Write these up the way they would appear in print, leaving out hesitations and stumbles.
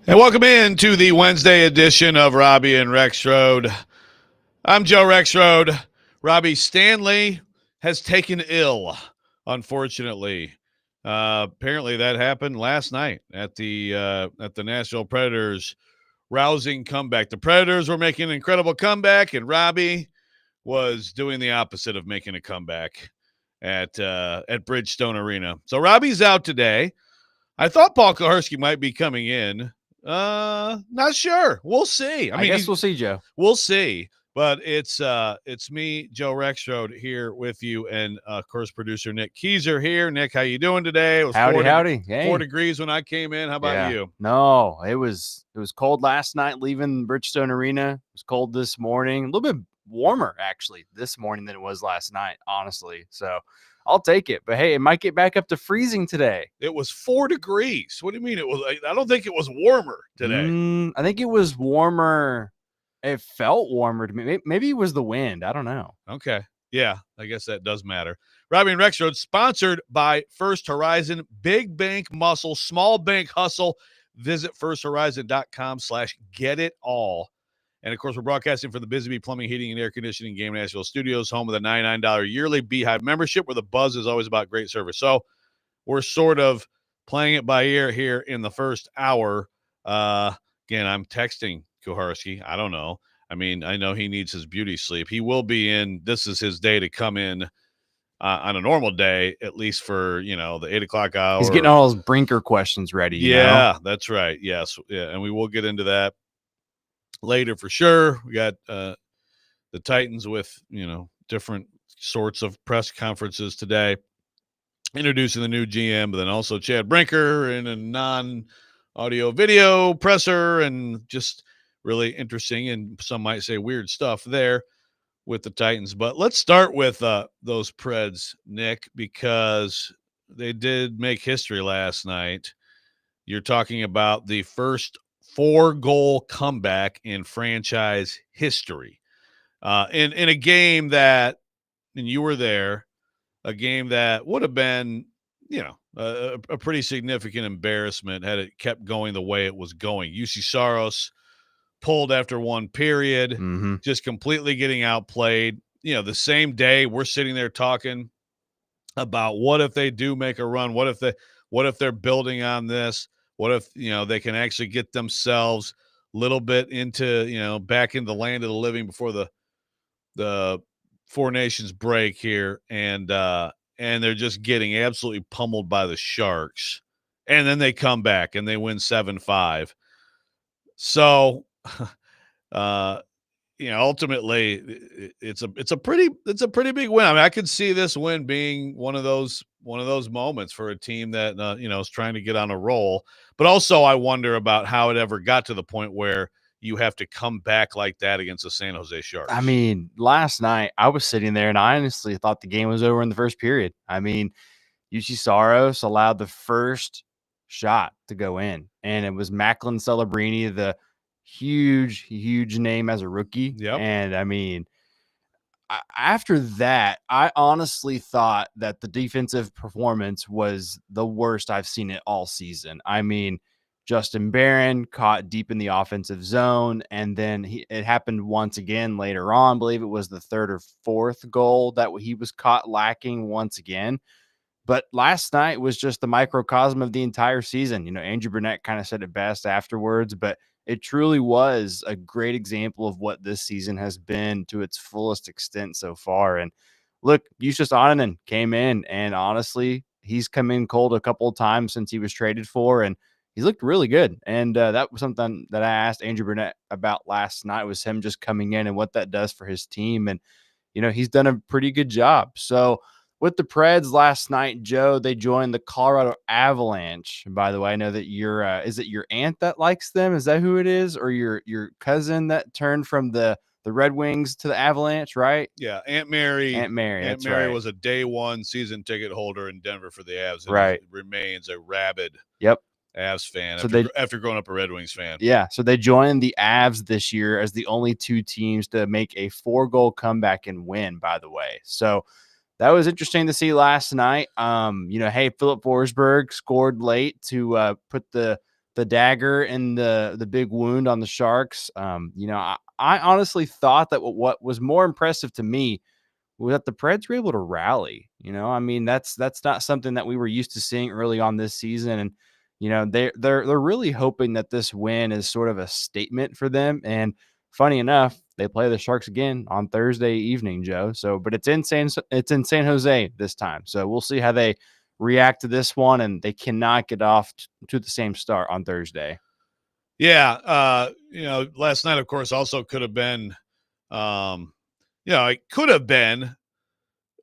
And welcome in to the Wednesday edition of Robby and Rexrode. I'm Joe Rexrode. Robby Stanley has taken ill, unfortunately. Apparently that happened last night at the Nashville Predators' rousing comeback. The Predators were making an incredible comeback, and Robby was doing the opposite of making a comeback at Bridgestone Arena. So Robby's out today. I thought Paul Kuharski might be coming in. Not sure. We'll see. I guess we'll see, Joe. We'll see. But it's me, Joe Rexrode, here with you, and of course, producer Nick Keyser here. Nick, how you doing today? It was howdy. 4 degrees when I came in. How about you? No, it was cold last night leaving Bridgestone Arena. It was cold this morning. A little bit warmer actually this morning than it was last night, honestly. So I'll take it. But hey, it might get back up to freezing today. It was 4 degrees. What do you mean it was? I don't think it was warmer today. I think it was warmer. It felt warmer to me. Maybe it was the wind. I don't know. Okay. Yeah, I guess that does matter. Robby and Rexrode, sponsored by First Horizon. Big bank muscle, small bank hustle. Visit firsthorizon.com/get-it-all. And, of course, we're broadcasting from the Busy Bee Plumbing, Heating, and Air Conditioning Game Nashville Studios, home of the $99 yearly Beehive membership, where the buzz is always about great service. So we're sort of playing it by ear here in the first hour. Again, I'm texting Kuharski. I don't know. I mean, I know he needs his beauty sleep. He will be in. This is his day to come in on a normal day, at least for, the 8 o'clock hour. He's getting all those Brinker questions ready. Yeah, that's right. Yes. Yeah. And we will get into that later for sure. We got the Titans with, different sorts of press conferences today, introducing the new GM, but then also Chad Brinker in a non-audio video presser, and just really interesting, and some might say weird stuff there with the Titans. But let's start with those Preds, Nick, because they did make history last night. You're talking about the first 4-goal comeback in franchise history in a game that, and you were there, a game that would have been, a pretty significant embarrassment had it kept going the way it was going. UC Saros pulled after one period, just completely getting outplayed. The same day we're sitting there talking about what if they do make a run? What if they're building on this? What if, they can actually get themselves a little bit into, back in the land of the living before the Four Nations break here, and they're just getting absolutely pummeled by the Sharks. And then they come back and they win 7-5. So, ultimately it's a pretty big win. I mean, I could see this win being one of those moments for a team that, is trying to get on a roll. But also I wonder about how it ever got to the point where you have to come back like that against the San Jose Sharks. I mean, last night I was sitting there and I honestly thought the game was over in the first period. I mean, UC Saros allowed the first shot to go in, and it was Macklin Celebrini, the huge name as a rookie. Yep. And I mean, after that, I honestly thought that the defensive performance was the worst I've seen it all season. I mean, Justin Barron caught deep in the offensive zone, and then it happened once again later on. I believe it was the third or fourth goal that he was caught lacking once again. But last night was just the microcosm of the entire season. Andrew Burnett kind of said it best afterwards, but it truly was a great example of what this season has been to its fullest extent so far. And look, Justus Onanen came in, and honestly, he's come in cold a couple of times since he was traded for, and he's looked really good. And that was something that I asked Andrew Burnett about last night, was him just coming in and what that does for his team. And, he's done a pretty good job. So with the Preds last night, Joe, they joined the Colorado Avalanche. By the way, I know that is it your aunt that likes them? Is that who it is? Or your cousin that turned from the Red Wings to the Avalanche, right? Yeah, Aunt Mary. Aunt Mary right. Was a day one season ticket holder in Denver for the Avs. And right. Remains a rabid Avs fan after growing up a Red Wings fan. Yeah, so they joined the Avs this year as the only two teams to make a 4-goal comeback and win, by the way. So that was interesting to see last night. Hey, Philip Forsberg scored late to put the the dagger and the big wound on the Sharks. I honestly thought that what was more impressive to me was that the Preds were able to rally. I mean, that's not something that we were used to seeing early on this season. And they're really hoping that this win is sort of a statement for them. And funny enough, they play the Sharks again on Thursday evening, Joe. So, but it's in San Jose this time. So we'll see how they react to this one, and they cannot get off to the same start on Thursday. Yeah, last night, of course, also could have been, it could have been,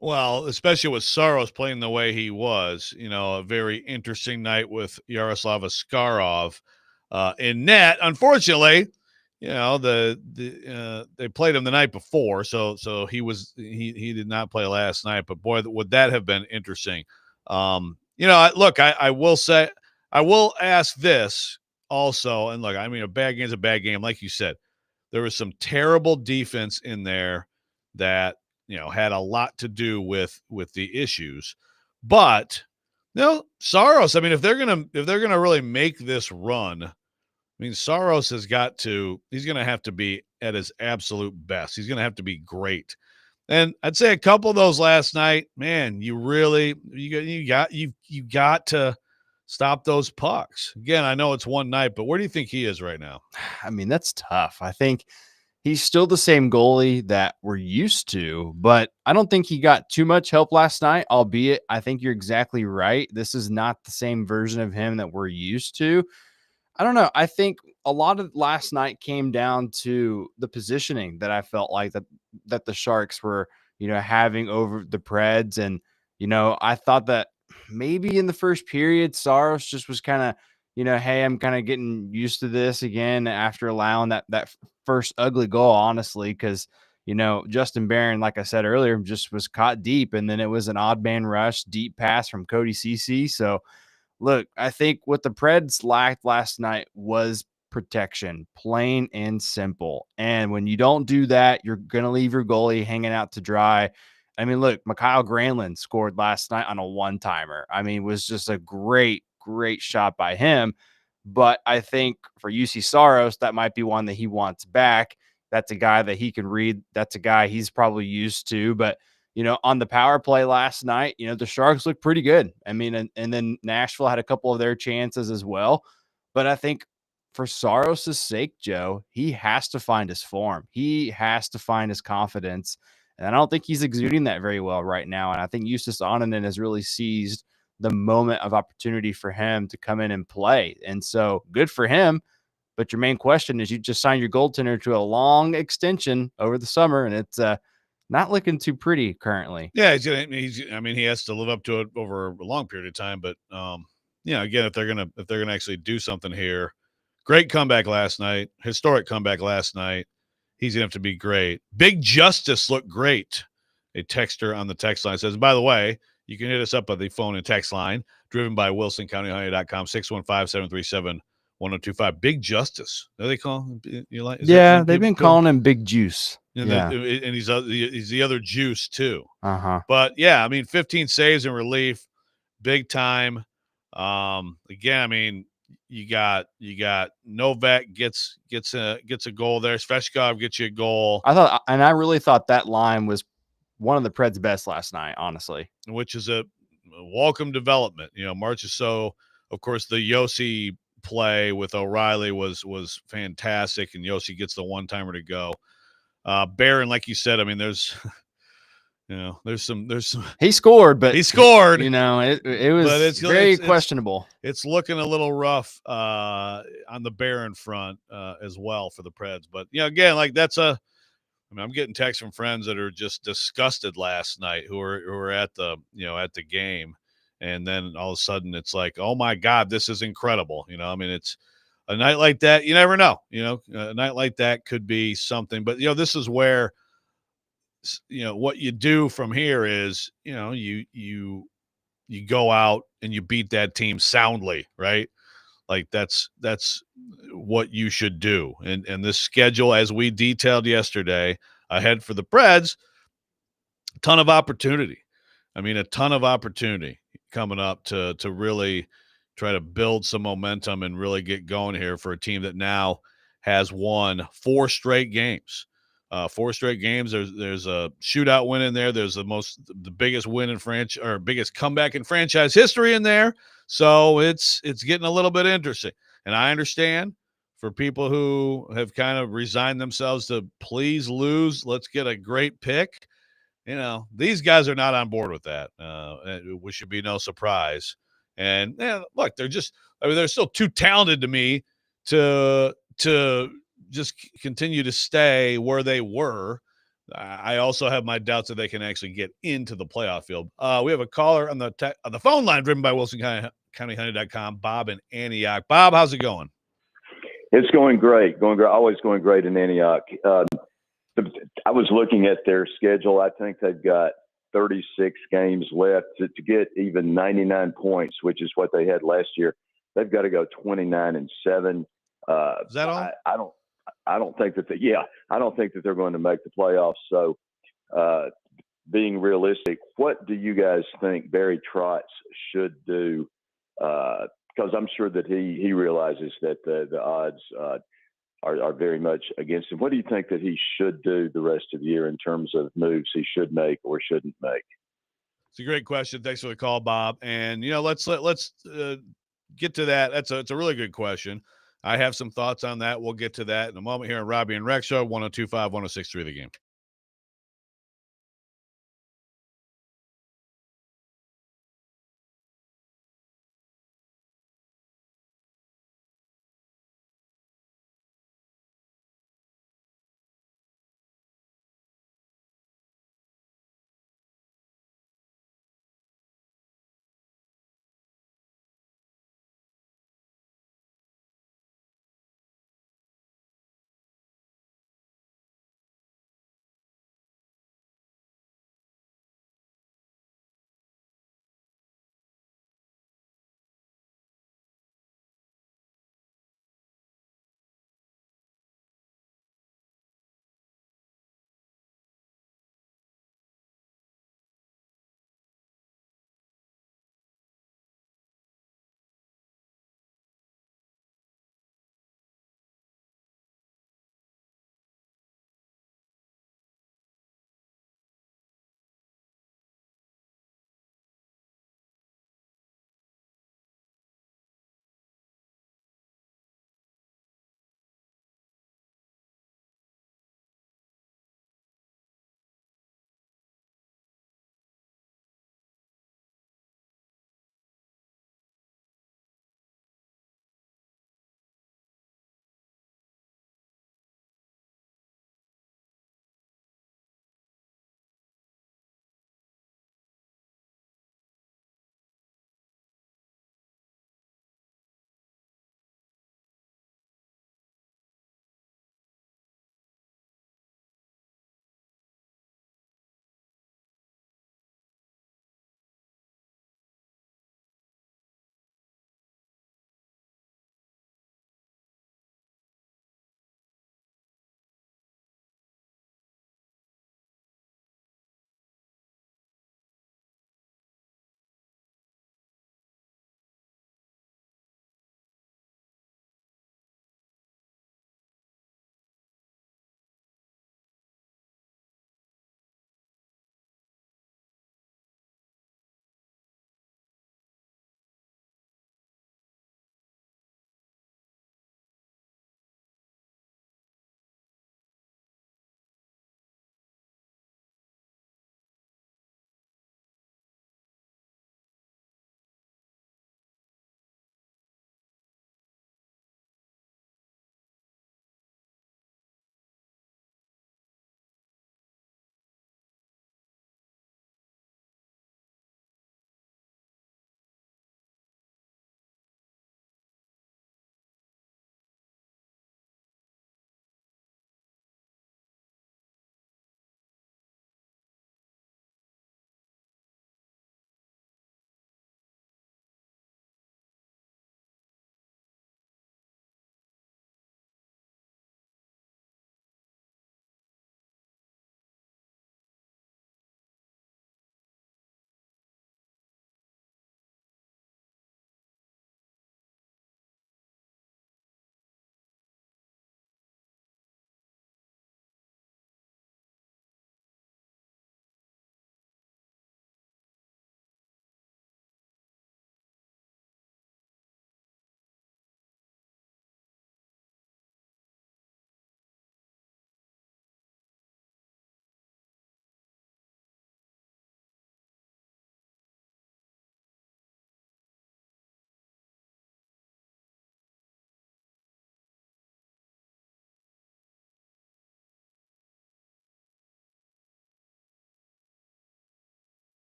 well, especially with Saros playing the way he was, a very interesting night with Yaroslav Askarov in net. Unfortunately, they played him the night before, so he did not play last night. But boy, would that have been interesting. Look, I will say, I will ask this also, and look, I mean, a bad game is a bad game, like you said. There was some terrible defense in there that had a lot to do with the issues, but Saros. I mean, if they're gonna really make this run, I mean, Saros he's going to have to be at his absolute best. He's going to have to be great. And I'd say a couple of those last night, man, you got to stop those pucks. Again, I know it's one night, but where do you think he is right now? I mean, that's tough. I think he's still the same goalie that we're used to, but I don't think he got too much help last night, albeit I think you're exactly right. This is not the same version of him that we're used to. I don't know. I think a lot of last night came down to the positioning that I felt like that the Sharks were, having over the Preds. And, I thought that maybe in the first period, Saros just was kind of, hey, I'm kind of getting used to this again after allowing that first ugly goal, honestly, because Justin Barron, like I said earlier, just was caught deep, and then it was an odd man rush, deep pass from Cody Ceci. So look, I think what the Preds lacked last night was protection, plain and simple. And when you don't do that, you're going to leave your goalie hanging out to dry. I mean, look, Mikhail Granlund scored last night on a one-timer. I mean, it was just a great shot by him. But I think for UC Saros, that might be one that he wants back. That's a guy that he can read. That's a guy he's probably used to. But on the power play last night, the Sharks looked pretty good. I mean, and then Nashville had a couple of their chances as well. But I think for Saros' sake, Joe, he has to find his form. He has to find his confidence. And I don't think he's exuding that very well right now. And I think Justus Onanen has really seized the moment of opportunity for him to come in and play. And so good for him. But your main question is, you just signed your goaltender to a long extension over the summer, and it's not looking too pretty currently. Yeah, he has to live up to it over a long period of time. But again, if they're gonna actually do something here, great comeback last night, historic comeback last night. He's gonna have to be great. Big Justice looked great. A texter on the text line says, by the way, you can hit us up on the phone and text line, driven by WilsonCountyHoney.com, 615-737-1025. Big Justice. What do they call him? Yeah, they've been calling him Big Juice. Yeah. And he's the other juice too. Uh-huh. But yeah, I mean, 15 saves in relief, big time. Again, I mean, you got Novak gets a goal there. Svechkov gets you a goal. I really thought that line was one of the Preds' best last night, honestly. Which is a welcome development. Marchessault, of course, the Yossi play with O'Reilly was fantastic, and Yossi gets the one-timer to go. Barron, like you said, I mean, there's some. He scored, but he scored. It was very questionable. It's looking a little rough on the Barron front as well for the Preds. But again, like I'm getting texts from friends that are just disgusted last night who are at the at the game, and then all of a sudden it's like, oh my God, this is incredible. I mean, it's a night like that. You never know. A night like that could be something. But this is where what you do from here is you go out and you beat that team soundly, right? Like that's what you should do. And this schedule, as we detailed yesterday, ahead for the Preds, a ton of opportunity. I mean, a ton of opportunity coming up to really try to build some momentum and really get going here for a team that now has won 4 straight games. 4 straight games. There's a shootout win in there. There's the biggest win in franchise or biggest comeback in franchise history in there. So it's getting a little bit interesting. And I understand for people who have kind of resigned themselves to please lose, let's get a great pick. These guys are not on board with that. Which should be no surprise. And look, they're still too talented to me to just continue to stay where they were. I also have my doubts that they can actually get into the playoff field. We have a caller on the phone line driven by WilsonCountyHoney.com, Bob in Antioch. Bob, how's it going? It's going great. Always going great in Antioch. I was looking at their schedule. I think they've got 36 games left to get even 99 points, which is what they had last year. They've got to go 29-7. Is that all? I don't think that I don't think that they're going to make the playoffs. So, being realistic, what do you guys think Barry Trotz should do? Because I'm sure that he realizes that the odds are very much against him. What do you think that he should do the rest of the year in terms of moves he should make or shouldn't make? It's a great question. Thanks for the call, Bob. And let's get to that. It's a really good question. I have some thoughts on that. We'll get to that in a moment here on Robby and Rexrode, 102.5, 106.3 The Game.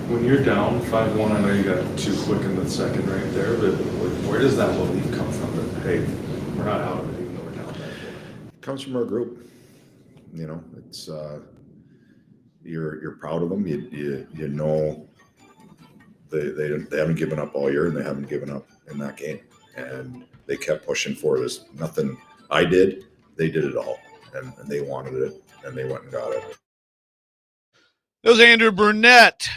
When you're down 5-1, I know you got 2 quick in the second right there, but where does that belief come from that, hey, we're not out of it even though we're down that way? It comes from our group. You know, it's you're proud of them. You know they haven't given up all year, and they haven't given up in that game, and they kept pushing for it. There's nothing I did. They did it all, and they wanted it, and they went and got it. It was Andrew Burnett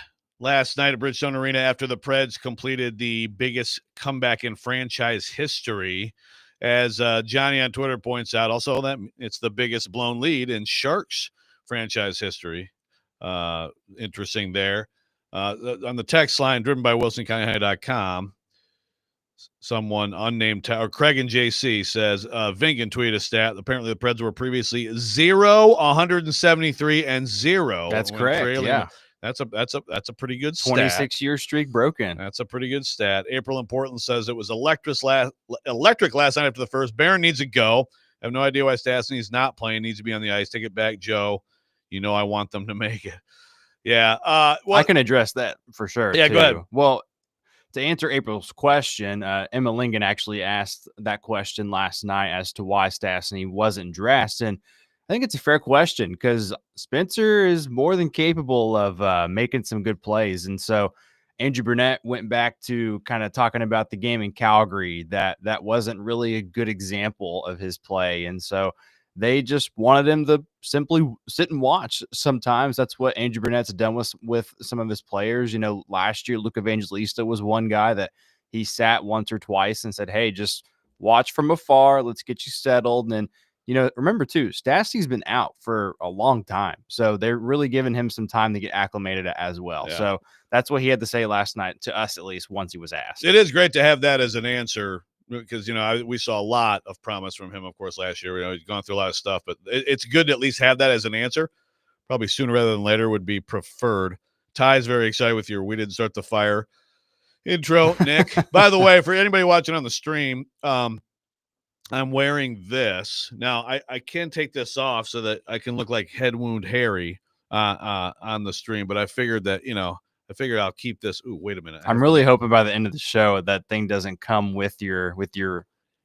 last night at Bridgestone Arena after the Preds completed the biggest comeback in franchise history. As Johnny on Twitter points out, also that it's the biggest blown lead in Sharks franchise history. Interesting there. On the text line, driven by WilsonCountyHigh.com, someone unnamed, or Craig and JC says, Vingan tweeted a stat. Apparently the Preds were previously 0, 173, and 0. That's correct, yeah. That's a pretty good stat. 26-year streak broken. That's a pretty good stat. April in Portland says it was electric last night after the first. Barron needs to go. I have no idea why Stastny's not playing. Needs to be on the ice. Take it back, Joe. You know I want them to make it. Yeah. Well, I can address that for sure. Yeah, too. go ahead. Well, to answer April's question, Emma Lingen actually asked that question last night as to why Stastny wasn't dressed. And I think it's a fair question because Spencer is more than capable of making some good plays. And so Andrew Burnett went back to kind of talking about the game in Calgary, that wasn't really a good example of his play. And so they just wanted him to simply sit and watch. Sometimes that's what Andrew Burnett's done with some of his players. You know, last year, Luke Evangelista was one guy that he sat once or twice and said, hey, just watch from afar. Let's get you settled. And, you know, remember too, Stastny's been out for a long time. So they're really giving him some time to get acclimated as well. Yeah. So that's what he had to say last night to us, at least once he was asked. It is great to have that as an answer because, you know, we saw a lot of promise from him, of course, last year. You know, he's gone through a lot of stuff, but it's good to at least have that as an answer. Probably sooner rather than later would be preferred. Ty's very excited with your "We Didn't Start the Fire" intro, Nick. By the way, for anybody watching on the stream, I'm wearing this. Now, I can take this off so that I can look like Head Wound Harry on the stream, but I figured that, you know, I'll keep this. Ooh, wait a minute. I'm really hoping by the end of the show that thing doesn't come with your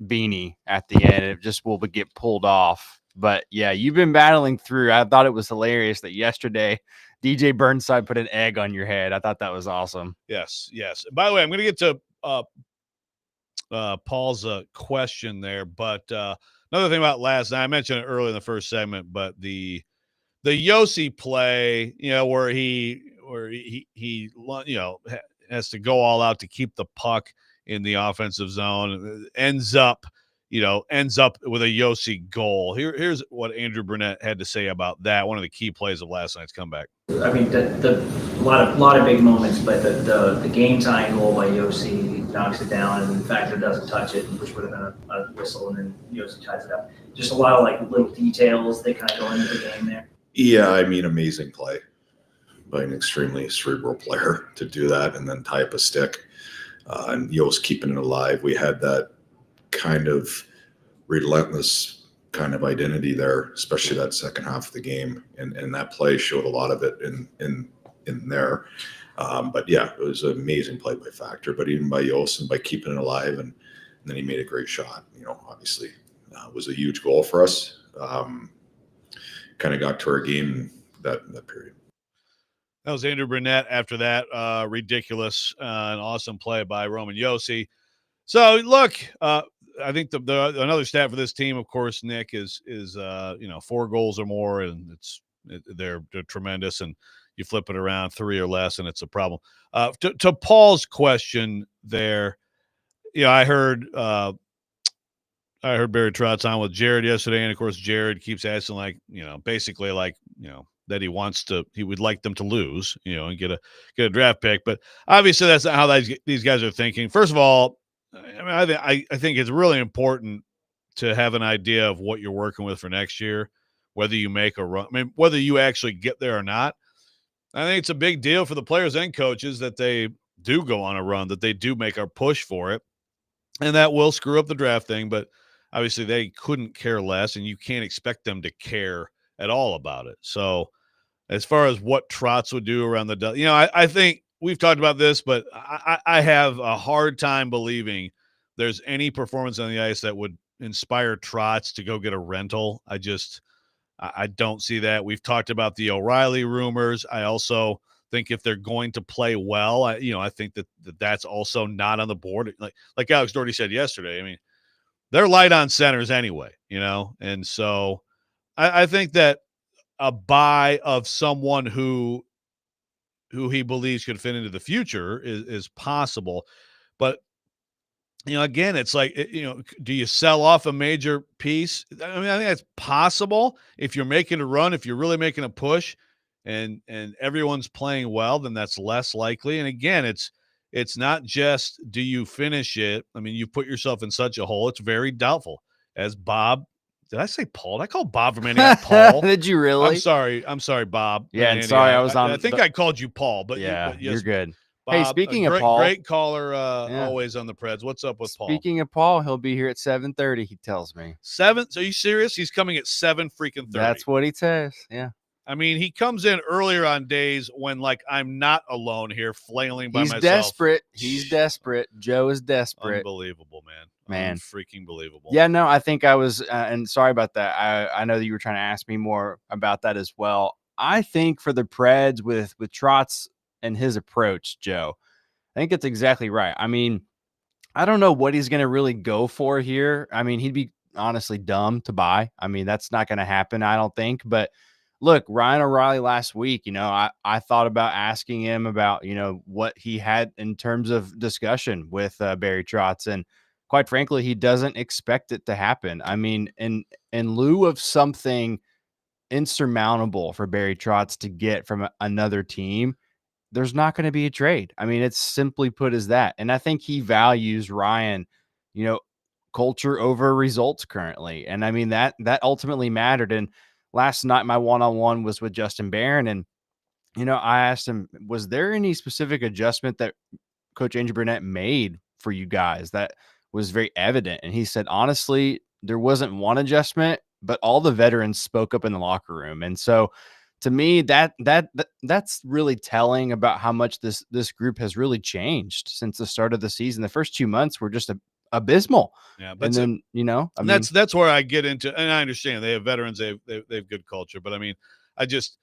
beanie at the end. It just will get pulled off. But yeah, you've been battling through. I thought it was hilarious that yesterday DJ Burnside put an egg on your head. I thought that was awesome. Yes. By the way, I'm going to get to Paul's question there, but another thing about last night, I mentioned it earlier in the first segment, but the Yossi play, you know, where he you know, has to go all out to keep the puck in the offensive zone, ends up with a Yossi goal. Here's what Andrew Burnett had to say about that. One of the key plays of last night's comeback. I mean, a lot of big moments, but the game tying goal by Yossi knocks it down, and in fact, it doesn't touch it, which would have been a whistle, and then Yossi ties it up. Just a lot of like little details that kind of go into the game there. Yeah, I mean, amazing play by an extremely cerebral player to do that and then tie up a stick. And Yost keeping it alive. We had that kind of relentless kind of identity there, especially that second half of the game. And that play showed a lot of it in there. But yeah, it was an amazing play by Factor, but even by Yost and by keeping it alive. And then he made a great shot. You know, obviously it was a huge goal for us. Kind of got to our game that period. That was Andrew Burnett after that ridiculous and awesome play by Roman Yossi. So look, I think the another stat for this team, of course, Nick, is 4 goals or more, and they're tremendous. And you flip it around 3 or less, and it's a problem. To Paul's question there, you know, I heard Barry Trotz on with Jared yesterday, and of course Jared keeps asking, like, you know, basically like, you know, that he would like them to lose, you know, and get a draft pick. But obviously that's not how these guys are thinking. First of all, I mean, I think it's really important to have an idea of what you're working with for next year, whether you make a run. I mean, whether you actually get there or not. I think it's a big deal for the players and coaches that they do go on a run, that they do make a push for it, and that will screw up the draft thing. But obviously they couldn't care less, and you can't expect them to care at all about it. So as far as what Trotz would do around the, you know, I think we've talked about this, but I have a hard time believing there's any performance on the ice that would inspire Trotz to go get a rental. I don't see that. We've talked about the O'Reilly rumors. I also think if they're going to play well, I think that's also not on the board. Like Alex Doherty said yesterday, I mean, they're light on centers anyway, and so I think that a buy of someone who he believes could fit into the future is possible. But, again, it's like, do you sell off a major piece? I mean, I think that's possible. If you're making a run, if you're really making a push and everyone's playing well, then that's less likely. And again, it's not just, do you finish it? I mean, you put yourself in such a hole. It's very doubtful. As Bob, did I say Paul? Did I call Bob from Antioch Paul? Did you really? I'm sorry, Bob. Yeah, and sorry, I was on. I think I called you Paul, but yeah, yes, you're good. Bob, Hey, speaking of Paul, great caller, always on the Preds. What's up with Paul? Speaking of Paul, he'll be here at 7:30. He tells me 7. So are you serious? He's coming at 7:30. That's what he says. Yeah. I mean, he comes in earlier on days when, like, I'm not alone here flailing by myself. He's desperate. He's desperate. Joe is desperate. Unbelievable, man. Freaking believable. Yeah, no, I think I was, and sorry about that. I know that you were trying to ask me more about that as well. I think for the Preds with Trotz and his approach, Joe, I think it's exactly right. I mean, I don't know what he's going to really go for here. I mean, he'd be honestly dumb to buy. I mean, that's not going to happen, I don't think. But look, Ryan O'Reilly last week, I thought about asking him about, what he had in terms of discussion with Barry Trotz. And quite frankly, he doesn't expect it to happen. I mean, in lieu of something insurmountable for Barry Trotz to get from another team, there's not going to be a trade. I mean, it's simply put as that. And I think he values Ryan, culture over results currently. And I mean, that ultimately mattered. And last night, my one-on-one was with Justin Barron. And, I asked him, was there any specific adjustment that Coach Andrew Burnett made for you guys that was very evident? And he said, honestly, there wasn't one adjustment, but all the veterans spoke up in the locker room. And so to me, that's really telling about how much this group has really changed since the start of the season. The first 2 months were just abysmal. Yeah, but and then that's where I get into, and I understand they have veterans, they have good culture, but I mean, I just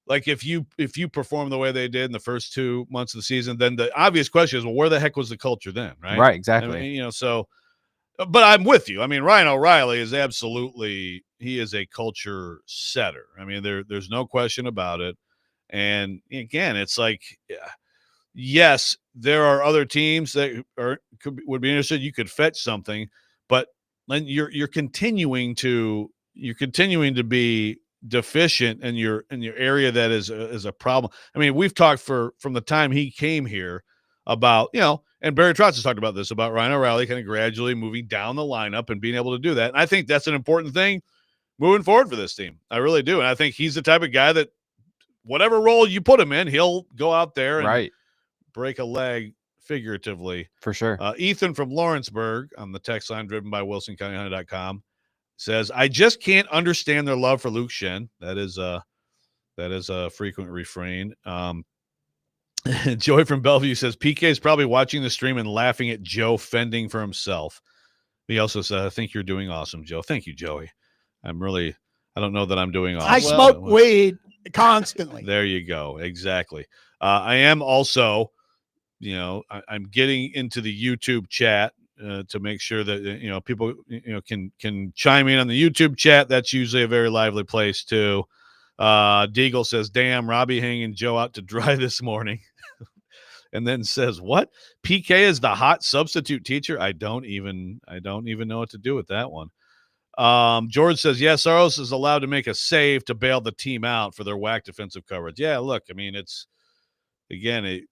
like if you perform the way they did in the first 2 months of the season, then the obvious question is, well, where the heck was the culture then, right? Right, exactly. I mean, so. But I'm with you. I mean, Ryan O'Reilly is he is a culture setter. I mean, there's no question about it. And again, it's like, yes, there are other teams that would be interested. You could fetch something, but then you're continuing to be deficient in your area that is a problem. I mean, we've talked from the time he came here about, and Barry Trotz has talked about this, about Ryan O'Reilly kind of gradually moving down the lineup and being able to do that. And I think that's an important thing moving forward for this team. I really do. And I think he's the type of guy that whatever role you put him in, he'll go out there and break a leg figuratively. For sure. Ethan from Lawrenceburg on the text line driven by WilsonCountyHunter.com says, I just can't understand their love for Luke Shen. That is a frequent refrain. Joey from Bellevue says PK is probably watching the stream and laughing at Joe fending for himself. He also said, I think you're doing awesome, Joe. Thank you, Joey. I don't know that I'm doing awesome. I smoke weed constantly. There you go. Exactly. I am also, I'm getting into the YouTube chat to make sure that, people, can chime in on the YouTube chat. That's usually a very lively place too. Deagle says, damn, Robby hanging Joe out to dry this morning. And then says, what? PK is the hot substitute teacher? I don't even know what to do with that one. George says, yes, Saros is allowed to make a save to bail the team out for their whack defensive coverage. Yeah, look, I mean, it's, again,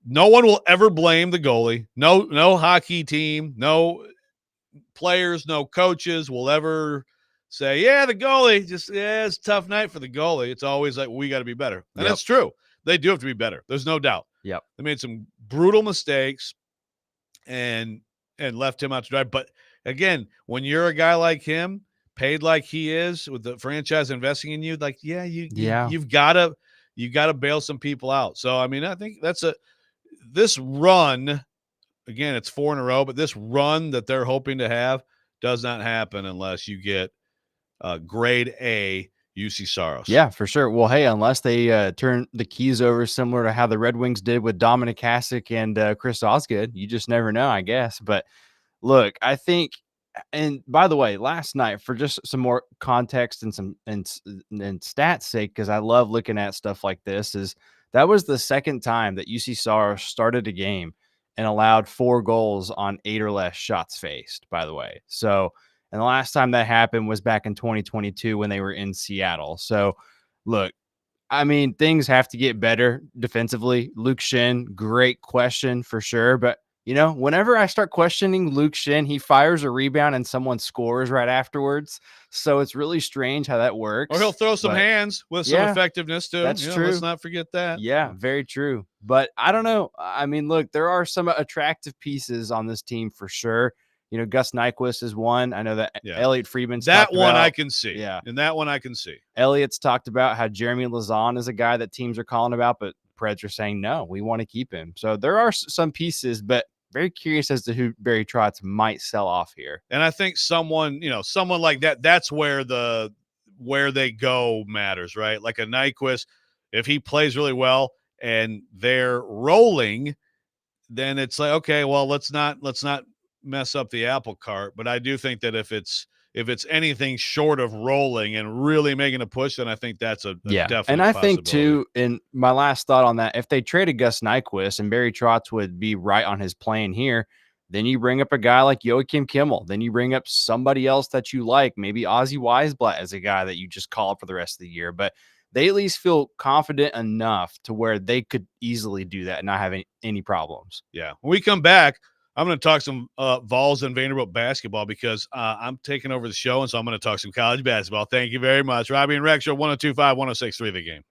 no one will ever blame the goalie. No hockey team, no players, no coaches will ever say, yeah, the goalie, it's a tough night for the goalie. It's always like, we got to be better. And that's true. They do have to be better. There's no doubt. Yep. They made some brutal mistakes and left him out to dry. But again, when you're a guy like him, paid like he is, with the franchise investing in you, like, you've got to you got to bail some people out. So, I mean, I think this run, again, it's 4 in a row, but this run that they're hoping to have does not happen unless you get grade A UC Saros. Yeah, for sure. Well, hey, unless they turn the keys over similar to how the Red Wings did with Dominic Hasek and Chris Osgood, you just never know, I guess. But look, I think, and by the way, last night, for just some more context and some and stats sake, because I love looking at stuff like this, is that was the second time that UC Saros started a game and allowed 4 goals on 8 or less shots faced, by the way. So, and the last time that happened was back in 2022 when they were in Seattle. So, look, I mean, things have to get better defensively. Luke Shin, great question for sure. But, you know, whenever I start questioning Luke Shin, he fires a rebound and someone scores right afterwards. So it's really strange how that works. Or he'll throw some But hands with some yeah, effectiveness too. that's true. Let's not forget that. Yeah, very true. But I don't know. I mean, look, there are some attractive pieces on this team for sure. You know, Gus Nyquist is one. I know that Elliot Friedman's that talked one about. I can see. Yeah. And that one I can see. Elliot's talked about how Jeremy Lazan is a guy that teams are calling about, but Preds are saying, no, we want to keep him. So there are some pieces, but very curious as to who Barry Trotz might sell off here. And I think someone like that, that's where they go matters, right? Like a Nyquist, if he plays really well and they're rolling, then it's like, okay, well, let's not mess up the apple cart. But I do think that if it's anything short of rolling and really making a push, then I think that's a definite and I think possibility. too, and my last thought on that, if they traded Gus Nyquist and Barry Trotz would be right on his plan here, then you bring up a guy like Joachim Kimmel. Then you bring up somebody else that you like, maybe Ozzy Weisblatt as a guy that you just call up for the rest of the year. But they at least feel confident enough to where they could easily do that and not have any problems. Yeah. When we come back, I'm going to talk some Vols and Vanderbilt basketball because I'm taking over the show, and so I'm going to talk some college basketball. Thank you very much. Robby and Rexrode, 102.5, 106.3 The Game.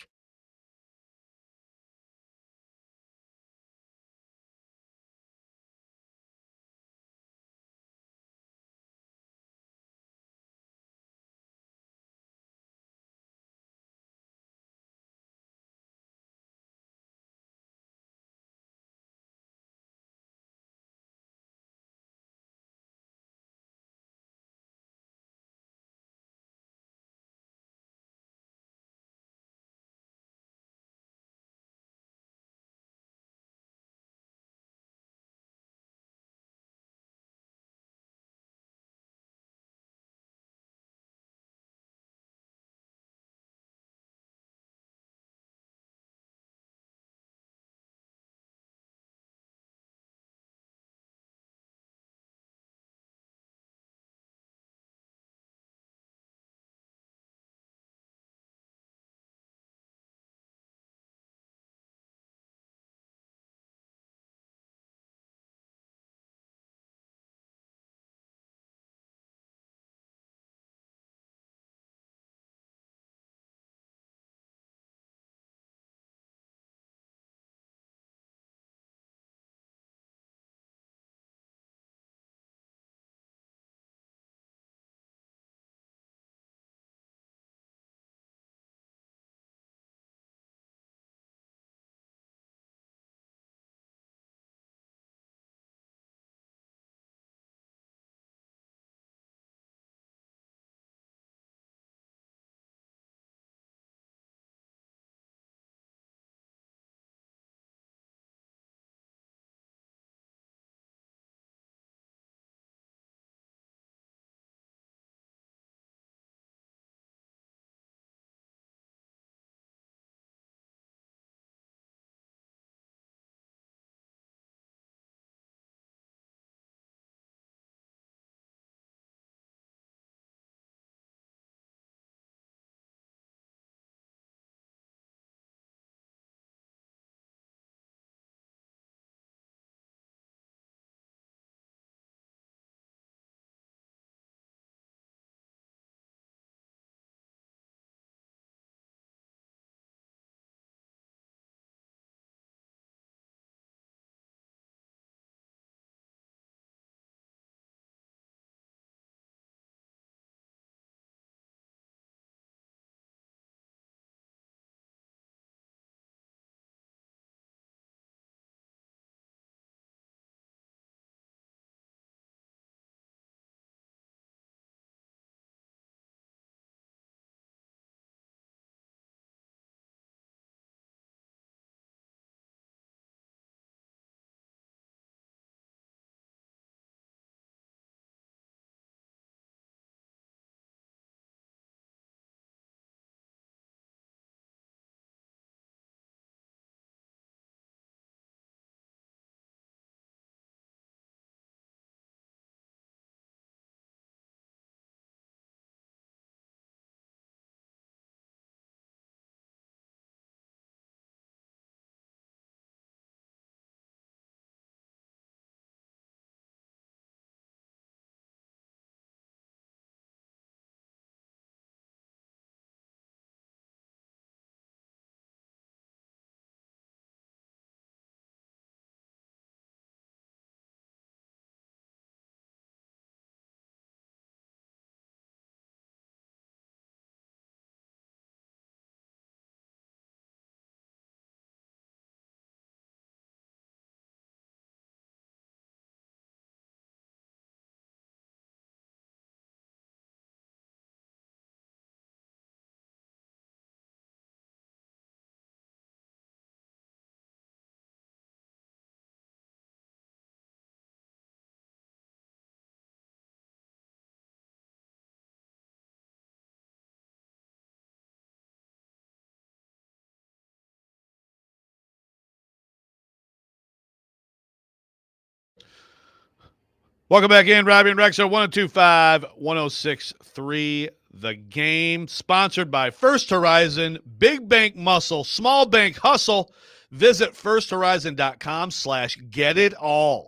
Welcome back in, Robby and Rexrode, 102.5, 106.3. The Game, sponsored by First Horizon, Big Bank Muscle, Small Bank Hustle. Visit firsthorizon.com/getitall.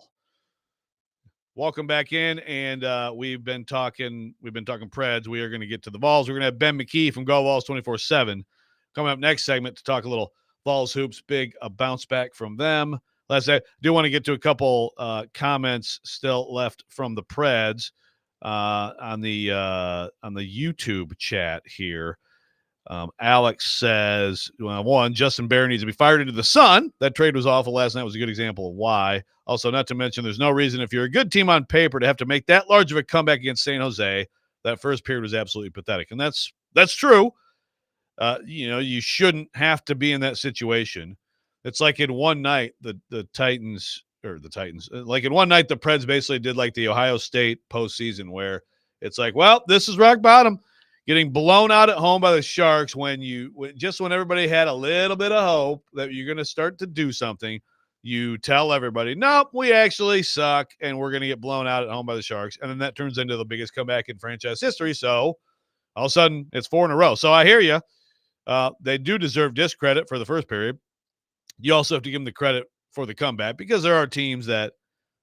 Welcome back in, and we've been talking Preds. We are going to get to the Vols. We're going to have Ben McKee from Go Vols 24/7 coming up next segment to talk a little Vols hoops. Big bounce back from them. I do want to get to a couple comments still left from the Preds on the YouTube chat here. Alex says, one, Justin Barron needs to be fired into the sun. That trade was awful last night. Was a good example of why. Also, not to mention, there's no reason if you're a good team on paper to have to make that large of a comeback against San Jose. That first period was absolutely pathetic, and that's true. You shouldn't have to be in that situation. It's like in one night, the Titans, like in one night, the Preds basically did like the Ohio State postseason where it's like, well, this is rock bottom. Getting blown out at home by the Sharks when everybody had a little bit of hope that you're going to start to do something, you tell everybody, nope, we actually suck, and we're going to get blown out at home by the Sharks. And then that turns into the biggest comeback in franchise history. So all of a sudden, it's 4 in a row. So I hear you. They do deserve discredit for the first period. You also have to give them the credit for the comeback because there are teams that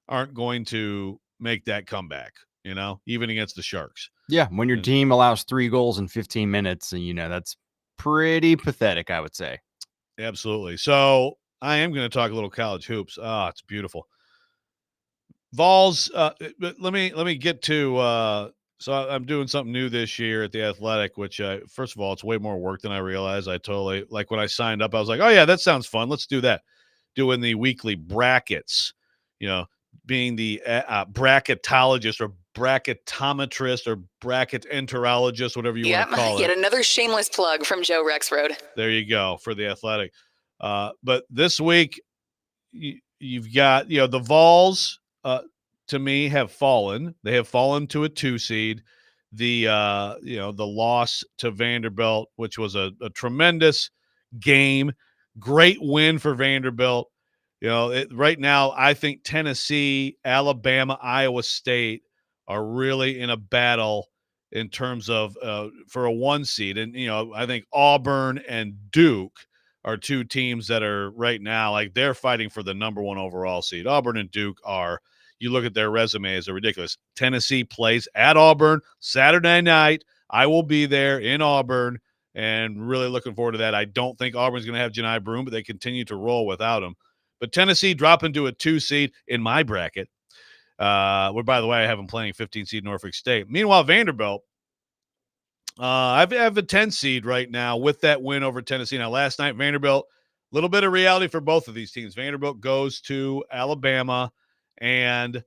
aren't going to make that comeback, even against the Sharks. Yeah, when your team allows 3 goals in 15 minutes, and that's pretty pathetic, I would say. Absolutely. So I am going to talk a little college hoops. It's beautiful. Vols, let me get to so I'm doing something new this year at the Athletic, which first of all, it's way more work than I realized. I totally, like when I signed up, I was like, oh yeah, that sounds fun. Let's do that. Doing the weekly brackets, being the bracketologist or bracketometrist or bracketenterologist, whatever you want to call it. Yet another shameless plug from Joe Rexrode. There you go for the Athletic. But this week, you've got, the Vols, to me, have fallen. They have fallen to a 2 seed. The loss to Vanderbilt, which was a tremendous game, great win for Vanderbilt. Right now, I think Tennessee, Alabama, Iowa State are really in a battle in terms of for a 1 seed. And, I think Auburn and Duke are 2 teams that are right now, like they're fighting for the number 1 overall seed. Auburn and Duke are. You look at their resumes, they're ridiculous. Tennessee plays at Auburn Saturday night. I will be there in Auburn and really looking forward to that. I don't think Auburn's going to have Janai Broome, but they continue to roll without him. But Tennessee dropping to a 2 seed in my bracket, where, by the way, I have them playing 15 seed Norfolk State. Meanwhile, Vanderbilt, I have a 10 seed right now with that win over Tennessee. Now, last night, Vanderbilt, a little bit of reality for both of these teams. Vanderbilt goes to Alabama and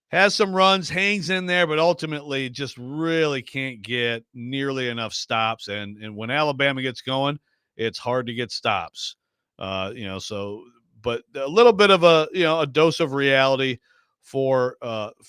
has some runs, hangs in there, but ultimately just really can't get nearly enough stops. And when Alabama gets going, it's hard to get stops. But a little bit of a dose of reality for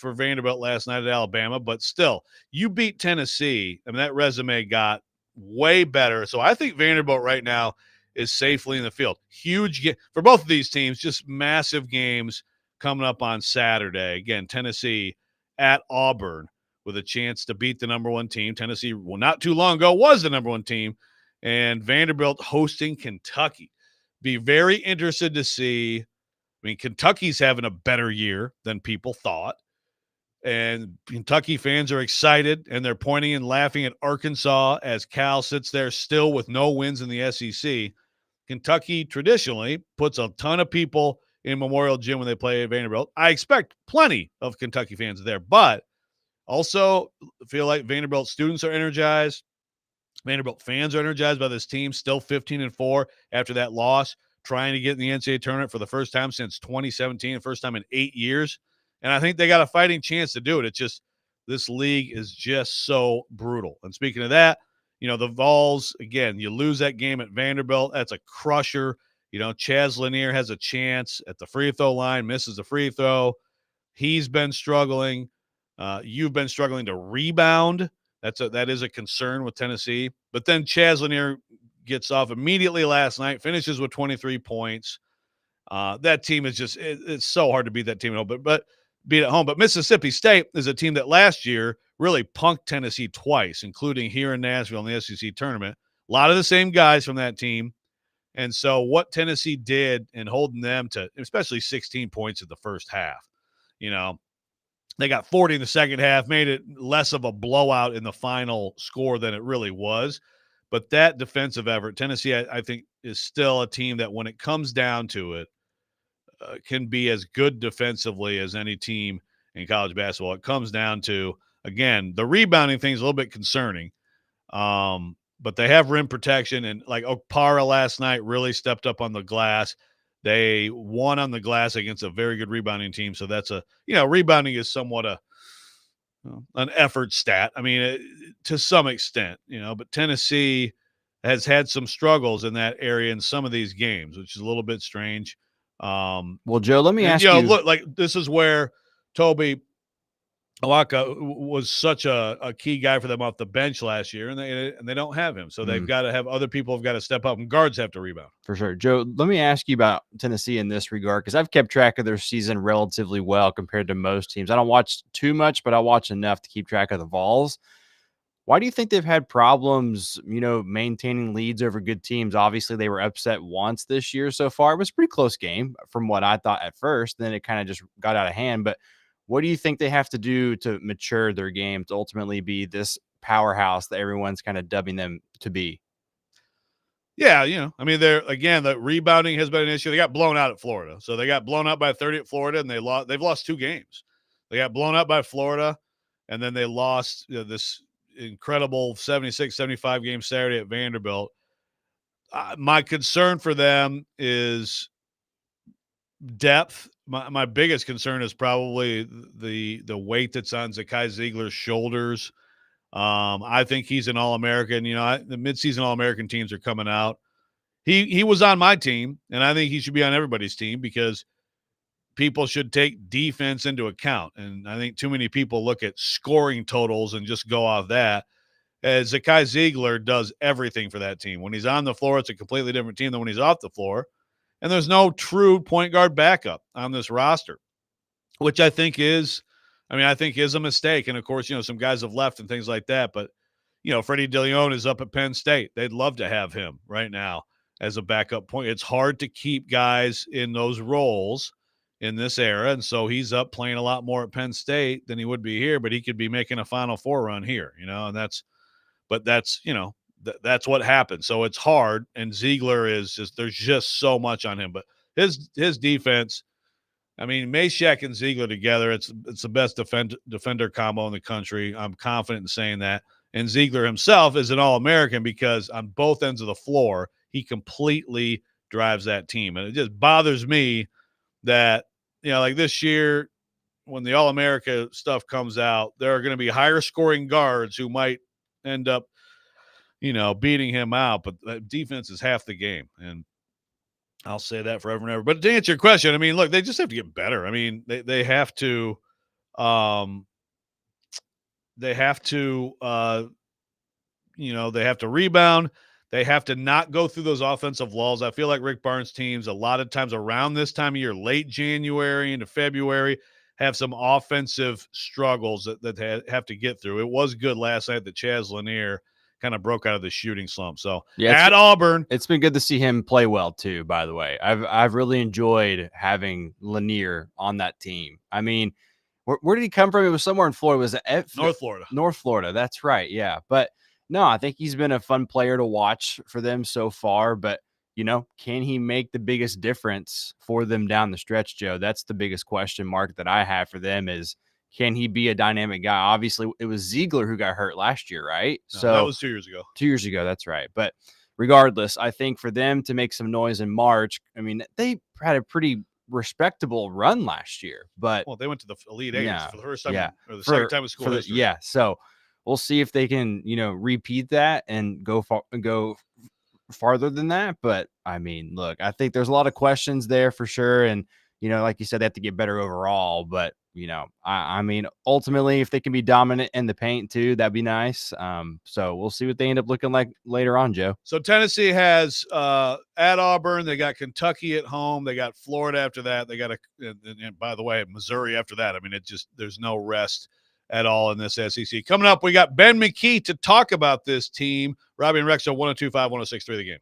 Vanderbilt last night at Alabama, but still, you beat Tennessee. I mean, that resume got way better. So I think Vanderbilt right now is safely in the field. Huge for both of these teams, just massive games coming up on Saturday. Again, Tennessee at Auburn with a chance to beat the number 1 team. Tennessee, well, not too long ago, was the number 1 team. And Vanderbilt hosting Kentucky. Be very interested to see. I mean, Kentucky's having a better year than people thought. And Kentucky fans are excited, and they're pointing and laughing at Arkansas as Cal sits there still with no wins in the SEC. Kentucky traditionally puts a ton of people in Memorial Gym when they play at Vanderbilt. I expect plenty of Kentucky fans there, but also feel like Vanderbilt students are energized. Vanderbilt fans are energized by this team, still 15-4 after that loss, trying to get in the NCAA tournament for the first time since 2017, first time in 8 years. And I think they got a fighting chance to do it. It's just this league is just so brutal. And speaking of that, the Vols, again, you lose that game at Vanderbilt. That's a crusher. Chaz Lanier has a chance at the free throw line, misses the free throw. He's been struggling. You've been struggling to rebound. That is a concern with Tennessee. But then Chaz Lanier gets off immediately last night, finishes with 23 points. That team is just it's so hard to beat that team. But beat at home. But Mississippi State is a team that last year really punked Tennessee twice, including here in Nashville in the SEC tournament. A lot of the same guys from that team. And so what Tennessee did in holding them to especially 16 points in the first half, they got 40 in the second half, made it less of a blowout in the final score than it really was. But that defensive effort, Tennessee, I think, is still a team that when it comes down to it, can be as good defensively as any team in college basketball. It comes down to, again, the rebounding thing is a little bit concerning. But they have rim protection, and like Okpara last night really stepped up on the glass. They won on the glass against a very good rebounding team. So that's rebounding is somewhat an effort stat. I mean, to some extent, but Tennessee has had some struggles in that area in some of these games, which is a little bit strange. Well, Joe, let me ask you. Look, like this is where Toby Awaka was such a key guy for them off the bench last year, and they don't have him. So they've got to have other people have got to step up, and guards have to rebound. For sure. Joe, let me ask you about Tennessee in this regard, because I've kept track of their season relatively well compared to most teams. I don't watch too much, but I watch enough to keep track of the Vols. Why do you think they've had problems, maintaining leads over good teams? Obviously, they were upset once this year so far. It was a pretty close game from what I thought at first. Then it kind of just got out of hand. But what do you think they have to do to mature their game to ultimately be this powerhouse that everyone's kind of dubbing them to be? Yeah, the rebounding has been an issue. They got blown out at Florida. So they got blown out by 30 at Florida, and they've lost 2 games. They got blown out by Florida, and then they lost this incredible 76-75 game Saturday at Vanderbilt. My concern for them is depth. My biggest concern is probably the weight that's on Zakai Ziegler's shoulders. I think he's an All-American. The midseason All-American teams are coming out. He was on my team, and I think he should be on everybody's team because people should take defense into account. And I think too many people look at scoring totals and just go off that. Zakai Ziegler does everything for that team. When he's on the floor, it's a completely different team than when he's off the floor. And there's no true point guard backup on this roster, which I think is a mistake. And of course, some guys have left and things like that. But, Freddie DeLeon is up at Penn State. They'd love to have him right now as a backup point. It's hard to keep guys in those roles in this era. And so he's up playing a lot more at Penn State than he would be here, but he could be making a Final Four run here, and that's what happens. So it's hard. And Ziegler there's just so much on him, but his defense, Meshack and Ziegler together, it's the best defender combo in the country. I'm confident in saying that. And Ziegler himself is an All-American because on both ends of the floor, he completely drives that team. And it just bothers me that, like this year when the All-America stuff comes out, there are going to be higher scoring guards who might end up, beating him out. But defense is half the game. And I'll say that forever and ever. But to answer your question, look, they just have to get better. They have to they have to rebound. They have to not go through those offensive lulls. I feel like Rick Barnes' teams a lot of times around this time of year, late January into February, have some offensive struggles that have to get through. It was good last night that Chaz Lanier kind of broke out of the shooting slump. So at Auburn, it's been good to see him play well too. By the way, I've really enjoyed having Lanier on that team. Where did he come from? It was somewhere in Florida. Was it North Florida? North Florida. That's right. Yeah, but no, I think he's been a fun player to watch for them so far. But can he make the biggest difference for them down the stretch, Joe? That's the biggest question mark that I have for them is, can he be a dynamic guy? Obviously, it was Ziegler who got hurt last year, right? No, so that was 2 years ago. 2 years ago, that's right. But regardless, I think for them to make some noise in March, they had a pretty respectable run last year. But they went to the Elite Eight for the first time, or the for, second time in school history. So we'll see if they can, repeat that and go farther than that. But look, I think there's a lot of questions there for sure. And like you said, they have to get better overall. But, I mean, ultimately, if they can be dominant in the paint too, that'd be nice. So we'll see what they end up looking like later on, Joe. So Tennessee has at Auburn, they got Kentucky at home, they got Florida after that, they got and by the way, Missouri after that. I mean, there's no rest at all in this SEC. Coming up, we got Ben McKee to talk about this team. Robby and Rexrode 102.5, 106.3 The Game.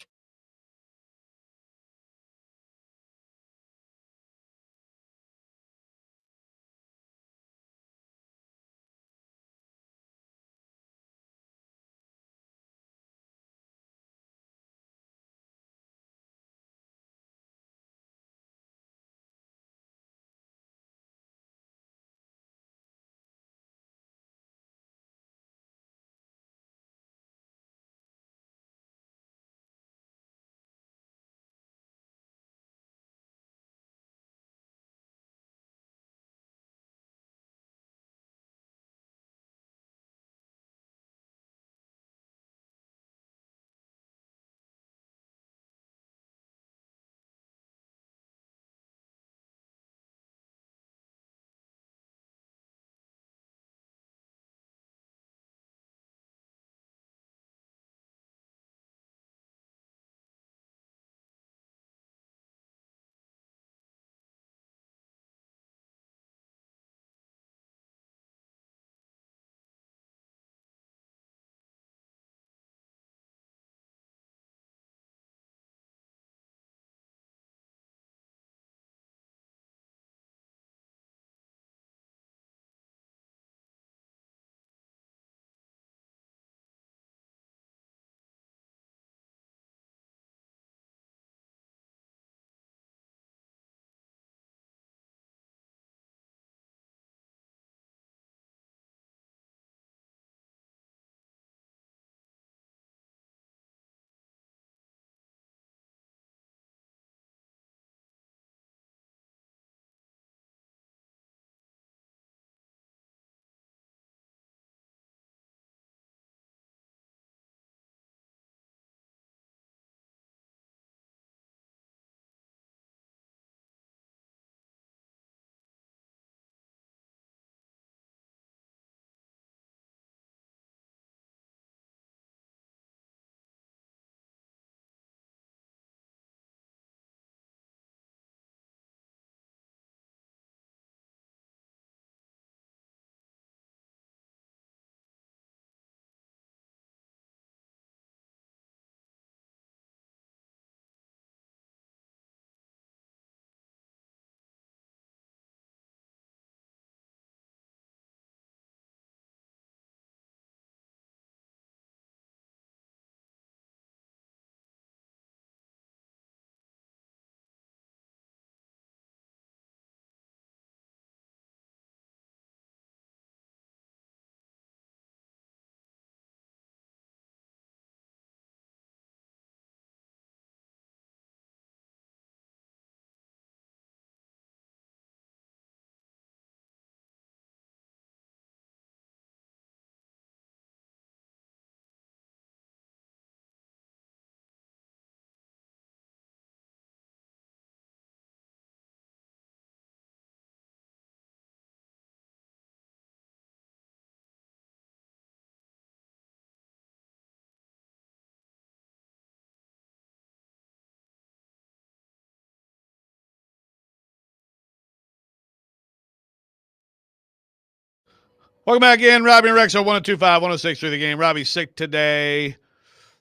Welcome back in. Robby and Rexrode 102.5, 106.3 The Game. Robby's sick today,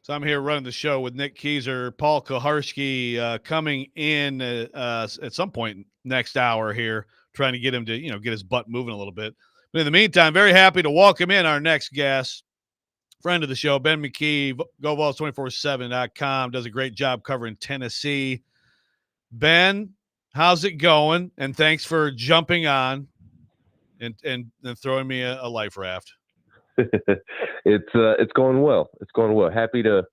so I'm here running the show with Nick Keyser, Paul Kuharski coming in at some point next hour here, trying to get him to get his butt moving a little bit. But in the meantime, very happy to welcome in our next guest, friend of the show, Ben McKee, GoVols247.com, does a great job covering Tennessee. Ben, how's it going? And thanks for jumping on and throwing me a life raft. It's going well. It's going well. Happy to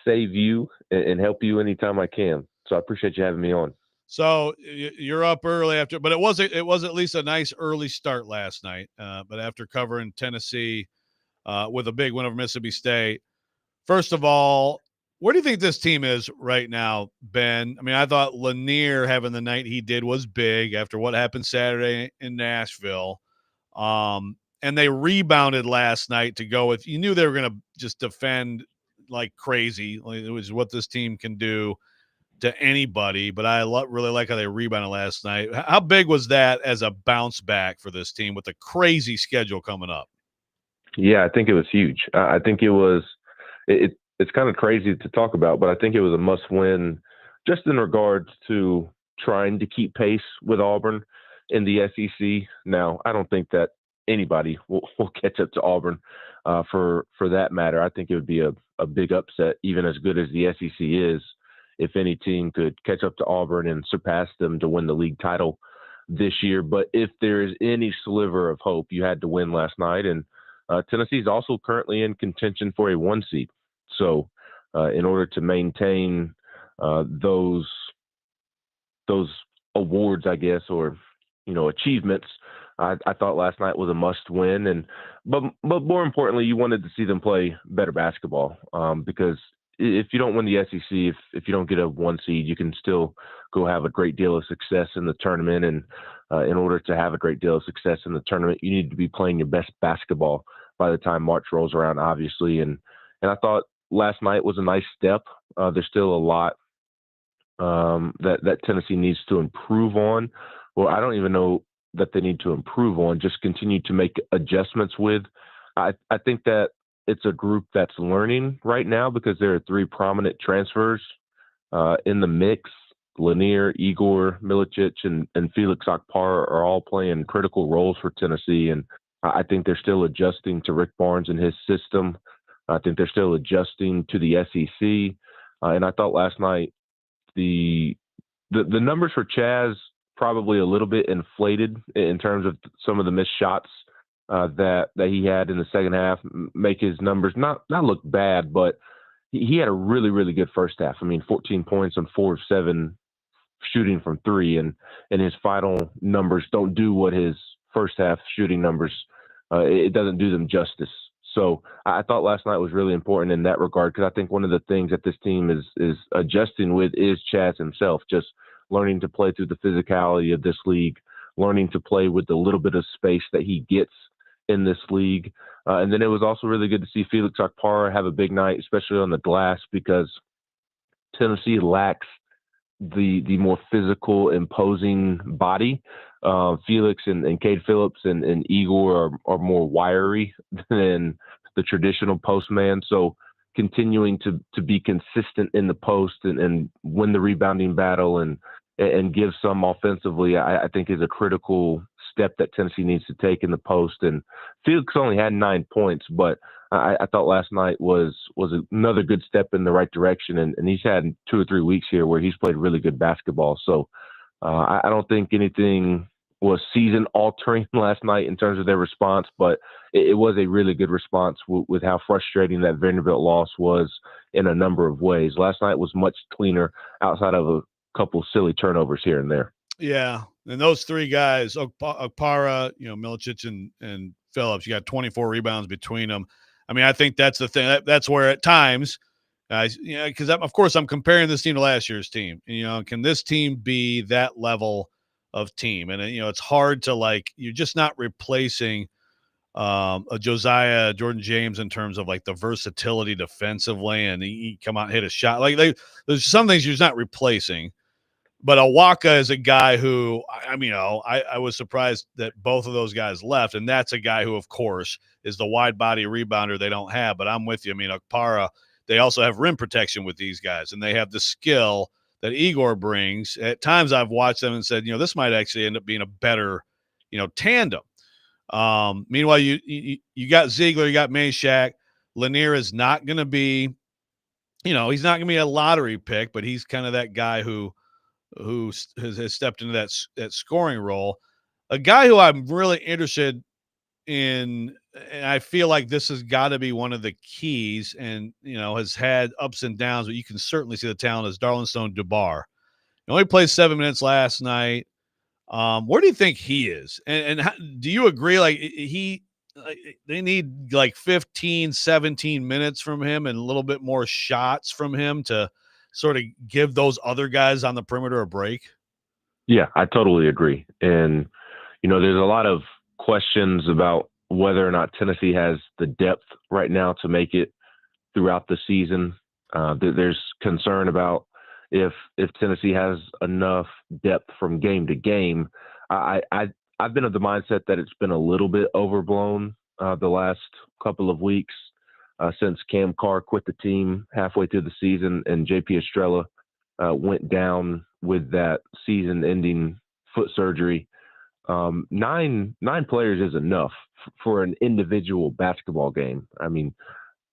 save you and help you anytime I can. So I appreciate you having me on. So you're up early after, but it was at least a nice early start last night. But after covering Tennessee with a big win over Mississippi State, first of all, Where do you think this team is right now, Ben? I mean, I thought Lanier having the night he did was big after what happened Saturday in Nashville. And they rebounded last night to go with – you knew they were going to just defend like crazy. Like, it was what this team can do to anybody, but I really like how they rebounded last night. How big was that as a bounce back for this team with the crazy schedule coming up? Yeah, I think it was huge. I think it was it's kind of crazy to talk about, but I think it was a must win just in regards to trying to keep pace with Auburn in the SEC. Now, I don't think that anybody will catch up to Auburn for that matter. I think it would be a big upset, even as good as the SEC is, if any team could catch up to Auburn and surpass them to win the league title this year. But if there is any sliver of hope, you had to win last night. And Tennessee is also currently in contention for a 1 seed. So in order to maintain those awards, I guess, or, achievements, I thought last night was a must win. But more importantly, you wanted to see them play better basketball because if you don't win the SEC, if you don't get a 1 seed, you can still go have a great deal of success in the tournament. And in order to have a great deal of success in the tournament, you need to be playing your best basketball by the time March rolls around, obviously. And I thought last night was a nice step. There's still a lot that Tennessee needs to improve on. Well, I don't even know that they need to improve on, just continue to make adjustments with. I think that it's a group that's learning right now because there are 3 prominent transfers in the mix. Lanier, Igor Milicic, and Felix Akpar are all playing critical roles for Tennessee. And I think they're still adjusting to Rick Barnes and his system. I think they're still adjusting to the SEC. And I thought last night the numbers for Chaz probably a little bit inflated in terms of some of the missed shots that he had in the second half, make his numbers not look bad, but he had a really, really good first half. I mean, 14 points on 4 of 7 shooting from 3, and his final numbers don't do what his first half shooting numbers, it doesn't do them justice. So I thought last night was really important in that regard because I think one of the things that this team is adjusting with is Chaz himself, just learning to play through the physicality of this league, learning to play with the little bit of space that he gets in this league. And then it was also really good to see Felix Akpar have a big night, especially on the glass, because Tennessee lacks the more physical, imposing body. Felix and Cade Phillips and Igor are more wiry than the traditional postman. So continuing to be consistent in the post and win the rebounding battle and give some offensively, I think is a critical step that Tennessee needs to take in the post. And Felix only had 9 points, but I thought last night was another good step in the right direction. And he's had 2 or 3 weeks here where he's played really good basketball. So I don't think anything was season altering last night in terms of their response, but it was a really good response with how frustrating that Vanderbilt loss was in a number of ways. Last night was much cleaner outside of a couple silly turnovers here and there. Yeah. And those 3 guys, Okpara, Milicic and Phillips, you got 24 rebounds between them. I mean, I think that's the thing. That's where at times, because of course I'm comparing this team to last year's team. Can this team be that level of team? And it's hard to you're just not replacing a Josiah Jordan James in terms of the versatility defensively, and he come out and hit a shot. There's some things you're just not replacing. But Awaka is a guy who, I was surprised that both of those guys left, and that's a guy who, of course, is the wide body rebounder they don't have. But I'm with you. I mean, Okpara, they also have rim protection with these guys, and they have the skill that Igor brings. At times I've watched them and said, this might actually end up being a better, tandem. Meanwhile, you got Ziegler, you got Meshack. Lanier is not going to be, he's not going to be a lottery pick, but he's kind of that guy who has stepped into that scoring role. A guy who I'm really interested in, and I feel like this has got to be one of the keys, and has had ups and downs, but you can certainly see the talent, is Darlington Dubar. He only played 7 minutes last night. Where do you think he is? And how, do you agree? they need like 15, 17 minutes from him and a little bit more shots from him to sort of give those other guys on the perimeter a break. Yeah, I totally agree. And, there's a lot of questions about whether or not Tennessee has the depth right now to make it throughout the season. There's concern about if Tennessee has enough depth from game to game. I've been of the mindset that it's been a little bit overblown the last couple of weeks since Cam Carr quit the team halfway through the season and JP Estrella went down with that season-ending foot surgery. Nine players is enough for an individual basketball game. I mean,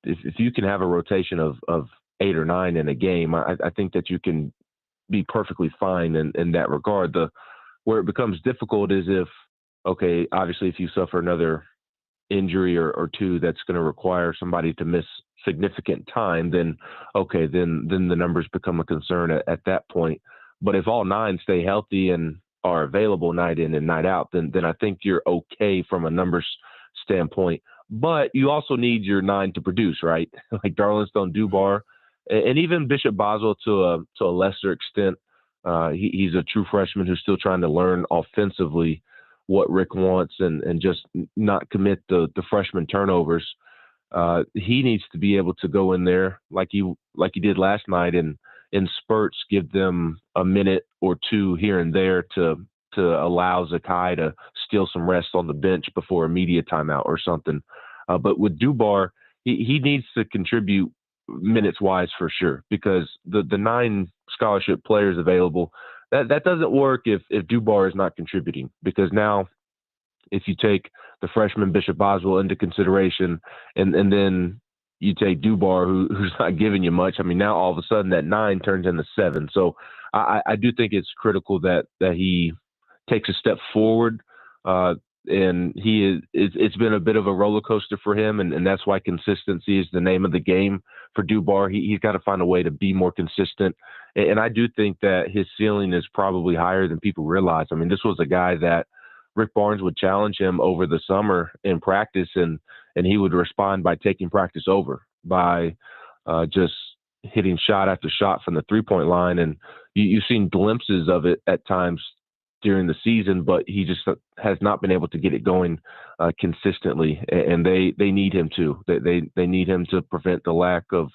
if you can have a rotation of 8 or 9 in a game, I think that you can be perfectly fine in that regard. Where it becomes difficult is obviously if you suffer another injury or two that's going to require somebody to miss significant time, then the numbers become a concern at that point. But if all 9 stay healthy and are available night in and night out, then I think you're okay from a numbers standpoint. But you also need your 9 to produce, right? Like Darlington Dubar and even Bishop Boswell to a lesser extent. He's a true freshman who's still trying to learn offensively what Rick wants and just not commit the freshman turnovers. He needs to be able to go in there like he did last night and in spurts give them a minute or two here and there to allow Zakai to steal some rest on the bench before a media timeout or something. But with Dubar, he needs to contribute minutes wise for sure, because the 9 scholarship players available, that doesn't work if Dubar is not contributing, because now if you take the freshman Bishop Boswell into consideration and then you take Dubar who's not giving you much, I mean, now all of a sudden that 9 turns into 7. So I do think it's critical that he takes a step forward. And it's been a bit of a roller coaster for him, and that's why consistency is the name of the game for Dubar. He's got to find a way to be more consistent, and I do think that his ceiling is probably higher than people realize. I mean, this was a guy that Rick Barnes would challenge him over the summer in practice, and he would respond by taking practice over, by just hitting shot after shot from the 3-point line, and you've seen glimpses of it at times during the season, but he just has not been able to get it going consistently, and they need him to. They need him to prevent the lack of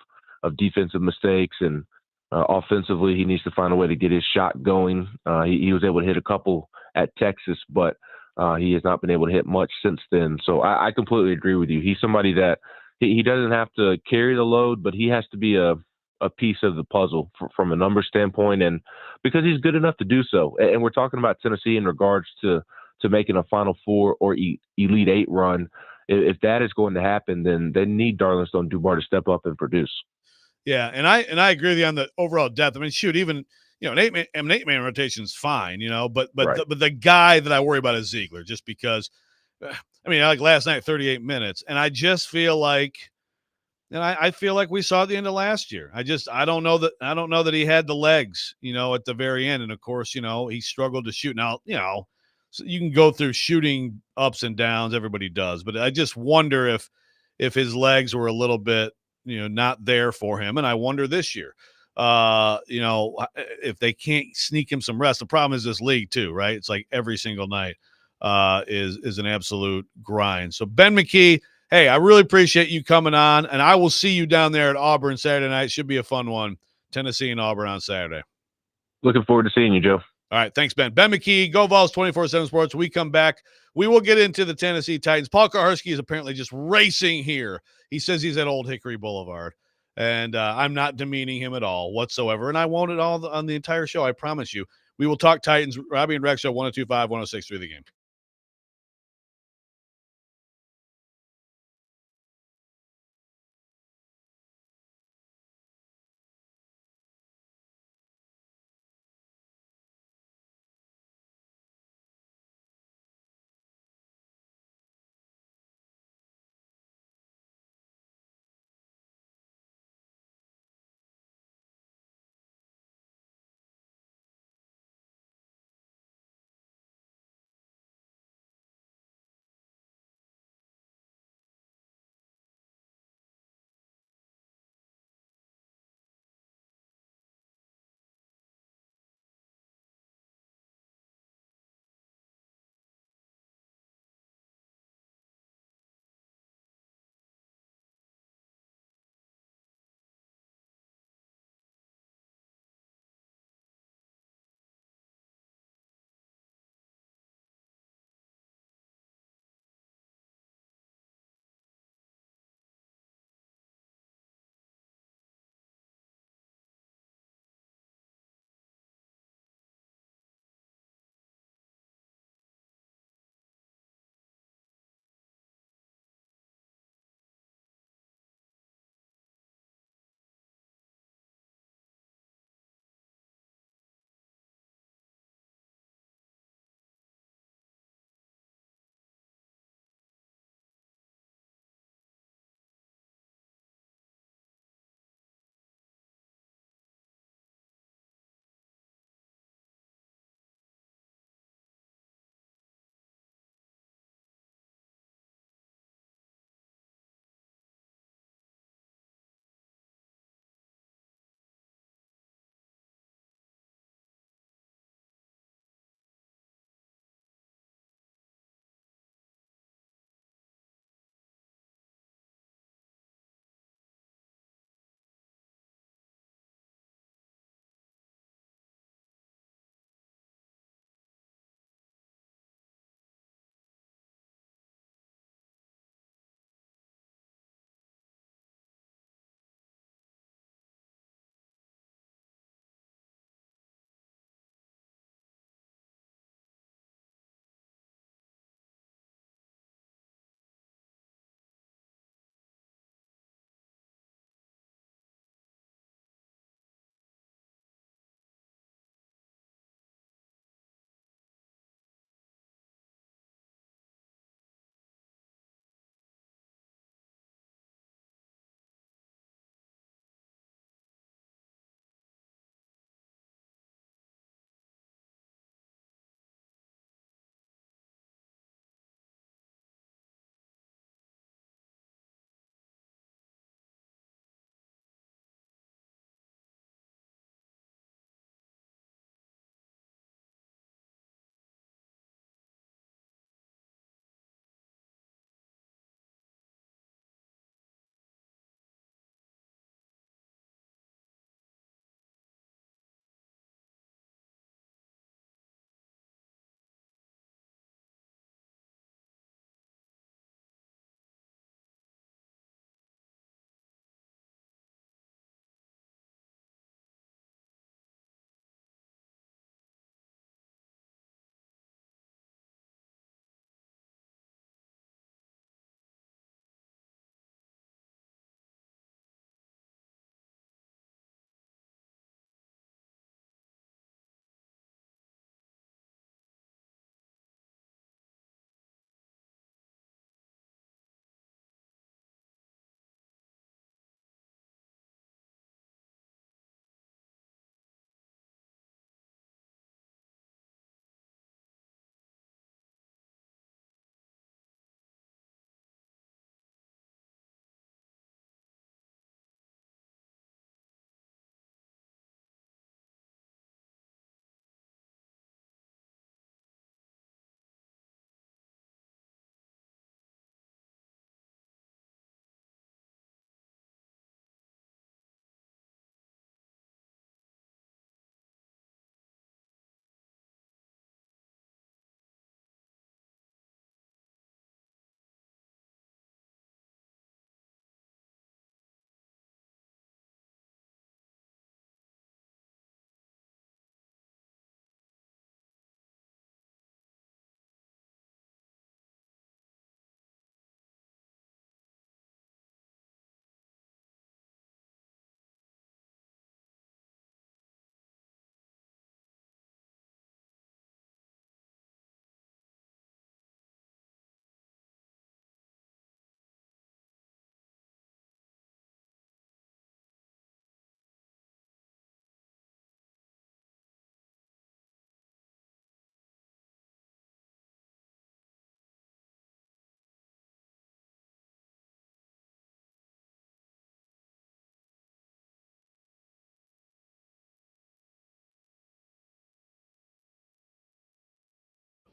defensive mistakes, and offensively, he needs to find a way to get his shot going. He was able to hit a couple at Texas, but he has not been able to hit much since then. So I completely agree with you. He's somebody that he doesn't have to carry the load, but he has to be a piece of the puzzle from a number standpoint, and because he's good enough to do so. And we're talking about Tennessee in regards to making a Final Four or Elite 8 run. If that is going to happen, then they need Darlington Dubar to step up and produce. Yeah, and I agree with you on the overall depth. I mean, shoot, even an 8-man rotation is fine, but Right. the guy that I worry about is Ziegler, just because. I mean, like last night, 38 minutes, and I just feel like. And I feel like we saw at the end of last year. I don't know that he had the legs, at the very end. And of course, he struggled to shoot. Now, so you can go through shooting ups and downs. Everybody does, but I just wonder if his legs were a little bit, not there for him. And I wonder this year, if they can't sneak him some rest. The problem is this league too, right? It's like every single night is an absolute grind. So Ben McKee, hey, I really appreciate you coming on, and I will see you down there at Auburn Saturday night. Should be a fun one. Tennessee and Auburn on Saturday. Looking forward to seeing you, Joe. All right, thanks, Ben. Ben McKee, Go Vols 24/7 Sports. We come back. We will get into the Tennessee Titans. Paul Kuharski is apparently just racing here. He says he's at Old Hickory Boulevard, and I'm not demeaning him at all whatsoever, and I won't at all on the entire show, I promise you. We will talk Titans. Robby and Rexrode, 102.5, 106.3 The Game.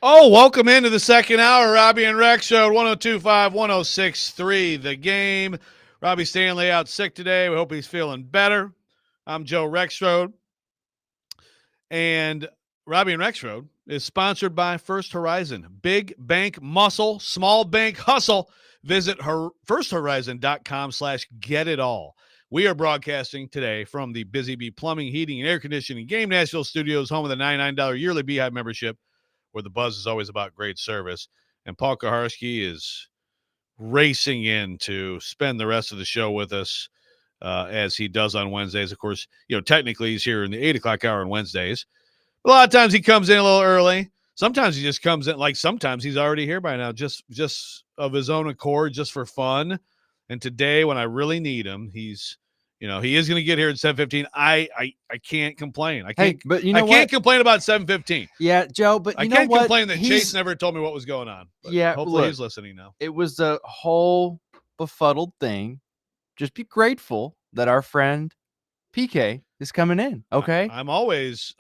Oh, welcome into the second hour. Robby and Rexrode, 102.5, 106.3. The Game. Robby Stanley out sick today. We hope he's feeling better. I'm Joe Rexrode. And Robby and Rexrode is sponsored by First Horizon. Big bank muscle, small bank hustle. Visit firsthorizon.com/getitall. We are broadcasting today from the Busy Bee Plumbing, Heating, and Air Conditioning Game Nashville Studios, home of the $99 yearly Beehive membership, where the buzz is always about great service. And Paul Kuharski is racing in to spend the rest of the show with us, as he does on Wednesdays. Of course, technically he's here in the 8 o'clock hour on Wednesdays. A lot of times he comes in a little early. Sometimes he just comes in, like sometimes he's already here by now, just of his own accord, just for fun. And today, when I really need him, he is going to get here at 7:15. I can't complain. I can't. Hey, but I can't complain about 7:15. Yeah, Joe, but I you know can't what? complain that Chase never told me what was going on. But Yeah, hopefully look, he's listening now. It was a whole befuddled thing. Just be grateful that our friend PK is coming in. Okay, I'm always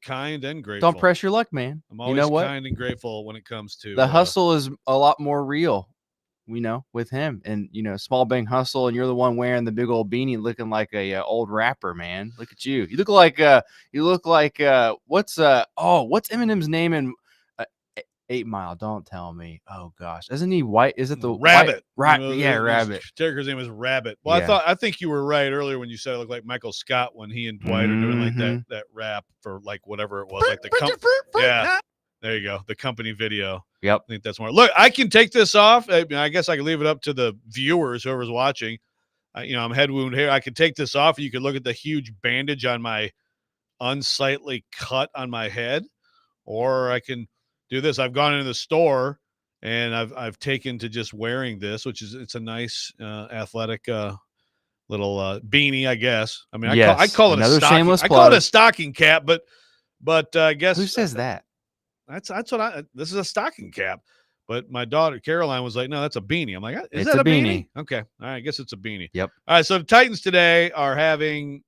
kind and grateful. don't press your luck, man. I'm always kind and grateful when it comes to the hustle is a lot more real. With him and small bank hustle, and you're the one wearing the big old beanie, looking like a old rapper, man. Look at you. You look like what's Eminem's name in 8 Mile? Don't tell me. Oh gosh, isn't he white? Is it the Rabbit? Right? Yeah, Rabbit. Tigger's name is Rabbit. Well, Yeah. I think you were right earlier when you said it looked like Michael Scott when he and Dwight are doing like that rap for like whatever it was, like the yeah. There you go. The company video. Yep. I think that's more. Look, I can take this off. I guess I can leave it up to the viewers, whoever's watching. I'm head wound here. I could take this off. You could look at the huge bandage on my unsightly cut on my head, or I can do this. I've gone into the store and I've taken to just wearing this, it's a nice athletic little beanie, I guess. I mean, I call it another a stocking. shameless I plug. call it a stocking cap, but I guess Who says that? That's what this is a stocking cap. But my daughter Caroline was like, no, that's a beanie. I'm like, is It's that a a beanie? beanie. Okay. All right. I guess it's a beanie. Yep. All right. So the Titans today are having,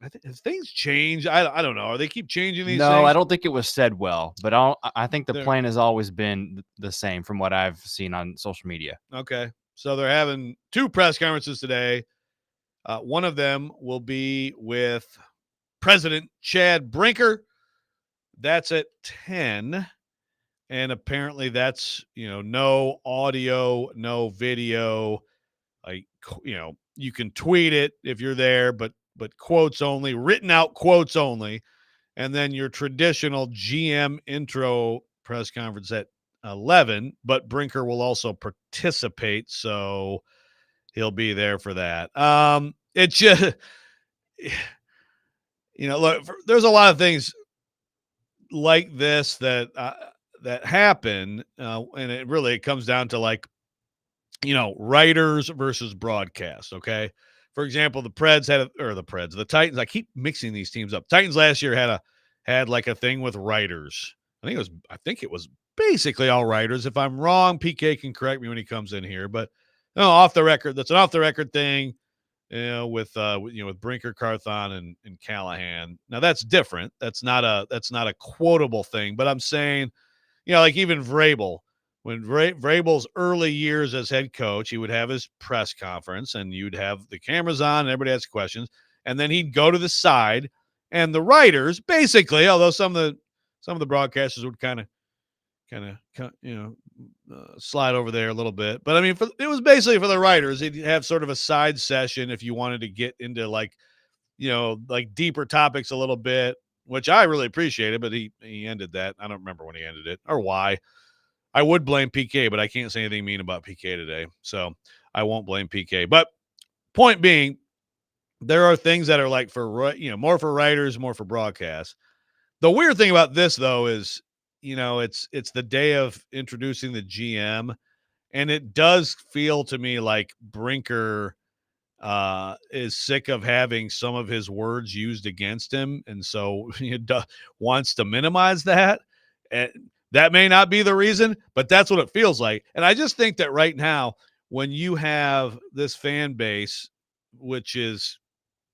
have things changed? I don't know. Are they keep changing these things? No, I don't think it was said well, but I think the They're- plan has always been the same from what I've seen on social media. Okay. So they're having two press conferences today. One of them will be with President Chad Brinker. That's at 10. And apparently that's, no audio, no video. You can tweet it if you're there, but quotes only, written out quotes only. And then your traditional GM intro press conference at 11, but Brinker will also participate. So he'll be there for that. It just, look, there's a lot of things like this that happen, and it comes down to writers versus broadcast. Okay, for example, the Titans. I keep mixing these teams up. Titans last year had like a thing with writers. I think it was basically all writers. If I'm wrong, PK can correct me when he comes in here. But off the record, that's an off the record thing. With Brinker, Carthon, and Callahan. Now that's different. That's not a quotable thing. But I'm saying, like even Vrabel, when Vrabel's early years as head coach, he would have his press conference and you'd have the cameras on and everybody asks questions. And then he'd go to the side and the writers basically, although some of the broadcasters would kind of slide over there a little bit. But I mean, it was basically for the writers. He'd have sort of a side session if you wanted to get into like deeper topics a little bit, which I really appreciated, but he ended that. I don't remember when he ended it or why. I would blame PK, but I can't say anything mean about PK today. So I won't blame PK. But point being, there are things that are like more for writers, more for broadcast. The weird thing about this though is, it's the day of introducing the GM, and it does feel to me like Brinker is sick of having some of his words used against him, and so he wants to minimize that. And that may not be the reason, but that's what it feels like. And I just think that right now, when you have this fan base, which is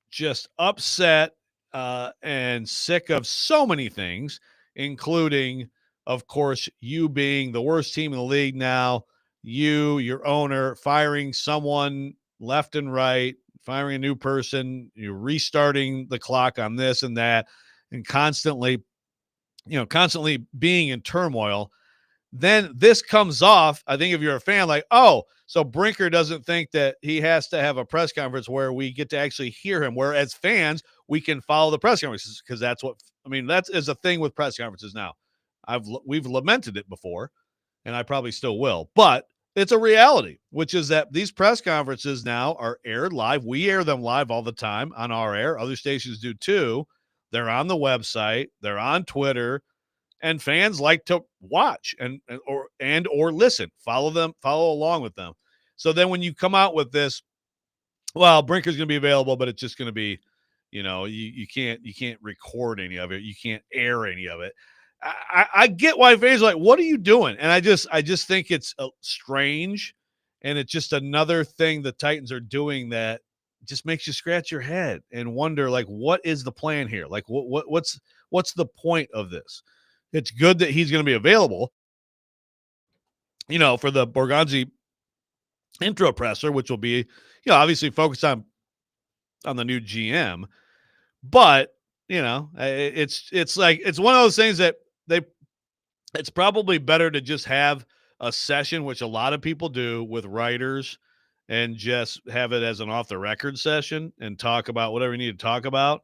just upset and sick of so many things, including of course, you being the worst team in the league now, your owner, firing someone left and right, firing a new person, you're restarting the clock on this and that, and constantly being in turmoil. Then this comes off, I think if you're a fan, like, oh, so Brinker doesn't think that he has to have a press conference where we get to actually hear him, where as fans, we can follow the press conferences, because that is a thing with press conferences now. We've lamented it before, and I probably still will, but it's a reality, which is that these press conferences now are aired live. We air them live all the time on our air. Other stations do too. They're on the website. They're on Twitter. And fans like to watch or listen, follow along with them. So then when you come out with this, well, Brinker's going to be available, but it's just going to be, you can't record any of it. You can't air any of it. I get why fans are like, what are you doing? And I just think it's strange. And it's just another thing the Titans are doing that just makes you scratch your head and wonder, like, what is the plan here? Like, what's the point of this? It's good that he's going to be available, for the Borgonzi intro presser, which will be, obviously focused on the new GM. But, it's like, it's one of those things that it's probably better to just have a session, which a lot of people do with writers, and just have it as an off the record session and talk about whatever you need to talk about,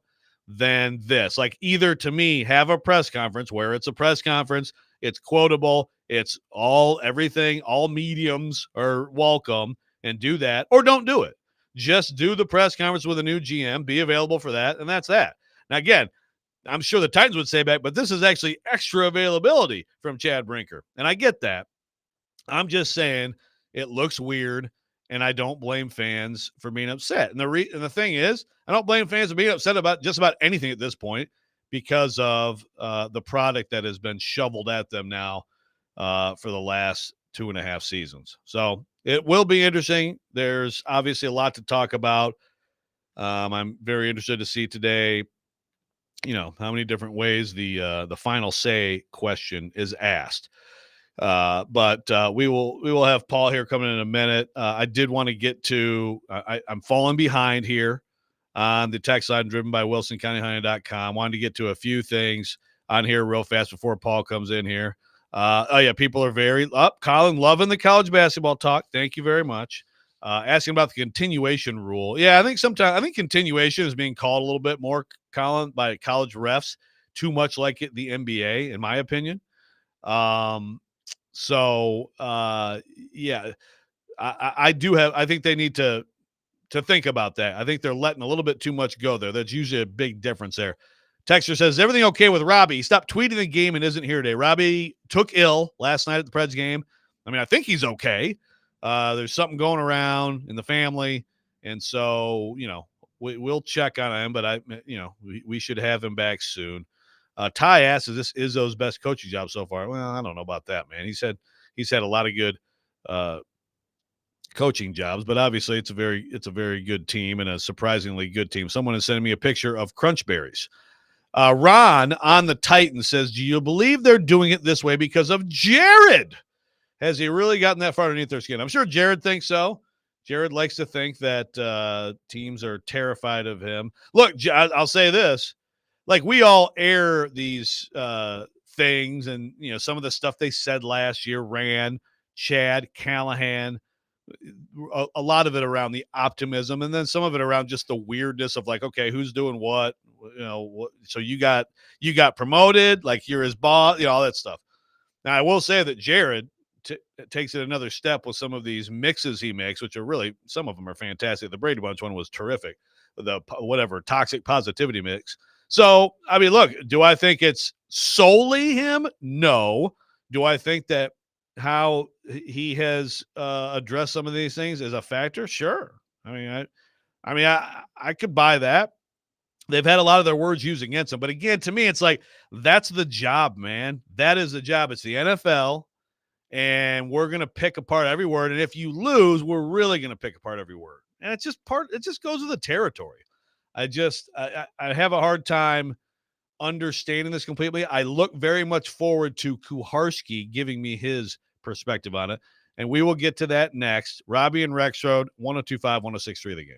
than this. Like, either, to me, have a press conference where it's a press conference, it's quotable, it's everything, all mediums are welcome, and do that, or don't do it. Just do the press conference with a new GM, be available for that, and that's that. Now, again, I'm sure the Titans would say back, but this is actually extra availability from Chad Brinker, and I get that. I'm just saying it looks weird, and I don't blame fans for being upset. And the thing is, I don't blame fans for being upset about just about anything at this point, because of the product that has been shoveled at them now for the last 2.5 seasons. So it will be interesting. There's obviously a lot to talk about. I'm very interested to see today, how many different ways the final say question is asked. But we will have Paul here coming in a minute. I did want to get to, I'm falling behind here on the text line driven by WilsonCountyHunting.com. Wanted to get to a few things on here real fast before Paul comes in here. People are very up. Colin, loving the college basketball talk. Thank you very much. Asking about the continuation rule. Yeah, I think continuation is being called a little bit more, Colin, by college refs, too much like the NBA, in my opinion. So, I think they need to think about that. I think they're letting a little bit too much go there. That's usually a big difference there. Texter says, is everything okay with Robby? He stopped tweeting the game and isn't here today. Robby took ill last night at the Preds game. I think he's okay. There's something going around in the family. And so, we'll check on him, but we should have him back soon. Ty asks, is this Izzo's best coaching job so far? Well, I don't know about that, man. He said he's had a lot of good coaching jobs, but obviously it's a very good team, and a surprisingly good team. Someone is sending me a picture of crunch berries. Ron on the Titans says, do you believe they're doing it this way because of Jared? Has he really gotten that far underneath their skin? I'm sure Jared thinks so. Jared likes to think that teams are terrified of him. Look, I'll say this. Like, we all air these things, and, some of the stuff they said last year, Rand, Chad, Callahan, a lot of it around the optimism, and then some of it around just the weirdness of, like, okay, who's doing what? So you got promoted, like you're his boss, all that stuff. Now, I will say that Jared takes it another step with some of these mixes he makes, which are really, some of them are fantastic. The Brady Bunch one was terrific. The toxic positivity mix. So, look, do I think it's solely him? No. Do I think that how he has addressed some of these things is a factor? Sure. I could buy that. They've had a lot of their words used against him. But again, to me, it's like, that's the job, man. That is the job. It's the NFL, and we're going to pick apart every word. And if you lose, we're really going to pick apart every word. And it just goes with the territory. I have a hard time understanding this completely. I look very much forward to Kuharski giving me his perspective on it. And we will get to that next. Robby and Rexrode, 102.5, 106.3 The Game.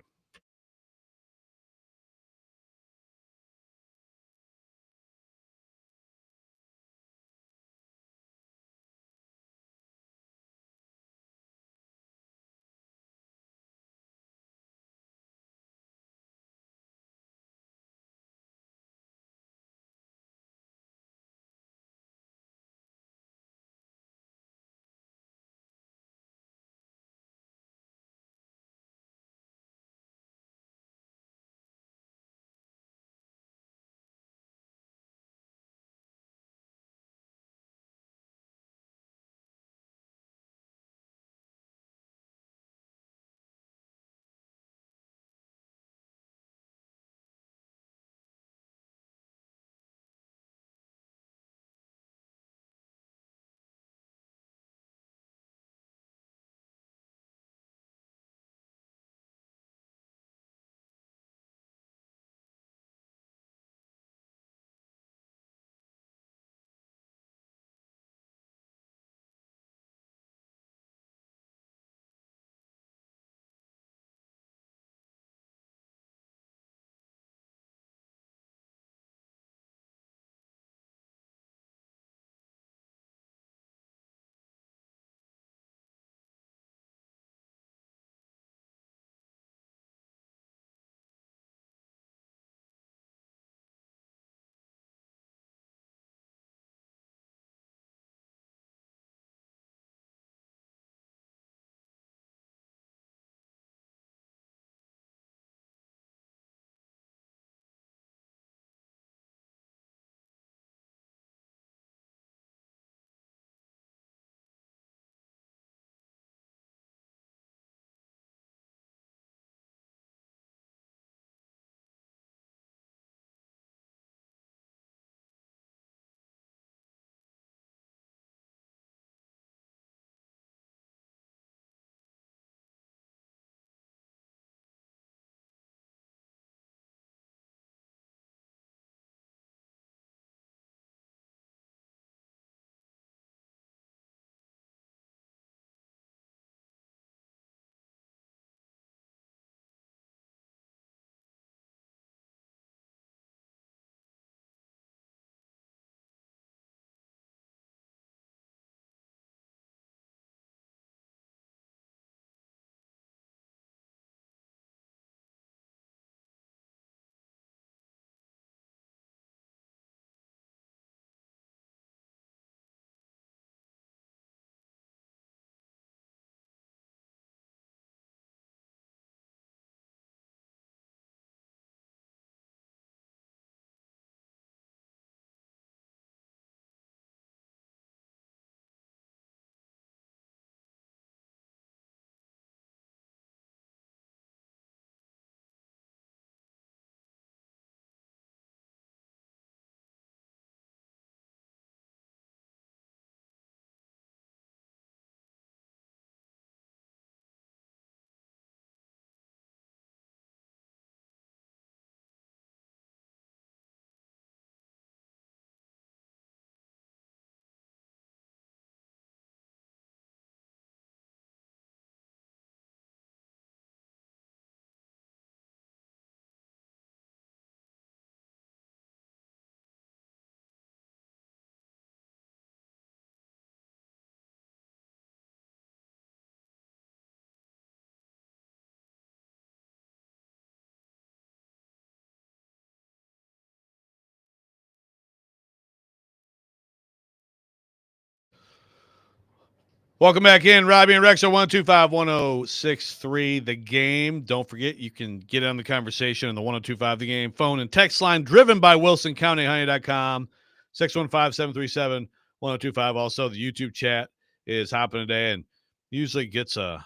Welcome back in. Robby and Rex are 102.5, 106.3 The Game. Don't forget, you can get on the conversation on the 102.5 The Game phone and text line driven by WilsonCountyHoney.com, 615-737-1025. Also, the YouTube chat is hopping today and usually gets a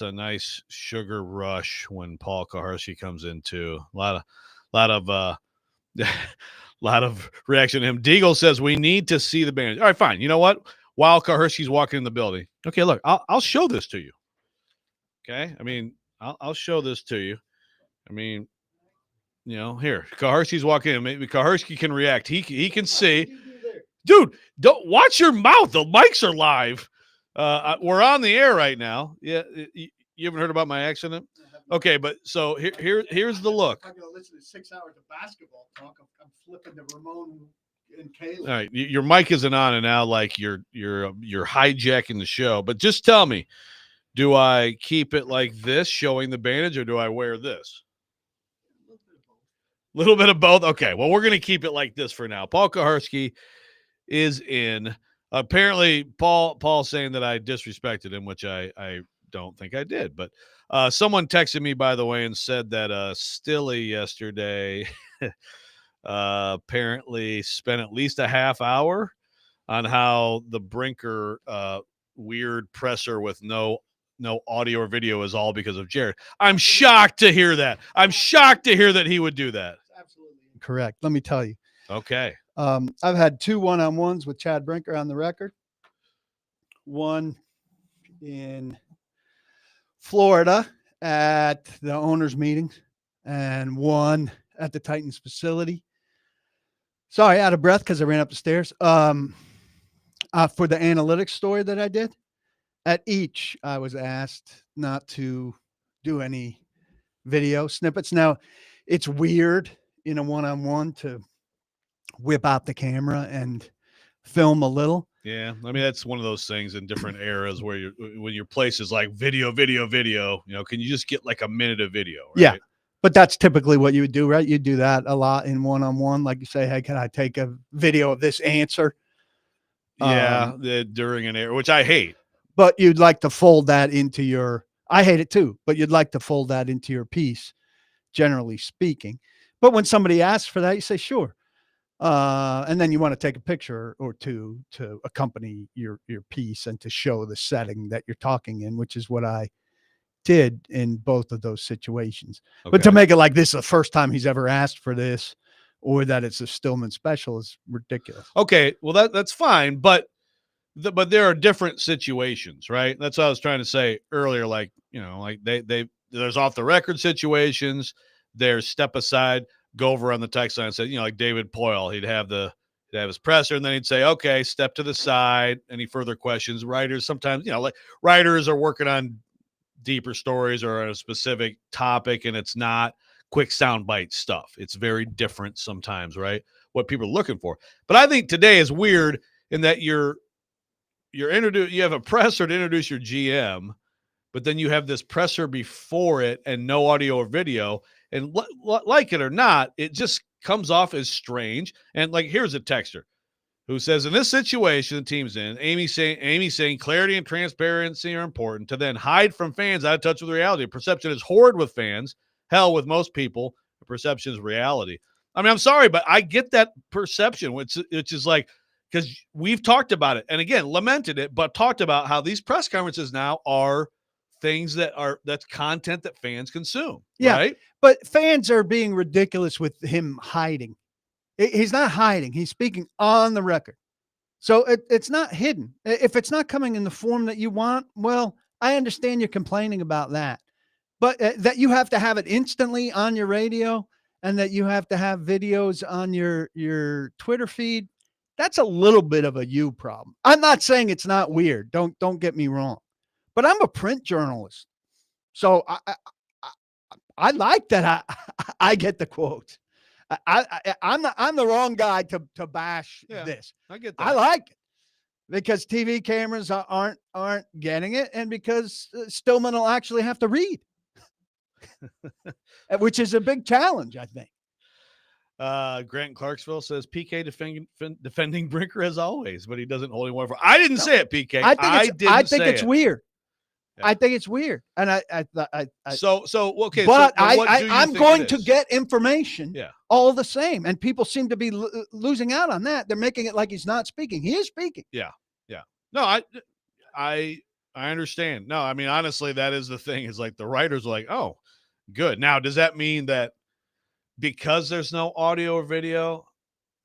nice sugar rush when Paul Kuharski comes in too. A lot of lot of reaction to him. Deagle says we need to see the band. All right, fine. You know what? While Kuharski's walking in the building. Okay, look, I'll show this to you. Okay, I mean, I'll show this to you. I mean, here, Kuharski's walking in. Maybe Kuharski can react. He can see. Dude, don't watch your mouth. The mics are live. We're on the air right now. Yeah, you haven't heard about my accident? Okay, but so here's the look. I'm going to listen to 6 hours of basketball talk. I'm flipping to Ramon and Caleb. All right, your mic isn't on, and now like you're hijacking the show. But just tell me, do I keep it like this, showing the bandage, or do I wear this? A little bit of both. Okay, well, we're gonna keep it like this for now. Paul Kuharski is in. Apparently, Paul saying that I disrespected him, which I don't think I did. But someone texted me, by the way, and said that Stilly yesterday apparently spent at least a half hour on how the Brinker weird presser with no audio or video is all because of Jared. I'm shocked to hear that. I'm shocked to hear that he would do that. Absolutely correct. Let me tell you. Okay. I've had 2 one-on-ones with Chad Brinker on the record. One in Florida at the owners' meetings, and one at the Titans facility. Sorry, out of breath because I ran up the stairs. For the analytics story that I did, at each I was asked not to do any video snippets. Now, it's weird in a one-on-one to whip out the camera and film a little. Yeah, I mean that's one of those things in different eras where when your place is like video, can you just get like a minute of video? Right? Yeah, but that's typically what you would do, right? You do that a lot in one-on-one, like you say, hey, can I take a video of this answer? Yeah, during an air, which I hate. But you'd like to fold that into your. I hate it too, but you'd like to fold that into your piece, generally speaking. But when somebody asks for that, you say sure. And then you want to take a picture or two to accompany your piece and to show the setting that you're talking in, which is what I did in both of those situations. Okay. But to make it like this the first time he's ever asked for this, or that it's a Stillman special, is ridiculous. Okay, well that's fine, but there are different situations, right? That's what I was trying to say earlier. Like like there's off the record situations, there's step aside. Go over on the text line and say, like David Poyle, he'd have his presser, and then he'd say, okay, step to the side. Any further questions? Writers sometimes, like writers are working on deeper stories or on a specific topic, and it's not quick soundbite stuff. It's very different sometimes, right? What people are looking for. But I think today is weird in that you have a presser to introduce your GM, but then you have this presser before it and no audio or video. And like it or not, it just comes off as strange. And like, here's a texter who says, in this situation the team's in, Amy saying clarity and transparency are important to then hide from fans out of touch with reality. Perception is horrid with fans. Hell, with most people, perception is reality. I mean, I'm sorry, but I get that perception, which is like, because we've talked about it. And again, lamented it, but talked about how these press conferences now are things that's content that fans consume. Yeah. Right? But fans are being ridiculous with him hiding. He's not hiding. He's speaking on the record. So it's not hidden. If it's not coming in the form that you want, well, I understand you're complaining about that. But that you have to have it instantly on your radio and that you have to have videos on your Twitter feed, that's a little bit of a you problem. I'm not saying it's not weird. Don't get me wrong. But I'm a print journalist. So I like that I get the quotes. I'm the wrong guy to bash this. I get that. I like it because TV cameras aren't getting it, and because Stillman will actually have to read, which is a big challenge, I think. Grant in Clarksville says PK defending Brinker as always, but he doesn't hold anyone for. I didn't say it, PK. I think it's weird. Yeah. I think it's weird, and I so okay. But so I'm going to get information. Yeah. All the same, and people seem to be losing out on that. They're making it like he's not speaking. He is speaking. Yeah. No, I understand. No, I mean honestly, that is the thing. Is like the writers are like, oh, good. Now, does that mean that because there's no audio or video,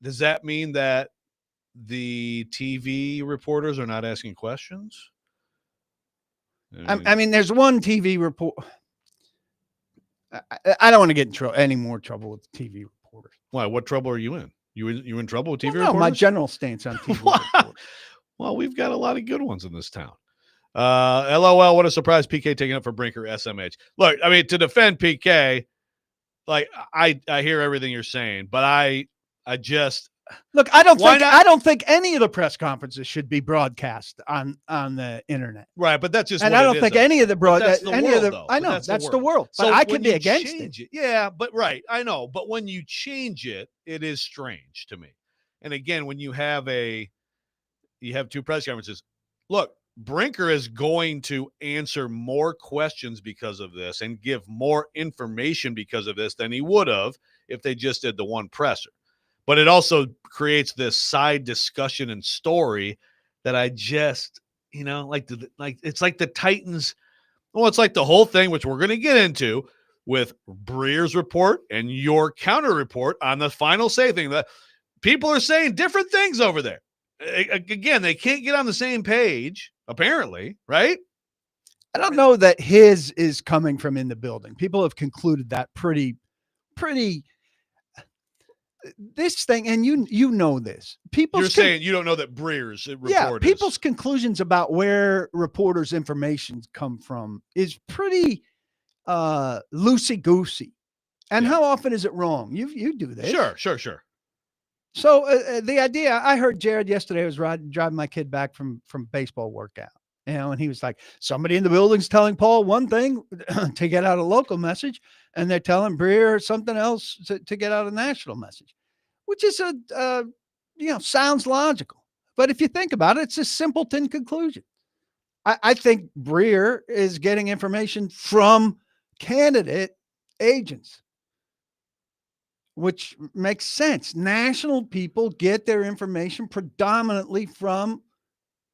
does that mean that the TV reporters are not asking questions? I mean, there's one TV report. I don't want to get in any more trouble with TV reporters. Why? What trouble are you in? You in trouble with TV Well, no, my reporters? general stance on TV reporters. Well, we've got a lot of good ones in this town. LOL, what a surprise. PK taking up for Brinker SMH. Look, I mean, to defend PK, like I hear everything you're saying, but I just look. I don't think any of the press conferences should be broadcast on the internet. Right, but that's just. And what I don't it think is, any of the though. I know that's the world. So but I can be you against change it. Yeah, but right, I know. But when you change it, it is strange to me. And again, when you have two press conferences, look, Brinker is going to answer more questions because of this and give more information because of this than he would have if they just did the one presser. But it also creates this side discussion and story that I just, like it's like the Titans. Well, it's like the whole thing, which we're going to get into with Breer's report and your counter report on the final say thing. That people are saying different things over there. Again, they can't get on the same page, apparently, right? I don't know that his is coming from in the building. People have concluded that pretty this thing, and you know this. You're saying you don't know that Breer's report yeah, people's conclusions about where reporters' information come from is pretty loosey-goosey. And how often is it wrong? You do this. Sure. So the idea, I heard Jared yesterday, I was driving my kid back from baseball workout, and he was like, somebody in the building's telling Paul one thing to get out a local message, and they're telling Breer something else to get out a national message, which is sounds logical. But if you think about it, it's a simpleton conclusion. I think Breer is getting information from candidate agents, which makes sense. National people get their information predominantly from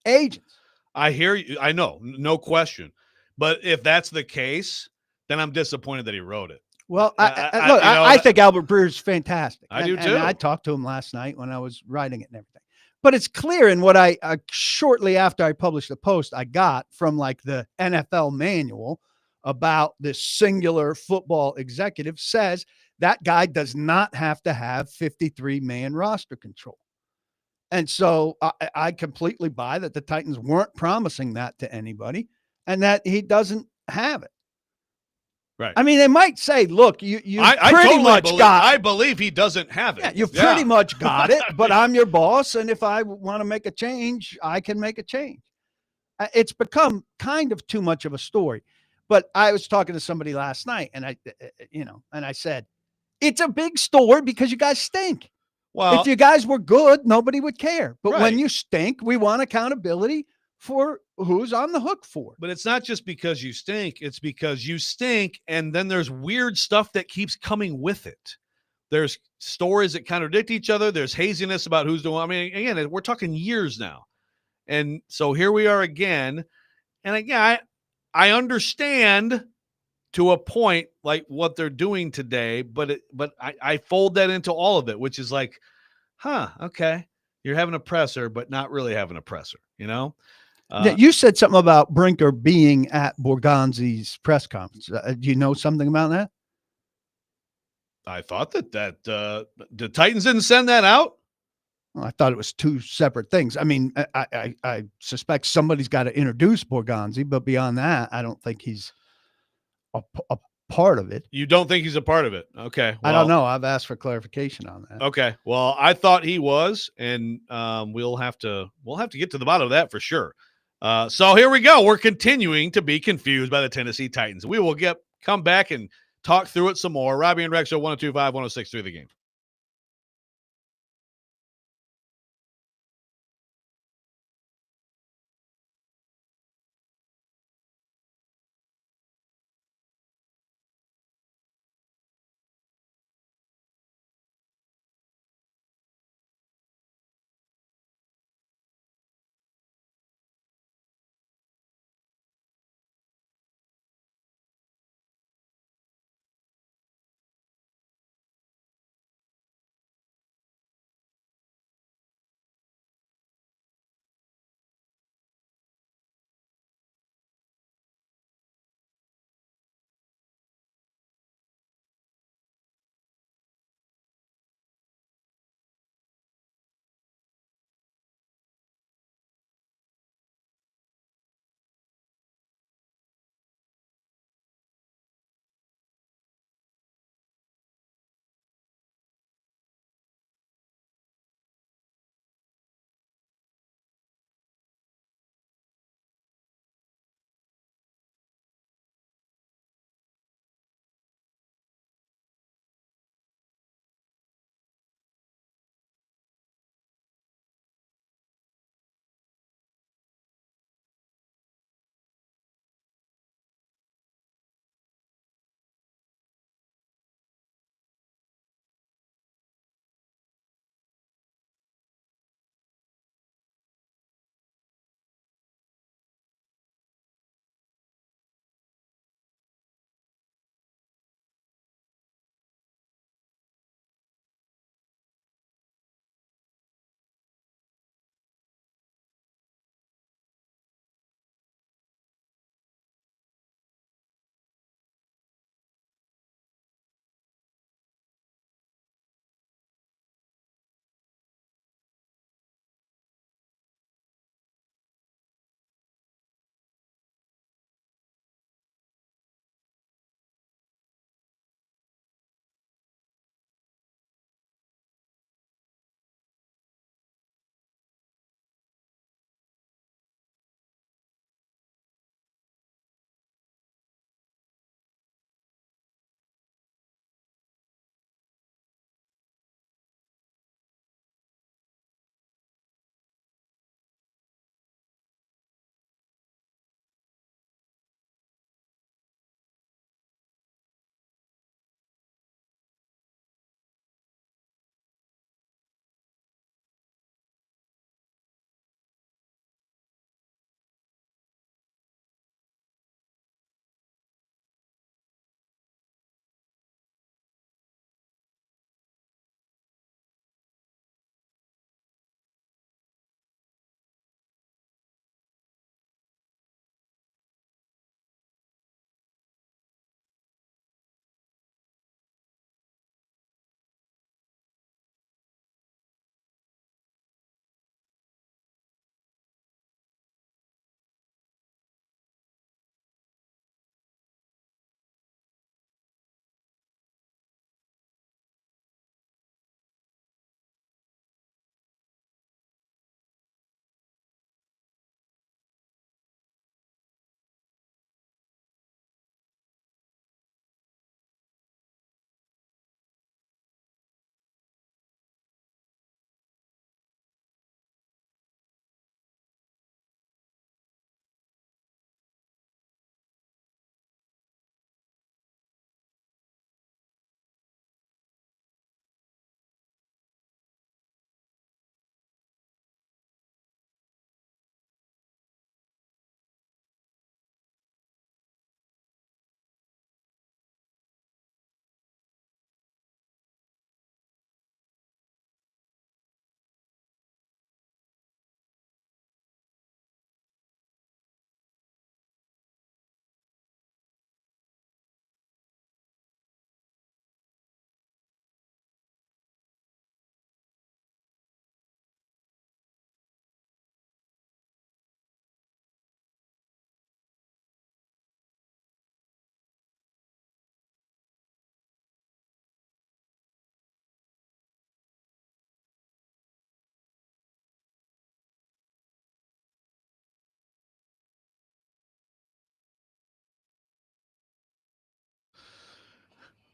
agents. I hear you. I know, no question. But if that's the case, then I'm disappointed that he wrote it. Well, I think Albert Breer's fantastic. I do too. And I talked to him last night when I was writing it and everything. But it's clear in what I shortly after I published the post, I got from like the NFL manual about this singular football executive says that guy does not have to have 53-man roster control. And so I completely buy that the Titans weren't promising that to anybody and that he doesn't have it. Right. I mean, they might say, look, you I believe he doesn't have it. Yeah, you've pretty much got it, but I'm your boss. And if I want to make a change, I can make a change. It's become kind of too much of a story. But I was talking to somebody last night and I said, it's a big story because you guys stink. Well, if you guys were good, nobody would care. But when you stink, we want accountability for who's on the hook for. But it's not just because you stink. It's because you stink, and then there's weird stuff that keeps coming with it. There's stories that contradict each other. There's haziness about who's doing. I mean, again, we're talking years now. And so here we are again. And again, I understand to a point like what they're doing today, but I fold that into all of it, which is like, okay, you're having a presser, but not really having a presser, Yeah, you said something about Brinker being at Borgonzi's press conference. Do you know something about that? I thought that the Titans didn't send that out. Well, I thought it was two separate things. I mean, I suspect somebody's got to introduce Borgonzi, but beyond that, I don't think he's a part of it. You don't think he's a part of it? Okay. Well, I don't know. I've asked for clarification on that. Okay. Well, I thought he was, and we'll have to get to the bottom of that for sure. So here we go. We're continuing to be confused by the Tennessee Titans. We will come back and talk through it some more. Robby and Rexrode 102.5, 106.3 The Game.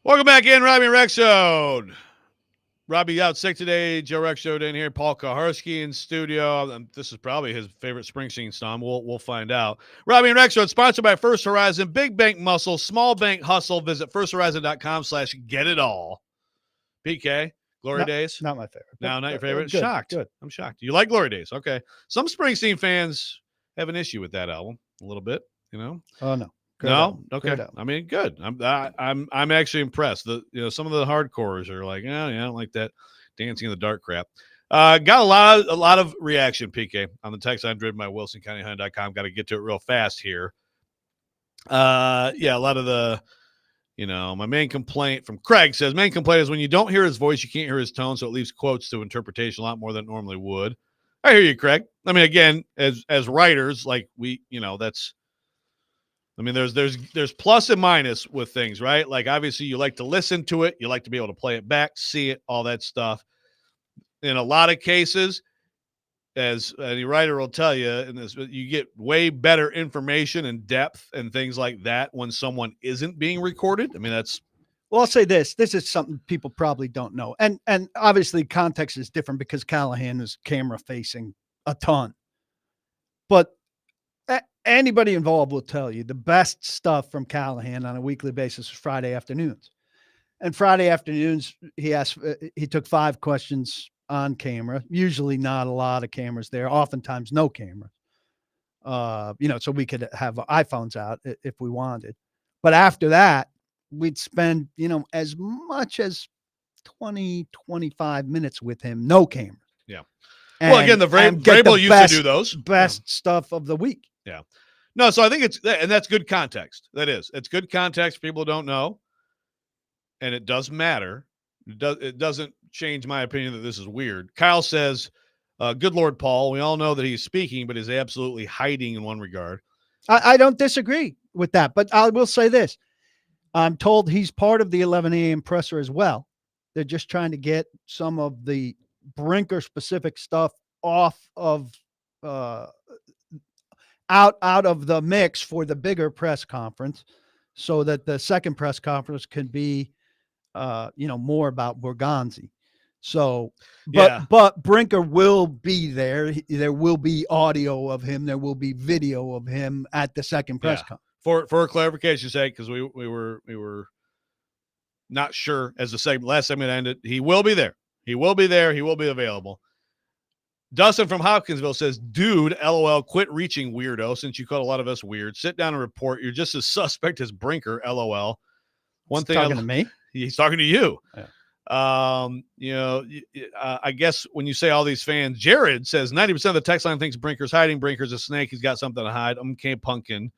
Welcome back in, Robby and Rexrode. Robby out sick today. Joe Rexrode in here. Paul Kuharski in studio. This is probably his favorite Springsteen song. We'll find out. Robby and Rexrode, sponsored by First Horizon. Big bank muscle, small bank hustle. Visit firsthorizon.com/get-it-all. PK, Glory Days? Not my favorite. No, not your favorite? Good, Shocked. Good. I'm shocked. You like Glory Days. Okay. Some Springsteen fans have an issue with that album a little bit, you know? Oh, no. Great No, album. okay. Great album. I mean, good. I'm actually impressed. Some of the hardcores are like, yeah, I don't like that Dancing in the Dark crap. Got a lot of reaction, PK, on the text line driven by WilsonCountyHunt.com. Got to get to it real fast here. A lot of the, my main complaint from Craig says, main complaint is when you don't hear his voice, you can't hear his tone, so it leaves quotes to interpretation a lot more than it normally would. I hear you, Craig. I mean, again, as writers, like there's plus and minus with things, right? Like, obviously, you like to listen to it. You like to be able to play it back, see it, all that stuff. In a lot of cases, as any writer will tell you, you get way better information and depth and things like that when someone isn't being recorded. I mean, that's... Well, I'll say this. This is something people probably don't know. And obviously, context is different because Callahan is camera-facing a ton. But anybody involved will tell you the best stuff from Callahan on a weekly basis is Friday afternoons. And Friday afternoons, he took 5 questions on camera, usually not a lot of cameras there, oftentimes no camera. So we could have iPhones out if we wanted. But after that, we'd spend, as much as 20, 25 minutes with him, no camera. Yeah. Well, again, the Vrabel used to do those. Best stuff of the week. Yeah. No, so I think that's good context. That is. It's good context for people who don't know. And it does matter. It doesn't change my opinion that this is weird. Kyle says, good Lord, Paul, we all know that he's speaking, but he's absolutely hiding in one regard. I don't disagree with that, but I will say this. I'm told he's part of the 11 a.m. presser as well. They're just trying to get some of the Brinker-specific stuff off of out of the mix for the bigger press conference so that the second press conference could be more about Borgonzi. So, but Brinker will be there. There will be audio of him. There will be video of him at the second press conference. For clarification's sake, because we were not sure as the last segment ended. He will be there. He will be there. He will be available. Dustin from Hopkinsville says, dude, LOL, quit reaching weirdo since you called a lot of us weird. Sit down and report. You're just as suspect as Brinker, LOL. He's talking to me? He's talking to you. Yeah. I guess when you say all these fans, Jared says 90% of the text line thinks Brinker's hiding. Brinker's a snake. He's got something to hide. Okay, pumpkin.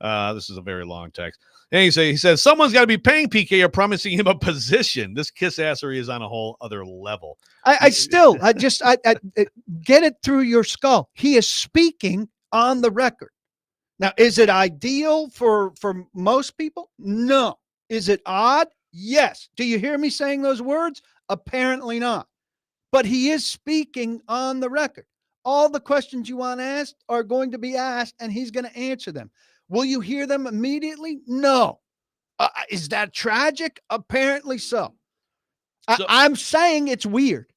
This is a very long text. And he says, someone's got to be paying PK or promising him a position. This kiss assery is on a whole other level. I get it through your skull. He is speaking on the record. Now, is it ideal for most people? No. Is it odd? Yes. Do you hear me saying those words? Apparently not. But he is speaking on the record. All the questions you want asked are going to be asked, and he's going to answer them. Will you hear them immediately? No. Is that tragic? Apparently so. I'm saying it's weird.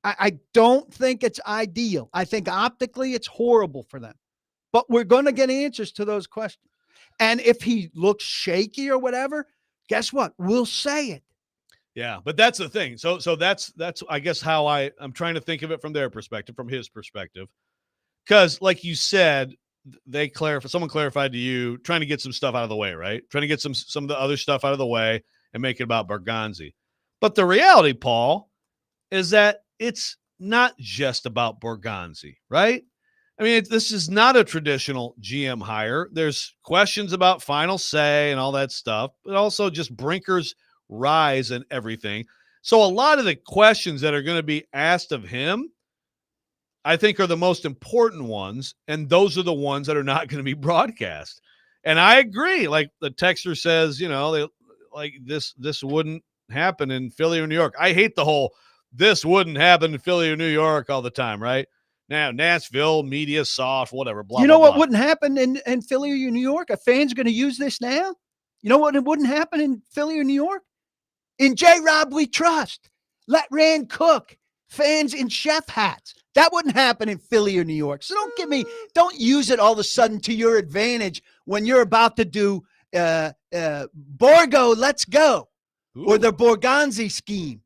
I don't think it's ideal. I think optically it's horrible for them. But we're going to get answers to those questions. And if he looks shaky or whatever, guess what? We'll say it. Yeah, but that's the thing. So that's I guess how I'm trying to think of it from their perspective, from his perspective. Because like you said, someone clarified to you, trying to get some stuff out of the way, right? Trying to get some of the other stuff out of the way and make it about Borgonzi. But the reality, Paul, is that it's not just about Borgonzi, right? I mean, this is not a traditional GM hire. There's questions about final say and all that stuff, but also just Brinker's rise and everything. So a lot of the questions that are going to be asked of him, I think, are the most important ones, and those are the ones that are not going to be broadcast. And I agree. Like the texter says, this wouldn't happen in Philly or New York. I hate the whole this wouldn't happen in Philly or New York all the time, right? Now, Nashville, media, soft, whatever, blah, You know blah, what blah. wouldn't happen in Philly or New York? A fan's going to use this now? You know what? It wouldn't happen in Philly or New York? In J-Rob, we trust. Let Rand cook. Fans in chef hats. That wouldn't happen in Philly or New York. So don't use it all of a sudden to your advantage when you're about to do Borgo, let's go. Ooh. Or the Borgonzi scheme.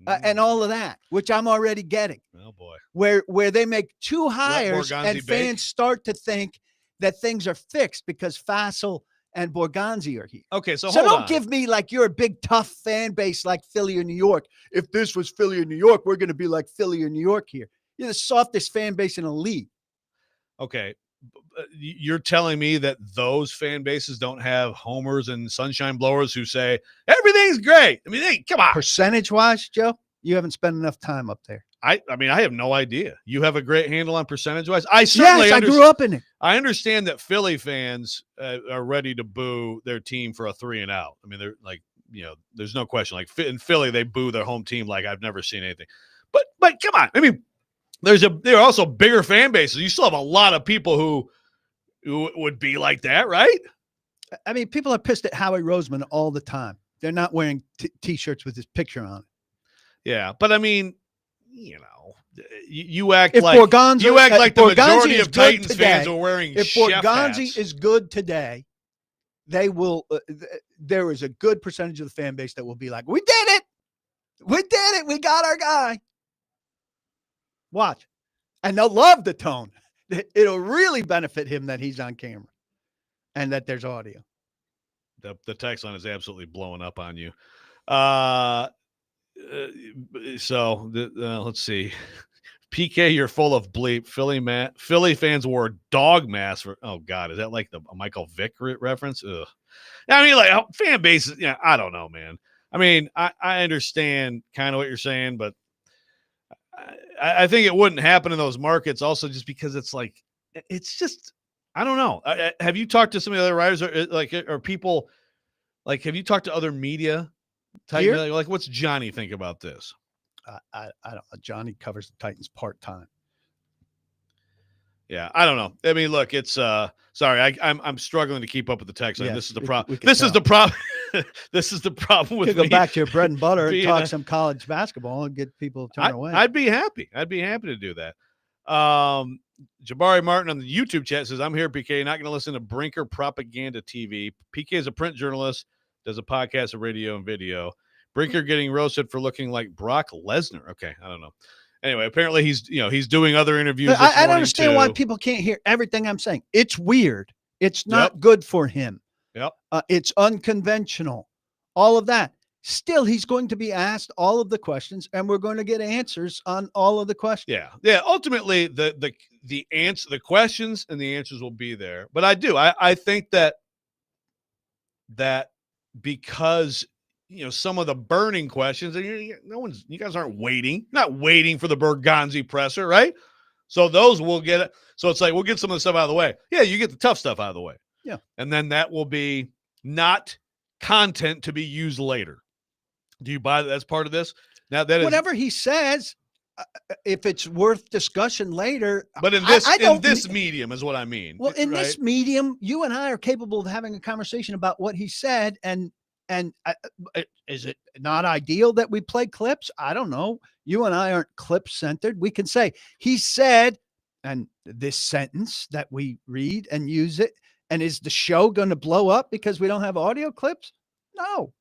And all of that, which I'm already getting. Oh boy. Where they make two hires and fans start to think that things are fixed because Fassel and Borgonzi are here. Okay, so don't give me like you're a big tough fan base like Philly or New York. If this was Philly or New York, we're going to be like Philly or New York here. You're the softest fan base in the league. Okay, you're telling me that those fan bases don't have homers and sunshine blowers who say everything's great. I mean, hey, come on. Percentage-wise, Joe, you haven't spent enough time up there. I mean, I have no idea. You have a great handle on percentage-wise. I grew up in it. I understand that Philly fans are ready to boo their team for a 3-and-out. I mean, they're like, there's no question. Like in Philly, they boo their home team like I've never seen anything. But come on. I mean, there are also bigger fan bases. You still have a lot of people who would be like that, right? I mean, people are pissed at Howie Roseman all the time. They're not wearing T-shirts with his picture on it. Yeah, but I mean, you act if like Borgonzi, you act like the majority of Titans today, fans are wearing if chef Borgonzi hats. is good today, they will. There is a good percentage of the fan base that will be like, "We did it, we got our guy." Watch, and they'll love the tone. It'll really benefit him that he's on camera, and that there's audio. The text line is absolutely blowing up on you. Let's see. PK, you're full of bleep. Philly fans wore dog masks. Oh God, is that like the Michael Vick reference? Ugh. I mean, like fan bases. Yeah, I don't know, man. I mean, I understand kind of what you're saying, but I think it wouldn't happen in those markets. Also, just because it's just I don't know. Have you talked to some of the other writers or people? Like, have you talked to other media? Like, what's Johnny think about this? I don't know. Johnny covers the Titans part-time. Yeah, I don't know. I mean, look, it's sorry, I'm struggling to keep up with the text. Yes, this is the problem. This is the problem. This is the problem with you could me. go back to your bread and butter and talk some college basketball and get people turned away. I'd be happy. I'd be happy to do that. Jabari Martin on the YouTube chat says, "I'm here, PK. Not going to listen to Brinker Propaganda TV. PK is a print journalist, does a podcast of radio and video. Brinker getting roasted for looking like Brock Lesnar. Okay, I don't know. Anyway, apparently he's doing other interviews. I don't understand why people can't hear everything I'm saying. It's weird. It's not good for him. Yep. It's unconventional. All of that. Still, he's going to be asked all of the questions, and we're going to get answers on all of the questions. Yeah. Ultimately, the answer, the questions and the answers will be there. But I think that because some of the burning questions, you guys aren't not waiting for the Bergonzi presser, right? So those will get it. So it's like we'll get some of the stuff out of the way. Yeah, you get the tough stuff out of the way. Yeah, and then that will be not content to be used later. Do you buy that as part of this? Now that whatever he says, if it's worth discussion later. But in this medium is what I mean. Well, in this medium, you and I are capable of having a conversation about what he said, and is it not ideal that we play clips? I don't know. You and I aren't clip centered. We can say he said, and this sentence that we read and use it. And is the show going to blow up because we don't have audio clips? No.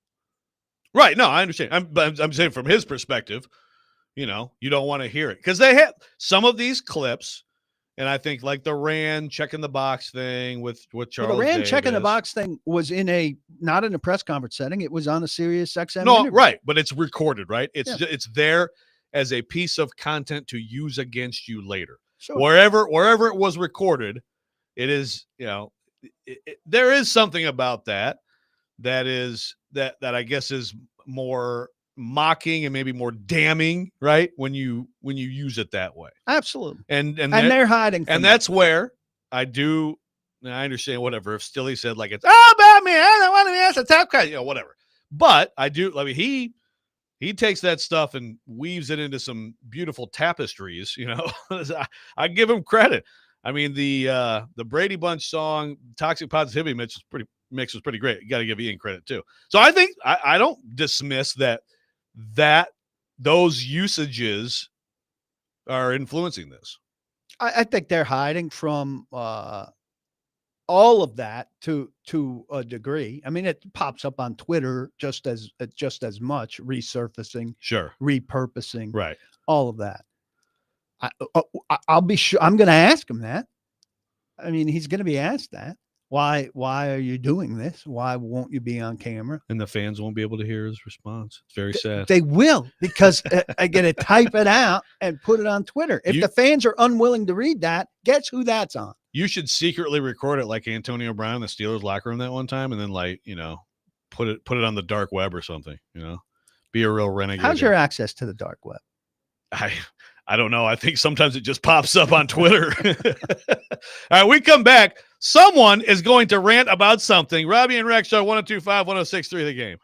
Right. No, I understand. I'm saying from his perspective, you don't want to hear it because they have some of these clips. And I think like the Rand checking the box thing with Charles. Well, the Rand Davis. checking the box thing was not in a press conference setting. It was on a Sirius XM. No, interview. right. But it's recorded, right? It's there as a piece of content to use against you later. Sure. Wherever it was recorded, it is, there is something about that I guess is more mocking and maybe more damning, right? When you use it that way. Absolutely. And they're hiding. And that's where I understand whatever. If Stilly said like it's about me, I don't want to ask a top guy, whatever. But I do. I mean, he takes that stuff and weaves it into some beautiful tapestries. I give him credit. I mean, the Brady Bunch song "Toxic Positivity," Mitch, is pretty mix was pretty great. You got to give Ian credit too. So I think I don't dismiss that those usages are influencing this. I think they're hiding from all of that to a degree. I mean, it pops up on Twitter just as much, resurfacing, Sure. repurposing, Right. all of that. I'll be sure. I'm going to ask him that. I mean, he's going to be asked that. Why are you doing this? Why won't you be on camera? And the fans won't be able to hear his response. It's very sad. They will, because I get to type it out and put it on Twitter. If the fans are unwilling to read that, guess who that's on? You should secretly record it like Antonio Brown in the Steelers locker room that one time, and then put it on the dark web or something. Be a real renegade. How's your access to the dark web? I don't know. I think sometimes it just pops up on Twitter. All right, we come back. Someone is going to rant about something. Robby and Rexrode, 102.5, 106.3 The Game.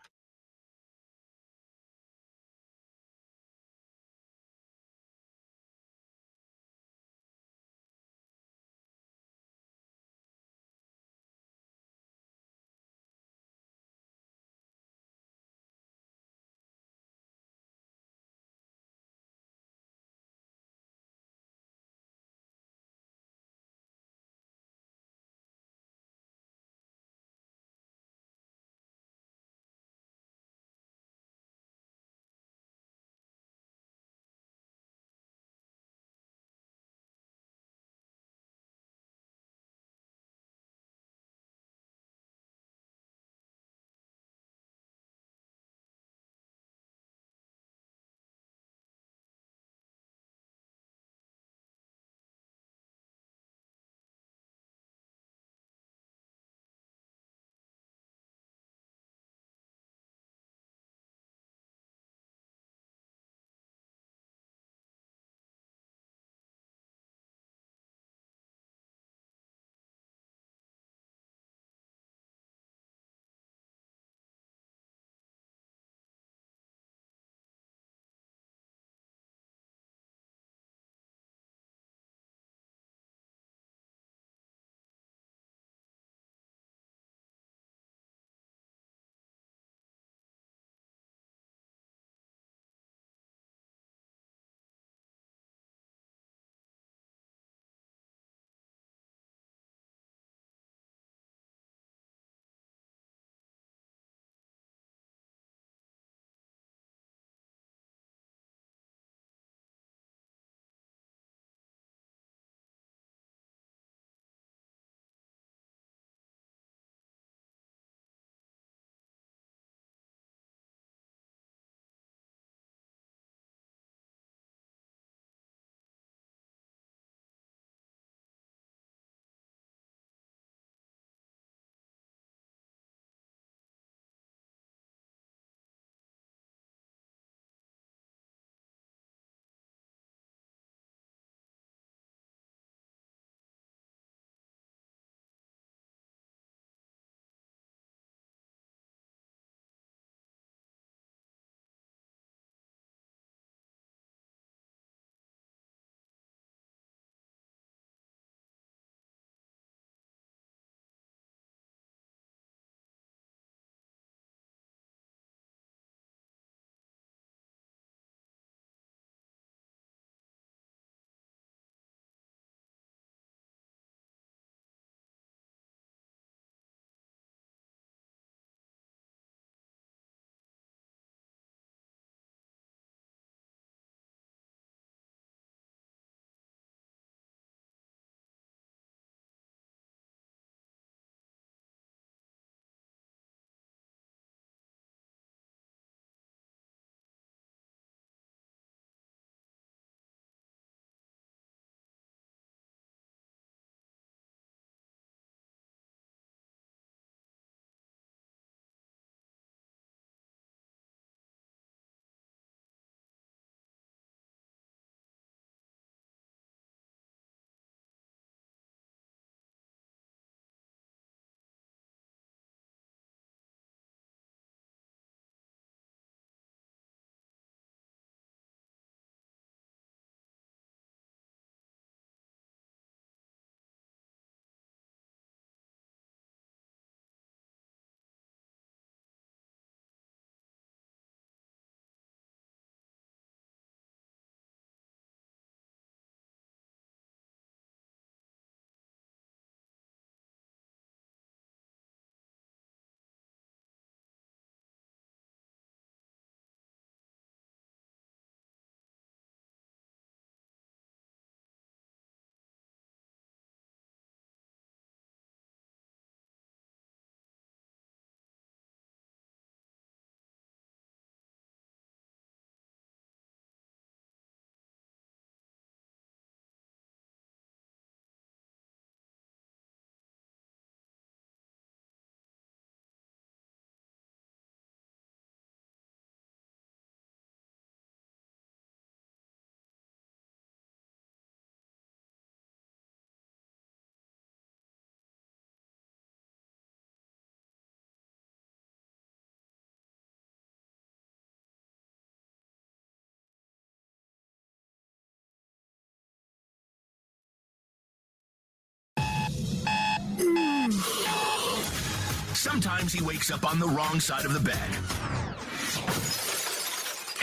Sometimes he wakes up on the wrong side of the bed.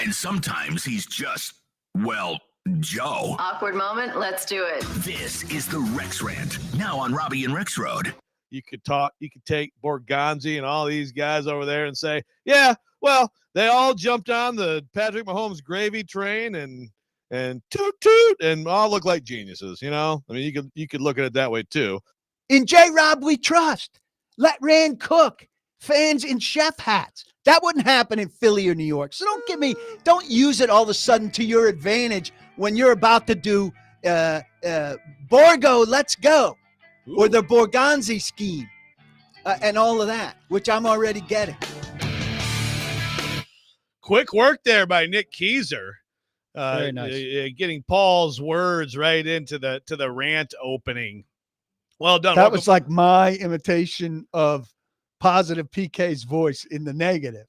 And sometimes he's just, well, Joe. Awkward moment. Let's do it. This is the Rex Rant, now on Robby and Rexrode. You could take Borgonzi and all these guys over there and say, yeah, well, they all jumped on the Patrick Mahomes gravy train and toot toot and all look like geniuses, you know? I mean, you could look at it that way too. In J-Rob, we trust. Let Rand cook. Fans in chef hats. That wouldn't happen in Philly or New York. So don't use it all of a sudden to your advantage when you're about to do Borgo, let's go. Ooh. Or the Borgonzi scheme and all of that, which I'm already getting. Quick work there by Nick Keyser. Very nice. Getting Paul's words right into the rant opening. Well done. That was like my imitation of Positive PK's voice in the negative.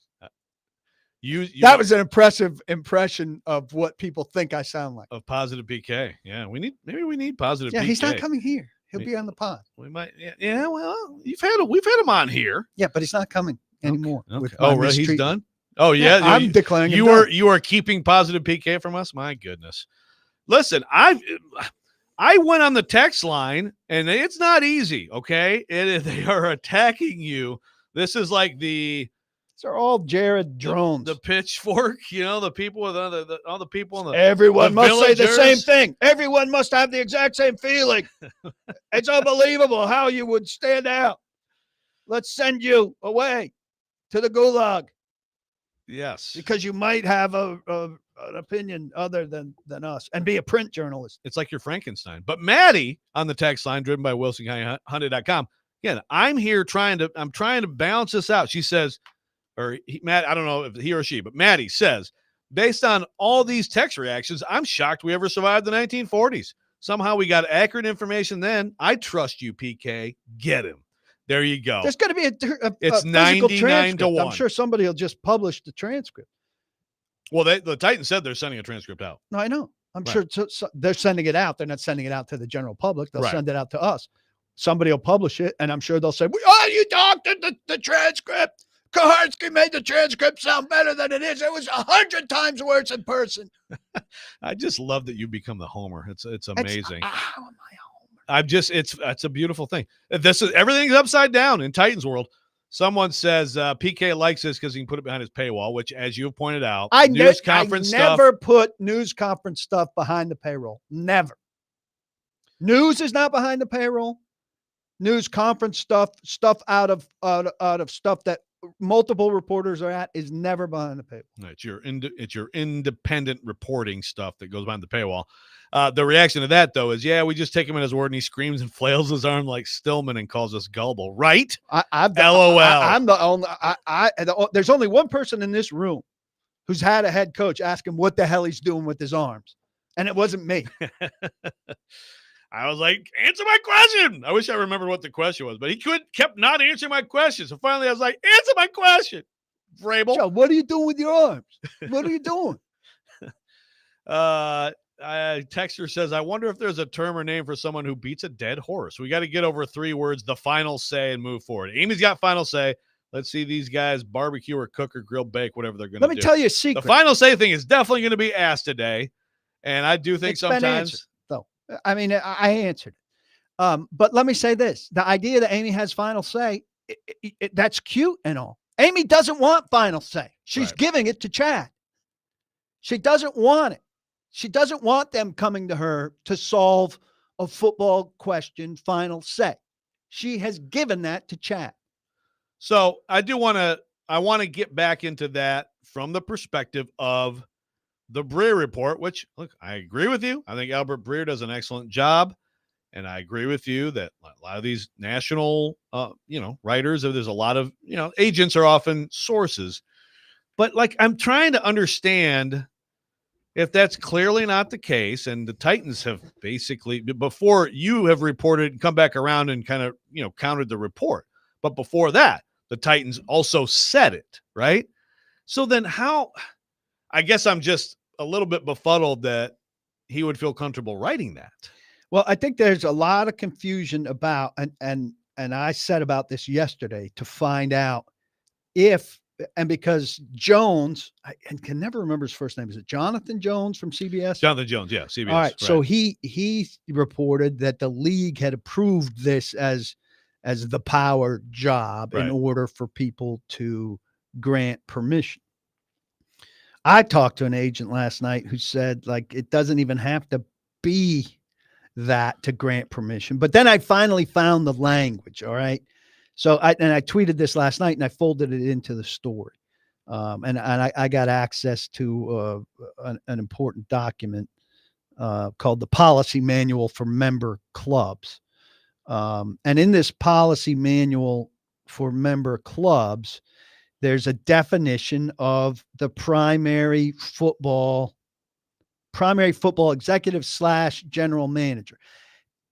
That was an impressive impression of what people think I sound like. Of Positive PK. Yeah, maybe we need Positive PK. Yeah, he's not coming here. He'll be on the pod. We might. Yeah. Well, we've had him on here. Yeah, but he's not coming anymore. Okay. Oh, really? He's done. Oh, yeah. I'm declaring. You are keeping Positive PK from us. My goodness. Listen, I went on the text line, and it's not easy, okay? They are attacking you. This is like these are all Jared drones. The pitchfork, the people with all the people in the Everyone must say the same thing. Everyone must have the exact same feeling. It's unbelievable how you would stand out. Let's send you away to the gulag. Yes. Because you might have an opinion other than us and be a print journalist. It's like you're Frankenstein. But Maddie on the text line, driven by WilsonCountyHunted.com. Again, I'm here trying to balance this out. She says, Matt, I don't know if he or she, but Maddie says, based on all these text reactions, I'm shocked we ever survived the 1940s. Somehow we got accurate information then. I trust you, PK. Get him. There you go. There's going to be it's 99 to 1. I'm sure somebody will just publish the transcript. Well, the Titans said they're sending a transcript out. No, I know. I'm sure they're sending it out. They're not sending it out to the general public. They'll send it out to us. Somebody will publish it, and I'm sure they'll say, you doctored the transcript. Kuharski made the transcript sound better than it is. It was 100 times worse in person. I just love that you become the homer. It's amazing. How am I a homer? It's a beautiful thing. Everything's upside down in Titans world. Someone says PK likes this because he can put it behind his paywall, which, as you have pointed out, I never put news conference stuff behind the paywall. Never. News is not behind the paywall. News conference stuff out of stuff that multiple reporters are at is never behind the paywall. It's your independent reporting stuff that goes behind the paywall. The reaction to that, though, is, we just take him at his word, and he screams and flails his arm like Stillman and calls us gullible, right? LOL. I'm the only. There's only one person in this room who's had a head coach ask him what the hell he's doing with his arms, and it wasn't me. I was like, answer my question. I wish I remembered what the question was, but he kept not answering my question. So finally I was like, answer my question, Vrabel. Joe, what are you doing with your arms? What are you doing? Texter says, I wonder if there's a term or name for someone who beats a dead horse. We got to get over 3 words, the final say, and move forward. Amy's got final say. Let's see these guys barbecue or cook or grill, bake, whatever they're going to do. Let me tell you a secret. The final say thing is definitely going to be asked today. And I do think sometimes. I mean, I answered it. But let me say this. The idea that Amy has final say, that's cute and all. Amy doesn't want final say. She's giving it to Chad. She doesn't want it. She doesn't want them coming to her to solve a football question, final say. She has given that to Chad. So I want to get back into that from the perspective of the Breer report, which, look, I agree with you. I think Albert Breer does an excellent job. And I agree with you that a lot of these national, writers, there's a lot of, agents are often sources. But, I'm trying to understand if that's clearly not the case. And the Titans have basically, before you have reported and come back around and kind of, countered the report. But before that, the Titans also said it, right? So then I guess I'm just a little bit befuddled that he would feel comfortable writing that. Well, I think there's a lot of confusion about, and and I said about this yesterday to find out if, and because Jones, I can never remember his first name. Is it Jonathan Jones from CBS? Jonathan Jones, yeah, CBS. All right. So he reported that the league had approved this as the power job in Right. order for people to grant permission. I talked to an agent last night who said, like, it doesn't even have to be that to grant permission. But then I finally found the language. All right. So I tweeted this last night and I folded it into the story. And I got access to an important document called the Policy Manual for Member Clubs. And in this Policy Manual for Member Clubs, there's a definition of the primary football executive / general manager.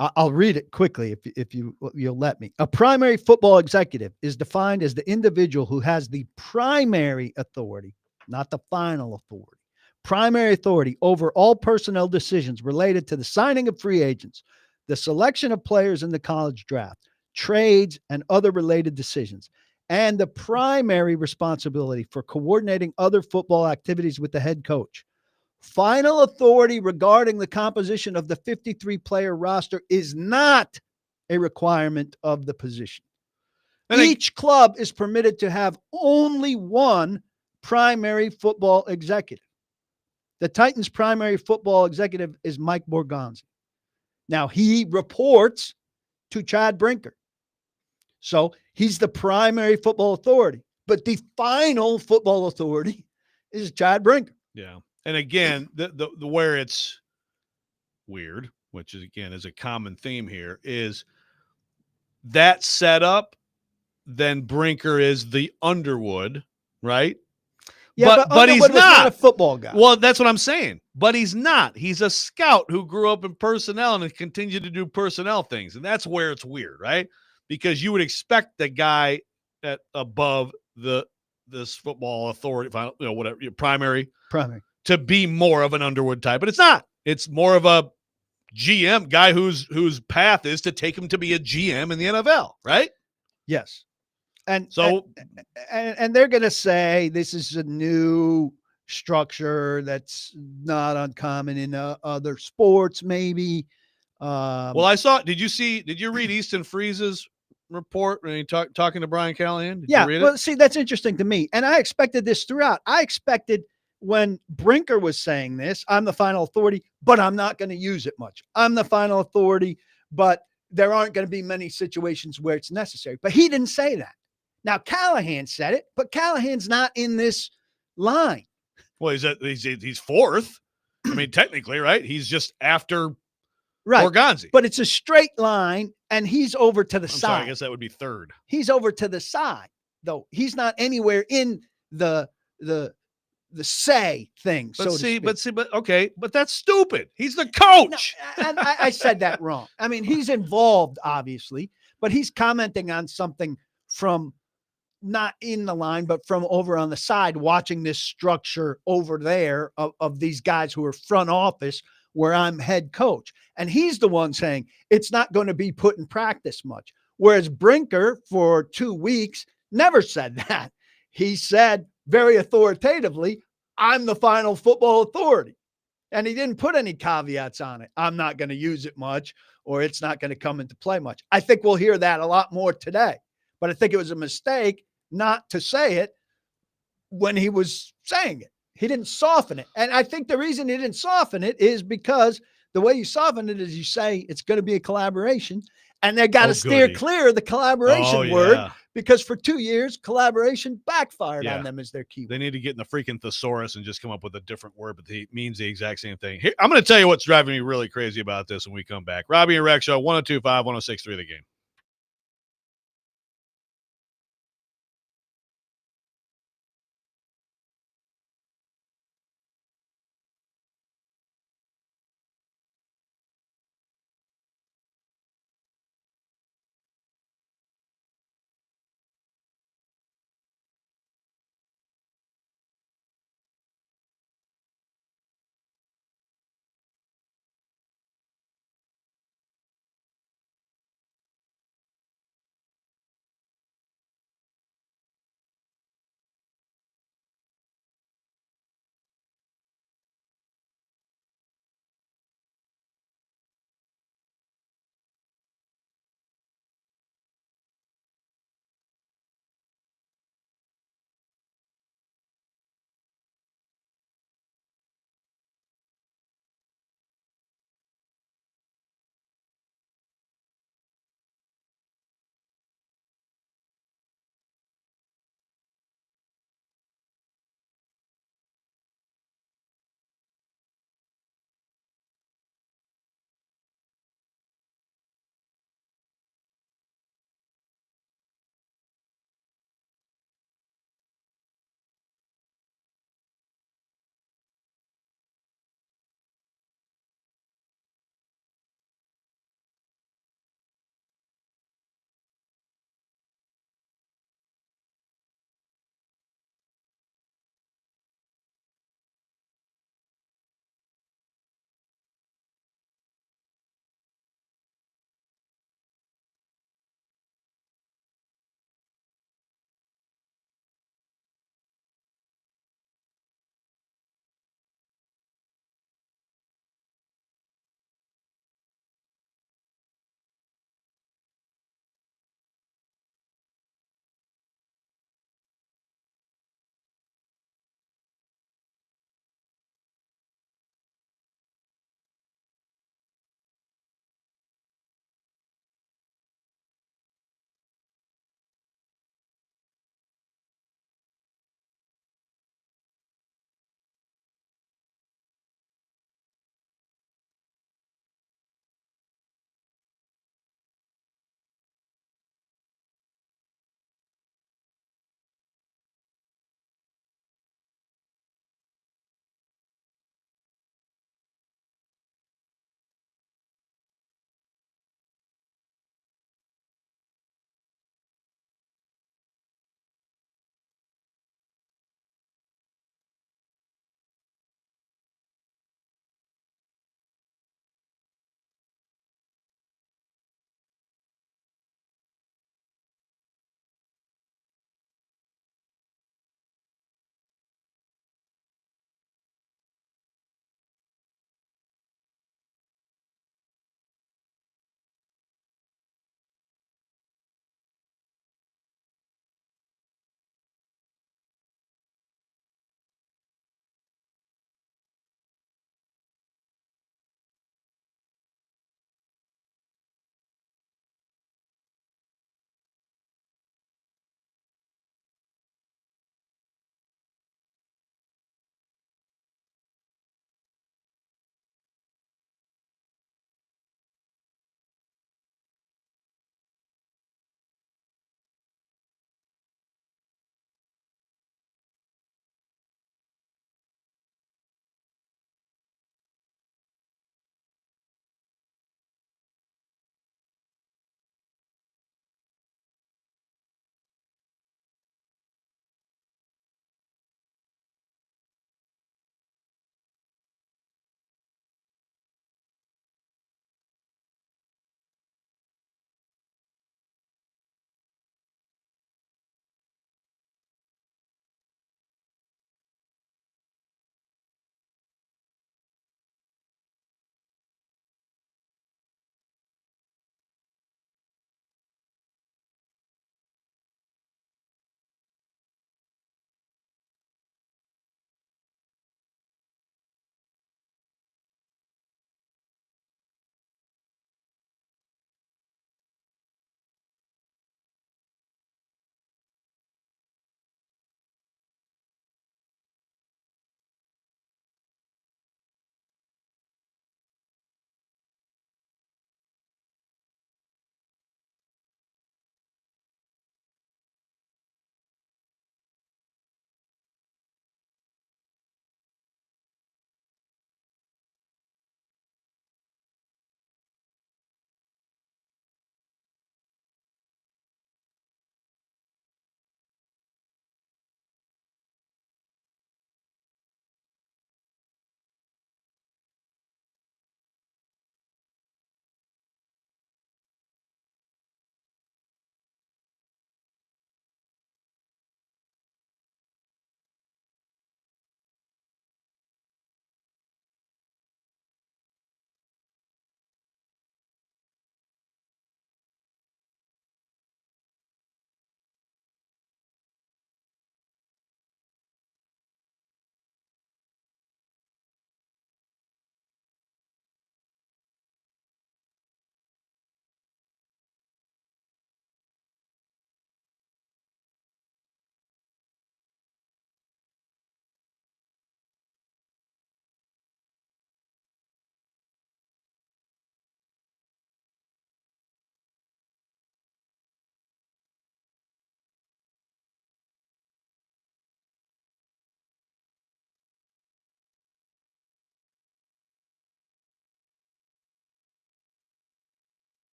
I'll read it quickly if you'll let me. A primary football executive is defined as the individual who has the primary authority, not the final authority, primary authority over all personnel decisions related to the signing of free agents, the selection of players in the college draft, trades, and other related decisions, and the primary responsibility for coordinating other football activities with the head coach. Final authority regarding the composition of the 53-player roster is not a requirement of the position. Each club is permitted to have only one primary football executive. The Titans' primary football executive is Mike Borgonzi. Now, he reports to Chad Brinker. So he's the primary football authority, but the final football authority is Chad Brinker. Yeah. And again, the where it's weird, which is again is a common theme here, is that setup. Then Brinker is the Underwood, right? Yeah, but he's Underwood was not a football guy. Well, that's what I'm saying. But he's not. He's a scout who grew up in personnel and continued to do personnel things, and that's where it's weird, right? Because you would expect the guy at above this football authority, whatever, your primary, to be more of an Underwood type, but it's not. It's more of a GM guy whose path is to take him to be a GM in the NFL, right? Yes. And so and they're going to say this is a new structure that's not uncommon in other sports, maybe. Well, did you read Easton Freeze's report when he talking to Brian Callahan? Did you read it? See, that's interesting to me. And I expected this throughout. I expected when Brinker was saying this, I'm the final authority, but I'm not going to use it much. I'm the final authority, but there aren't going to be many situations where it's necessary. But he didn't say that. Now, Callahan said it, but Callahan's not in this line. Well, he's fourth. I mean, technically, right? He's just after right. Borgonzi. But it's a straight line, and he's over to the side. Sorry, I guess that would be third. He's over to the side, though. He's not anywhere in the say thing. But okay, but that's stupid. He's the coach. No, and I said that wrong. I mean, he's involved, obviously, but he's commenting on something from not in the line, but from over on the side, watching this structure over there of these guys who are front office where I'm head coach. And he's the one saying it's not going to be put in practice much. Whereas Brinker for 2 weeks never said that. He said very authoritatively, I'm the final football authority. And he didn't put any caveats on it. I'm not going to use it much, or it's not going to come into play much. I think we'll hear that a lot more today. But I think it was a mistake not to say it when he was saying it. He didn't soften it. And I think the reason he didn't soften it is because the way you soften it is you say it's going to be a collaboration, and they got to steer clear of the collaboration word, because for 2 years, collaboration backfired on them as their key word. They need to get in the freaking thesaurus and just come up with a different word, but it means the exact same thing. Here, I'm going to tell you what's driving me really crazy about this when we come back. Robby and Rexrode, 102.5, 106.3 The Game.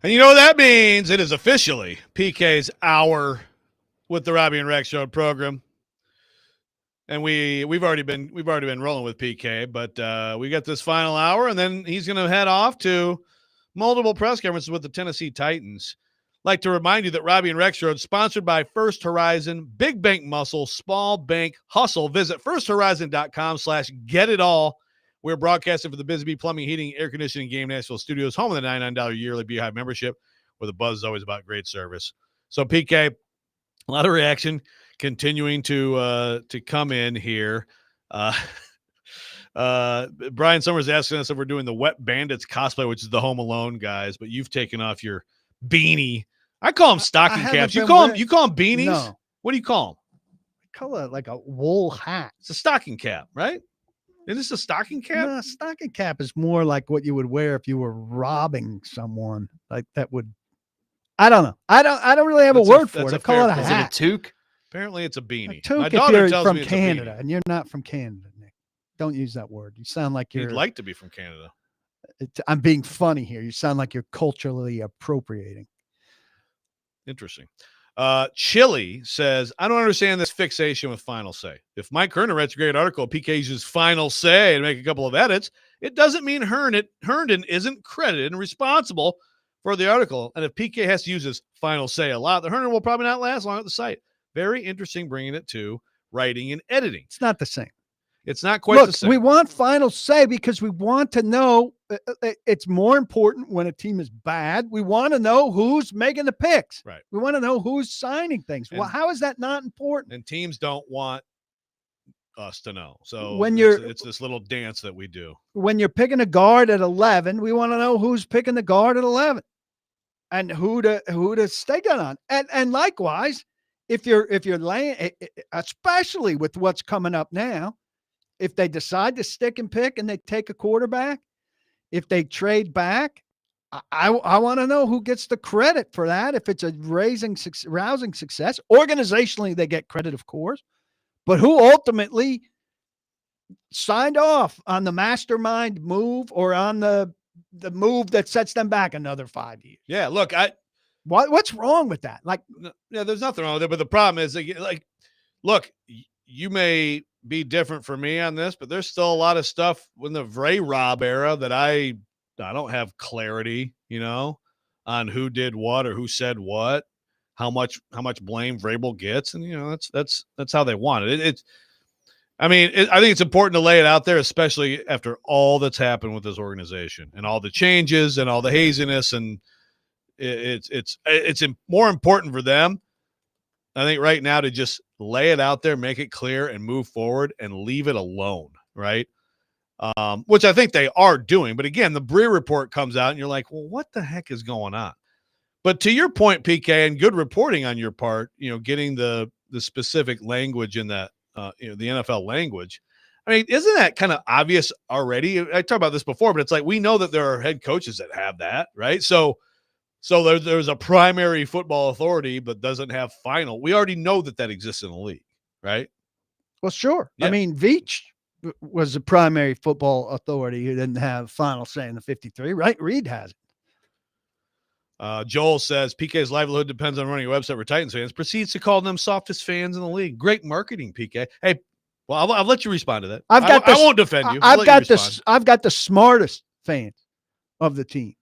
And you know what that means? It is officially PK's hour with the Robby and Rexrode program. And we've already been rolling with PK, but we got this final hour, and then he's going to head off to multiple press conferences with the Tennessee Titans. Like to remind you that Robby and Rexrode, sponsored by First Horizon, Big Bank Muscle, Small Bank Hustle. Visit firsthorizon.com/getitall. We're broadcasting for the Busy Bee Plumbing, Heating, Air Conditioning Game Nashville Studios, home of the $99 yearly Beehive membership, where the buzz is always about great service. So, PK, a lot of reaction continuing to come in here. Brian Summers asking us if we're doing the Wet Bandits cosplay, which is the Home Alone guys, but you've taken off your beanie. I call them stocking caps. You call them beanies? No. What do you call them? I call it like a wool hat. It's a stocking cap, right? Is this a stocking cap? No, stocking cap is more like what you would wear if you were robbing someone. Like that would. I don't know. I don't really have a word for it. I call it a hat. Is it a toque? Apparently, it's a beanie. A toque My if daughter you're tells from me it's Canada, a beanie. and you're not from Canada, Nick. Don't use that word. You sound like you're. You'd like to be from Canada. I'm being funny here. You sound like you're culturally appropriating. Interesting. Chili says, I don't understand this fixation with final say. If Mike Herndon writes a great article, PK uses final say and make a couple of edits, it doesn't mean Herndon isn't credited and responsible for the article. And if PK has to use his final say a lot, the Herndon will probably not last long at the site. Very interesting bringing it to writing and editing. It's not the same. It's not quite the same. We want final say because we want to know. It's more important when a team is bad. We want to know who's making the picks. Right. We want to know who's signing things. Well, how is that not important? And teams don't want us to know. So When it's this little dance that we do. When you're picking a guard at 11, we want to know who's picking the guard at 11 and who to stay gun on. And likewise, if you're laying, especially with what's coming up now, if they decide to stick and pick and they take a quarterback, if they trade back, I want to know who gets the credit for that. If it's a rousing success, organizationally, they get credit, of course, but who ultimately signed off on the mastermind move or on the move that sets them back another 5 years? Yeah, look, what's wrong with that? Like, yeah, there's nothing wrong with it, but the problem is, like, look, you may be different for me on this, but there's still a lot of stuff in the Rob era that I don't have clarity, on who did what or who said what, how much blame Vrabel gets, and that's how they want it. I think it's important to lay it out there, especially after all that's happened with this organization and all the changes and all the haziness, and it's more important for them, I think, right now to just lay it out there, make it clear, and move forward and leave it alone, right? Which I think they are doing. But again, the Breer report comes out, and you're like, well, what the heck is going on? But to your point, PK, and good reporting on your part, getting the specific language in that, the NFL language. I mean, isn't that kind of obvious already? I talked about this before, but it's like we know that there are head coaches that have that, right? So there's a primary football authority, but doesn't have final. We already know that exists in the league, right? well, sure. Yeah. I mean, Veach was the primary football authority who didn't have final say in the 53, right? Reed has it. Joel says PK's livelihood depends on running a website for Titans fans. Proceeds to call them softest fans in the league. Great marketing, PK. Hey, well, I'll let you respond to that. I won't defend you. I've got the smartest fans of the team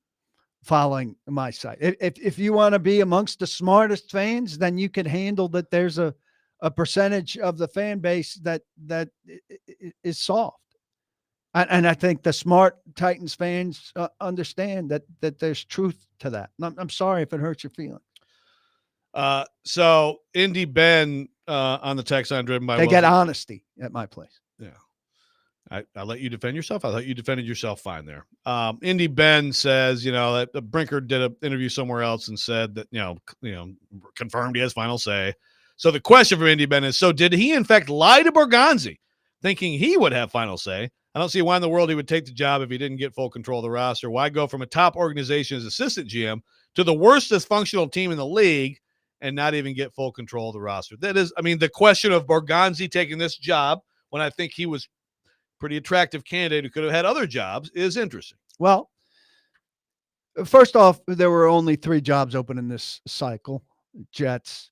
following my site. If you want to be amongst the smartest fans, then you can handle that. There's a percentage of the fan base that is soft. And I think the smart Titans fans understand that there's truth to that. I'm sorry if it hurts your feelings. So Indy Ben on the text line driven by they get honesty at my place. Yeah. I let you defend yourself. I thought you defended yourself fine there. Indy Ben says, that Brinker did an interview somewhere else and said that, confirmed he has final say. So the question from Indy Ben is, so did he in fact lie to Borgonzi thinking he would have final say? I don't see why in the world he would take the job if he didn't get full control of the roster. Why go from a top organization as assistant GM to the worst dysfunctional team in the league and not even get full control of the roster? That is, the question of Borgonzi taking this job when I think he was pretty attractive candidate who could have had other jobs is interesting. Well, First off, there were only 3 jobs open in this cycle: Jets,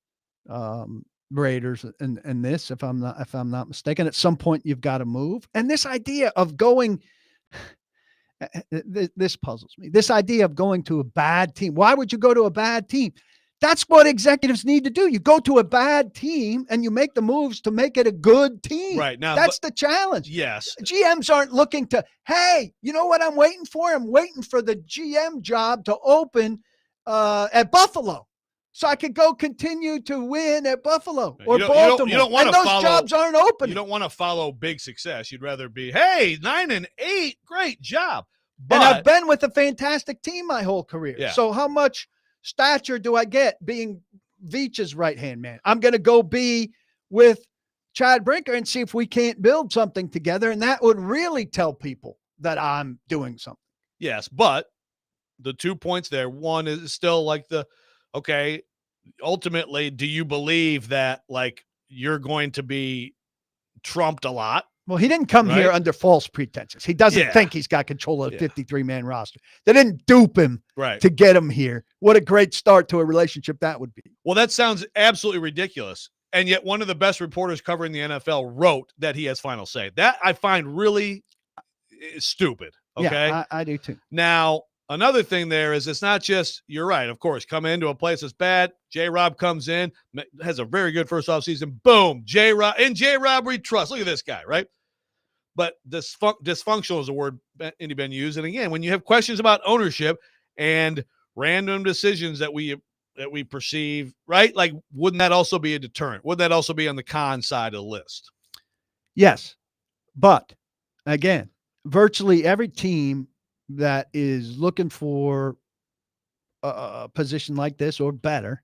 Raiders, and this. If I'm not mistaken, at some point you've got to move. And this idea of going, this puzzles me. This idea of going to a bad team. Why would you go to a bad team? That's what executives need to do. You go to a bad team and you make the moves to make it a good team. Right now, that's the challenge. Yes. GMs aren't looking to, hey, you know what I'm waiting for? I'm waiting for the GM job to open at Buffalo, so I could go continue to win at Buffalo or Baltimore. You don't want and to those follow, jobs aren't open. You don't want to follow big success. You'd rather be, hey, 9-8, great job. But, and I've been with a fantastic team my whole career. Yeah. So how much stature do I get being Veach's right-hand man? I'm going to go be with Chad Brinker and see if we can't build something together. And that would really tell people that I'm doing something. Yes, but the 2 points there, one is still like okay, ultimately, do you believe that like you're going to be trumped a lot? Well, he didn't come here under false pretenses. He doesn't think he's got control of a 53-man roster. They didn't dupe him to get him here. What a great start to a relationship that would be. Well, that sounds absolutely ridiculous. And yet one of the best reporters covering the NFL wrote that he has final say. That I find really stupid. Okay. Yeah, I do too. Now, another thing there is it's not just, you're right, of course, come into a place that's bad. J-Rob comes in, has a very good first offseason. Boom, J-Rob. And J-Rob we trust. Look at this guy, right? But dysfunctional is a word Indy Ben used. And again, when you have questions about ownership and random decisions that we perceive, right? Like, wouldn't that also be a deterrent? Would that also be on the con side of the list? Yes. But again, virtually every team that is looking for a position like this or better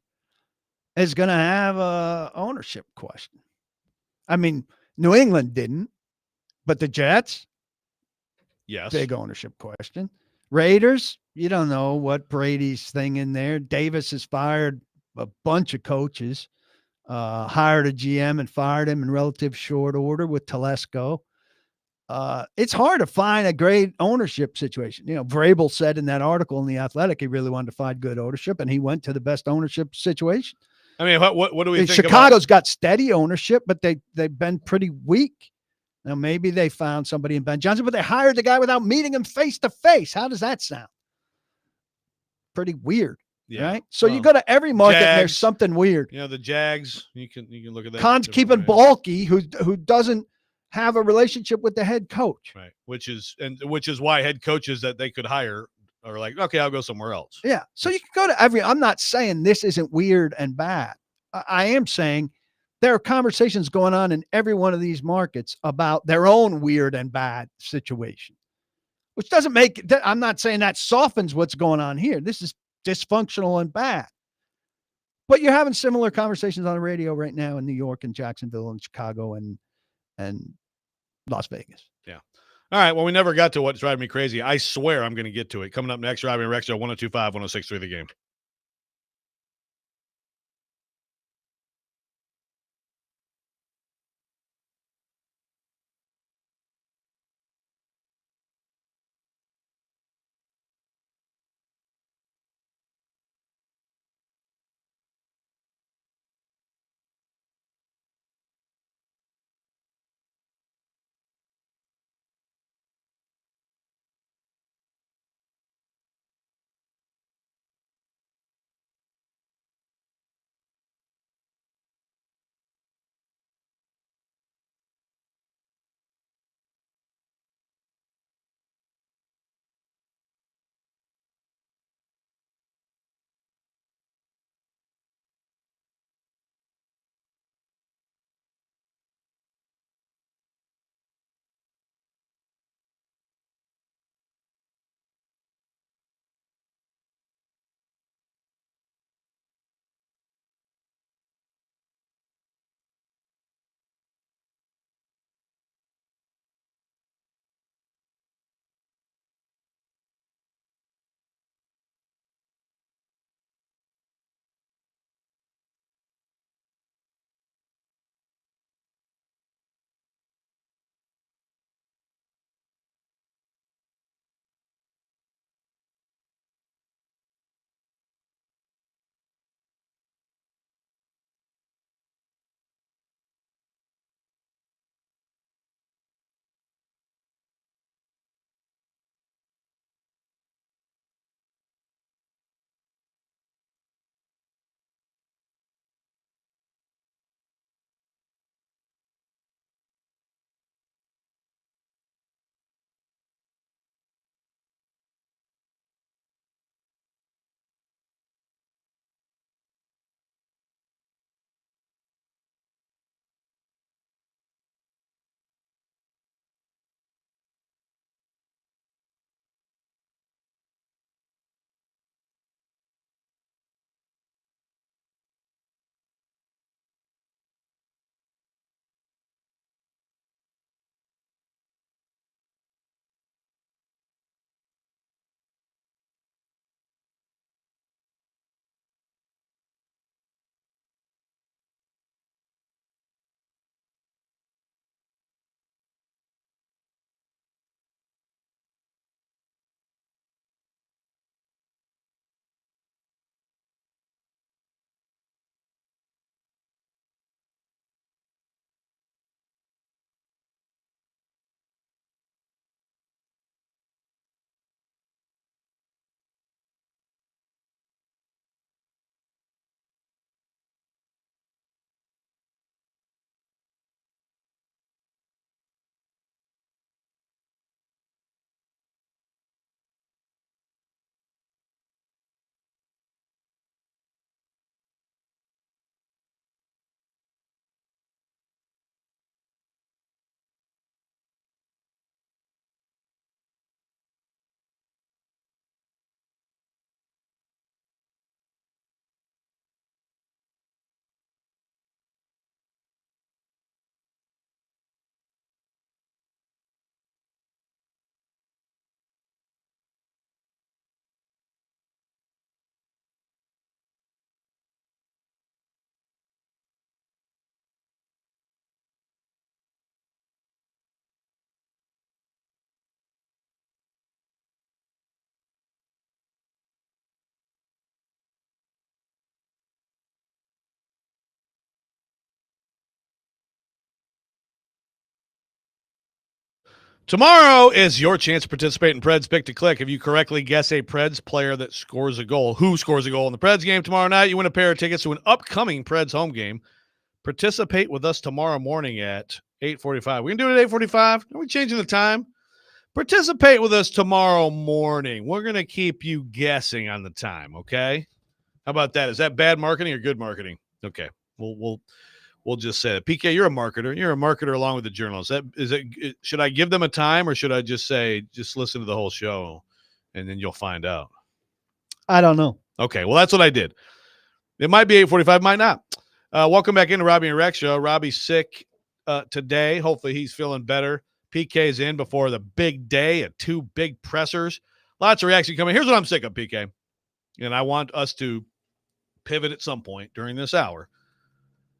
is going to have a ownership question. I mean, New England didn't, but the Jets, yes, big ownership question. Raiders, you don't know what Brady's thing in there. Davis has fired a bunch of coaches, hired a GM and fired him in relative short order with Telesco. It's hard to find a great ownership situation. You know, Vrabel said in that article in The Athletic, he really wanted to find good ownership, and he went to the best ownership situation. I mean, what do we think Chicago's about? got steady ownership, but they've been pretty weak. Now, maybe they found somebody in Ben Johnson, but they hired the guy without meeting him face to face. How does that sound? Pretty weird. Yeah. Right. So you go to every market and there's something weird. You know, the Jags, you can look at that. Khan's keeping Balky, who doesn't have a relationship with the head coach. Right. Which is why head coaches that they could hire are like, okay, I'll go somewhere else. Yeah. So you can go to every, I'm not saying this isn't weird and bad. I am saying there are conversations going on in every one of these markets about their own weird and bad situation, which doesn't make, I'm not saying that softens what's going on here. This is dysfunctional and bad. But you're having similar conversations on the radio right now in New York and Jacksonville and Chicago and Las Vegas. Yeah. All right. Well, we never got to what's driving me crazy. I swear I'm going to get to it. Coming up next, Robby and Rexrode 102.5, 106.3 The Game. Tomorrow is your chance to participate in Preds Pick to Click. If you correctly guess a Preds player that scores a goal, who scores a goal in the Preds game tomorrow night, you win a pair of tickets to an upcoming Preds home game. Participate with us tomorrow morning at 8:45. We can do it at 8:45. Are we changing the time? Participate with us tomorrow morning. We're going to keep you guessing on the time, okay? How about that? Is that bad marketing or good marketing? Okay. We'll just say it. PK, you're a marketer. You're a marketer along with the journalists. Should I give them a time or should I just say, just listen to the whole show and then you'll find out? I don't know. Okay. Well, that's what I did. It might be 8:45, might not. Welcome back into Robby and Rex show. Robby's sick today. Hopefully he's feeling better. PK's in before the big day at 2 big pressers. Lots of reaction coming. Here's what I'm sick of, PK. And I want us to pivot at some point during this hour.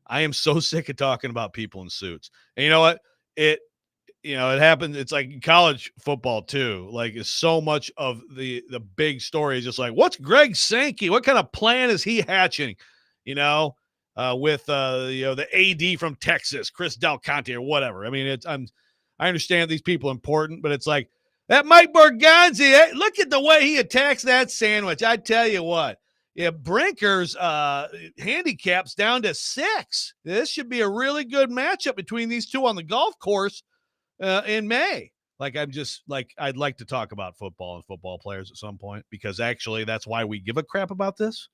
I am so sick of talking about people in suits. And you know what? It happens. It's like college football too. Like it's so much of the big story is just like, what's Greg Sankey? What kind of plan is he hatching? With the AD from Texas, Chris Del Conte or whatever. I mean, I understand these people are important, but it's like that Mike Borgonzi. Look at the way he attacks that sandwich. I tell you what. Yeah, Brinker's handicap's down to 6. This should be a really good matchup between these two on the golf course in May. I'd like to talk about football and football players at some point because actually that's why we give a crap about this.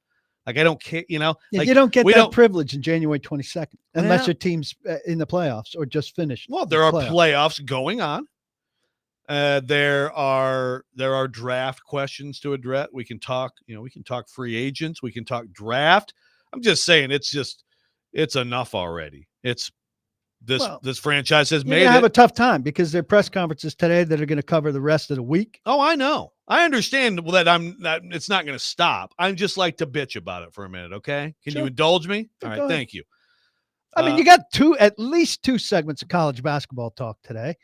Like I don't care, you don't get that privilege in January 22nd unless your team's in the playoffs or just finished. Well, there are playoffs going on. There are draft questions to address. We can talk, we can talk free agents. We can talk draft. I'm just saying it's enough already. This franchise has made it. Have a tough time because there are press conferences today that are going to cover the rest of the week. Oh, I know. I understand that it's not going to stop. I'd just like to bitch about it for a minute. Okay. Can you indulge me? All right. Thank you. I mean, you got at least 2 segments of college basketball talk today,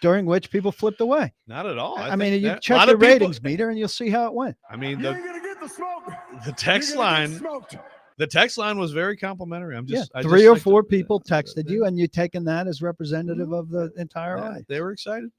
during which people flipped away. Not at all. I mean, you check the ratings meter and you'll see how it went. I mean, the text line was very complimentary. I'm just 3 or 4 people texted you, and you're taking that as representative of the entire audience. They were excited.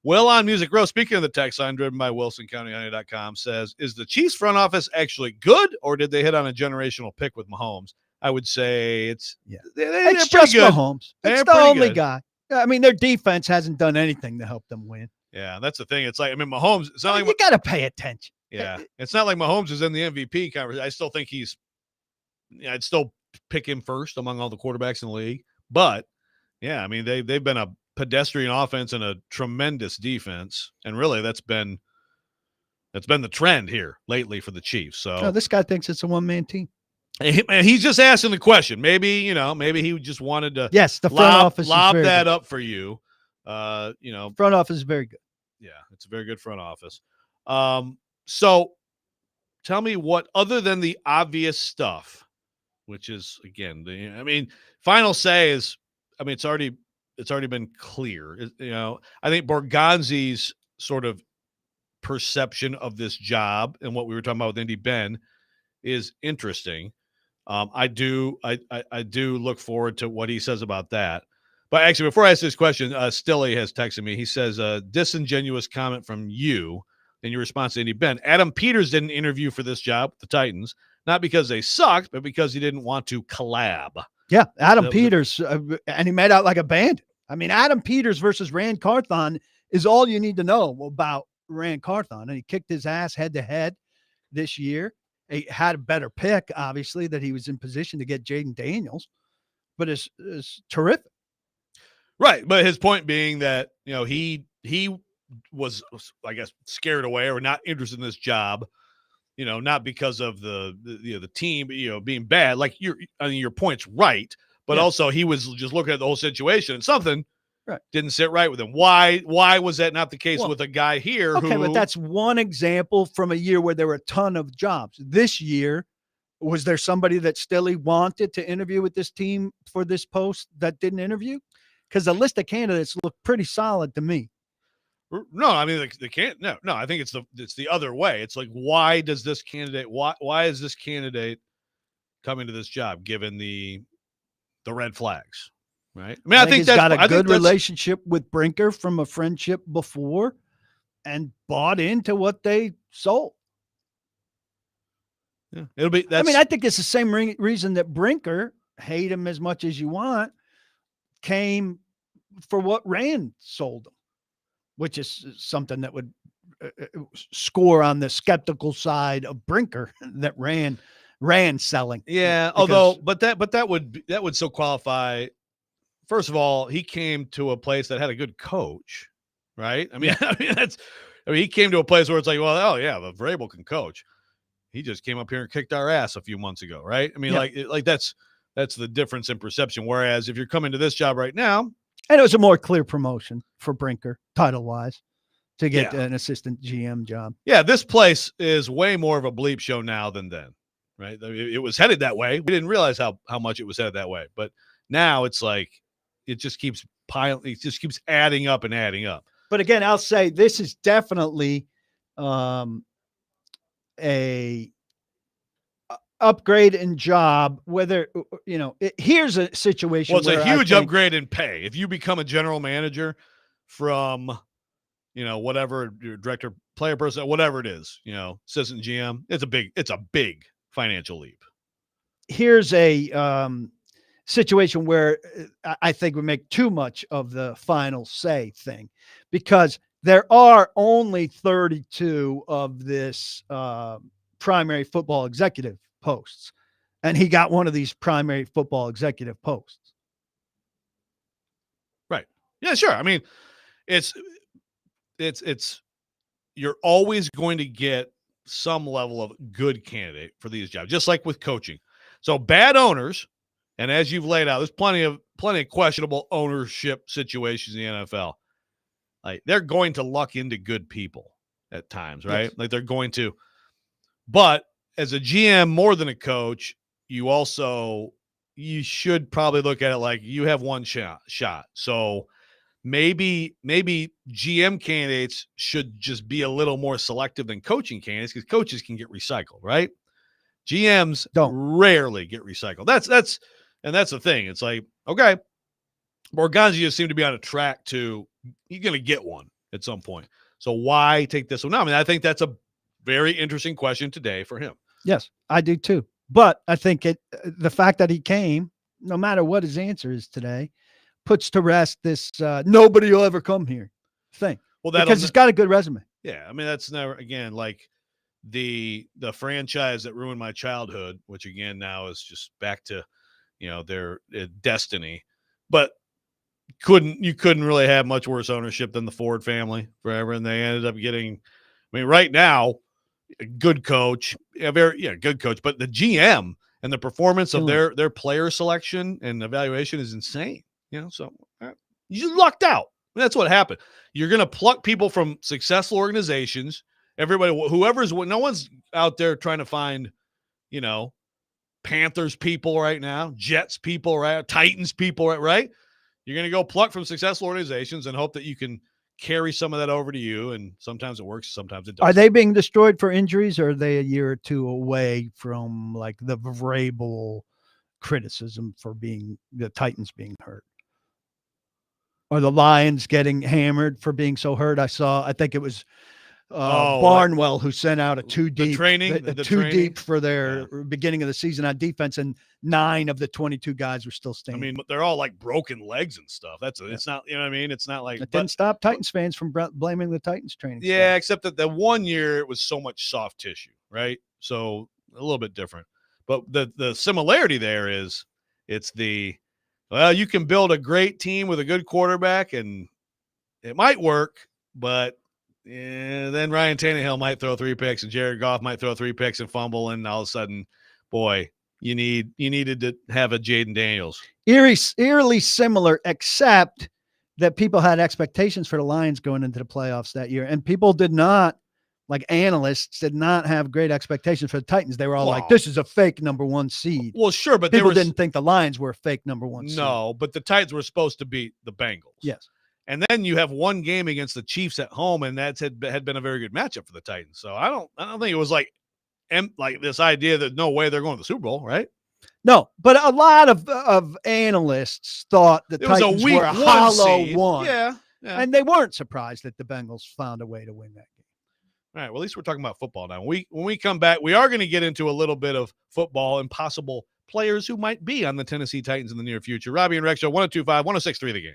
Will on Music Row, speaking of the text line driven by WilsonCountyHoney.com, says, is the Chiefs front office actually good, or did they hit on a generational pick with Mahomes? I would say it's just good. Mahomes. It's the only guy. I mean, their defense hasn't done anything to help them win. Yeah, that's the thing. It's like, I mean, Mahomes. It's not like you got to pay attention. Yeah, it's not like Mahomes is in the MVP conversation. I still think I'd still pick him first among all the quarterbacks in the league. But yeah, I mean, they've been a pedestrian offense and a tremendous defense, and really that's been the trend here lately for the Chiefs. So this guy thinks it's a one-man team. And he's just asking the question. Maybe he just wanted to the front office lob that good. Up for you. Front office is very good. Yeah, it's a very good front office. So tell me what, other than the obvious stuff, which is again, final say is, it's already been clear. I think Borgonzi's sort of perception of this job and what we were talking about with Indy Ben is interesting. I do look forward to what he says about that. But actually, before I ask this question, Stilly has texted me. He says, disingenuous comment from you in your response to Indy Ben. Adam Peters didn't interview for this job with the Titans, not because they sucked, but because he didn't want to collab. Yeah, Adam Peters, and he made out like a bandit. I mean, Adam Peters versus Rand Carthon is all you need to know about Rand Carthon. And he kicked his ass head-to-head this year. He had a better pick, obviously, that he was in position to get Jaden Daniels, but it's terrific. Right. But his point being that, he was, I guess, scared away or not interested in this job, not because of the team, being bad. Like your point's right, but also he was just looking at the whole situation and something didn't sit right with him. Why was that not the case with a guy here? Okay, but that's one example from a year where there were a ton of jobs. This year, was there somebody that Stilly wanted to interview with this team for this post that didn't interview? Because the list of candidates looked pretty solid to me. No, I mean they can't. No. I think it's the other way. It's like, why is this candidate coming to this job given the red flags? right? I mean, I think he's that's got I a think good that's- relationship with Brinker from a friendship before, and bought into what they sold. Yeah, it'll be. I mean, I think it's the same reason that Brinker, hate him as much as you want, came for what Rand sold him, which is something that would score on the skeptical side of Brinker that Rand selling. Yeah, although, but that would still qualify. First of all, he came to a place that had a good coach, right? I mean, he came to a place where it's like, well, oh yeah, the Vrabel can coach. He just came up here and kicked our ass a few months ago, right? I mean, like that's the difference in perception. Whereas if you're coming to this job right now, and it was a more clear promotion for Brinker, title wise, to get an assistant GM job. Yeah, this place is way more of a bleep show now than then, right? It was headed that way. We didn't realize how much it was headed that way, but now it's like it just keeps piling. It just keeps adding up and adding up. But again, I'll say this is definitely a upgrade in job. Whether here's a situation. Well, it's a huge upgrade in pay if you become a general manager from. Whatever your director, player person, whatever it is, assistant GM, it's a big financial leap. Here's a situation where I think we make too much of the final say thing, because there are only 32 of this primary football executive posts, and he got one of these primary football executive posts. Right. Yeah, sure. I mean, it's you're always going to get some level of good candidate for these jobs, just like with coaching. So bad owners, and as you've laid out, there's plenty of questionable ownership situations in the NFL. Like they're going to luck into good people at times, right? Yes. Like they're going to. But as a GM, more than a coach, you should probably look at it like you have one shot. So maybe GM candidates should just be a little more selective than coaching candidates, because coaches can get recycled, right? GMs rarely get recycled. That's the thing. It's like, okay, Borgonzi seemed to be on a track to you're going to get one at some point. So why take this one? No, I mean, I think that's a very interesting question today for him. Yes, I do too. But I think the fact that he came, no matter what his answer is today, puts to rest this nobody will ever come here thing. Well, because he's got a good resume. Yeah, I mean, that's never, again, like the franchise that ruined my childhood, which again now is just back to their destiny. But you couldn't really have much worse ownership than the Ford family forever, and they ended up getting. I mean, right now, a good coach, good coach, but the GM and the performance of their player selection and evaluation is insane. So you lucked out. That's what happened. You're going to pluck people from successful organizations. Everybody, no one's out there trying to find, Panthers people right now, Jets people, right? Titans people, right? You're going to go pluck from successful organizations and hope that you can carry some of that over to you. And sometimes it works, sometimes it doesn't. Are they being destroyed for injuries, or are they a year or two away from like the Vrabel criticism for the Titans being hurt? Or the Lions getting hammered for being so hurt? I think it was Barnwell who sent out a too deep deep for their beginning of the season on defense, and 9 of the 22 guys were still standing. I mean, they're all like broken legs and stuff. It's not, what I mean? It's not like it didn't stop Titans fans from blaming the Titans training. Yeah, except that the one year it was so much soft tissue, right? So a little bit different. But the similarity there is you can build a great team with a good quarterback and it might work, but then Ryan Tannehill might throw 3 picks and Jared Goff might throw 3 picks and fumble, and all of a sudden, boy, you needed to have a Jaden Daniels. Eerily similar, except that people had expectations for the Lions going into the playoffs that year, and people did not, like analysts, did not have great expectations for the Titans. They were all like, "This is a fake number 1 seed." Well, sure, but people didn't think the Lions were a fake number 1 seed. No, but the Titans were supposed to beat the Bengals. Yes. And then you have one game against the Chiefs at home, and that had been a very good matchup for the Titans. So I don't think it was like this idea that no way they're going to the Super Bowl, right? No, but a lot of analysts thought the It was a Titans week were a one hollow seed. one. Yeah. And they weren't surprised that the Bengals found a way to win that game. All right. Well, at least we're talking about football now. When we come back, we are going to get into a little bit of football and possible players who might be on the Tennessee Titans in the near future. Robby and Rexrode, 1025, 1063 The Game.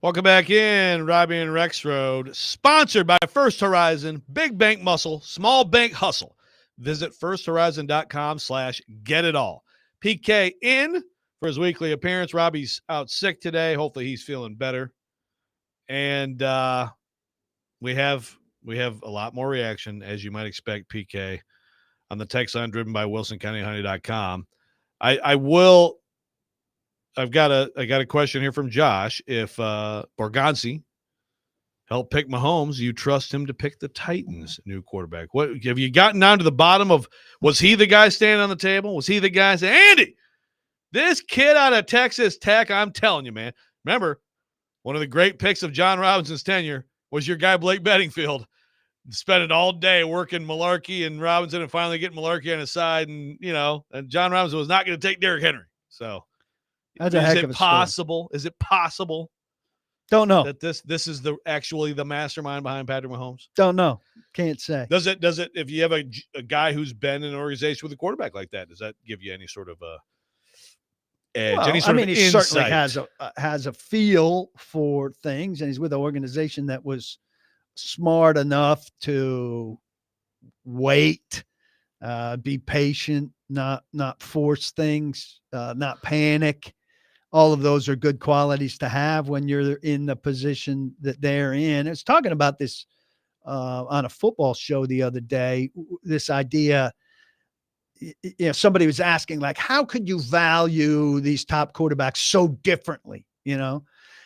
Welcome back in, Robby and Rexrode, sponsored by First Horizon, Big Bank Muscle, Small Bank Hustle. Visit firsthorizon.com/getitall. PK in for his weekly appearance. Robby's out sick today. Hopefully he's feeling better. And we have a lot more reaction, as you might expect, PK, on the text line driven by WilsonCountyHoney.com. I've got a question here from Josh. If Borgonzi helped pick Mahomes, you trust him to pick the Titans' new quarterback? What have you gotten down to the bottom of? Was he the guy standing on the table? Was he the guy saying, Andy, this kid out of Texas Tech, I'm telling you, man. Remember, one of the great picks of John Robinson's tenure was your guy Blake Bedingfield. Spent it all day working Malarkey and Robinson and finally getting Malarkey on his side. And, and John Robinson was not going to take Derrick Henry. So That's a heck of a possible? Is it possible? Don't know. That this is actually the mastermind behind Patrick Mahomes? Don't know. Can't say. Does it if you have a guy who's been in an organization with a quarterback like that, does that give you any sort of edge? Well, any sort of he insight? certainly has a feel for things, and he's with an organization that was smart enough to wait, be patient, not force things, not panic. All of those are good qualities to have when you're in the position that they're in. I was talking about this on a football show the other day, this idea. Somebody was asking, like, how could you value these top quarterbacks so differently, And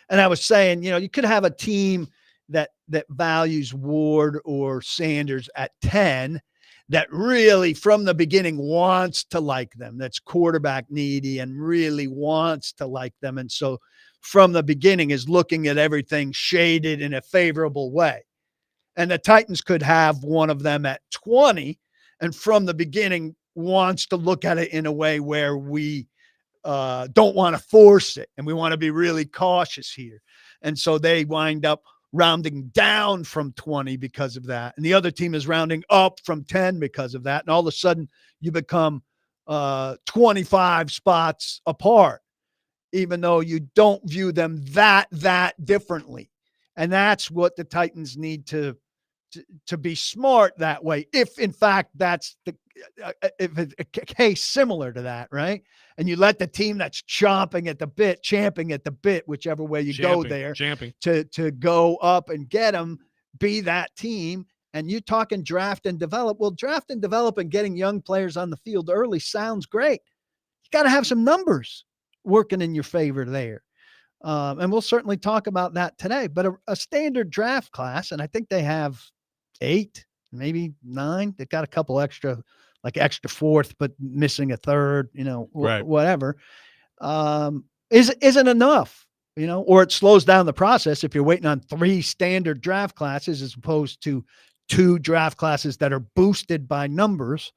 I was saying, you could have a team that values Ward or Sanders at 10, that really from the beginning wants to like them, that's quarterback needy and really wants to like them. And so from the beginning is looking at everything shaded in a favorable way. And the Titans could have one of them at 20 and from the beginning wants to look at it in a way where we don't want to force it and we want to be really cautious here. And so they wind up rounding down from 20 because of that. And the other team is rounding up from 10 because of that. And all of a sudden you become 25 spots apart, even though you don't view them that differently. And that's what the Titans need to be smart that way. If in fact that's if it's a case similar to that, right? And you let the team that's champing at the bit, whichever way you go there, to go up and get them, be that team. And you talking draft and develop. Well, draft and develop and getting young players on the field early sounds great. You got to have some numbers working in your favor there. And we'll certainly talk about that today. But a standard draft class, and I think they have 8, maybe 9. They've got a couple extra fourth, but missing a third, Right. whatever, isn't enough, or it slows down the process if you're waiting on 3 standard draft classes as opposed to 2 draft classes that are boosted by numbers.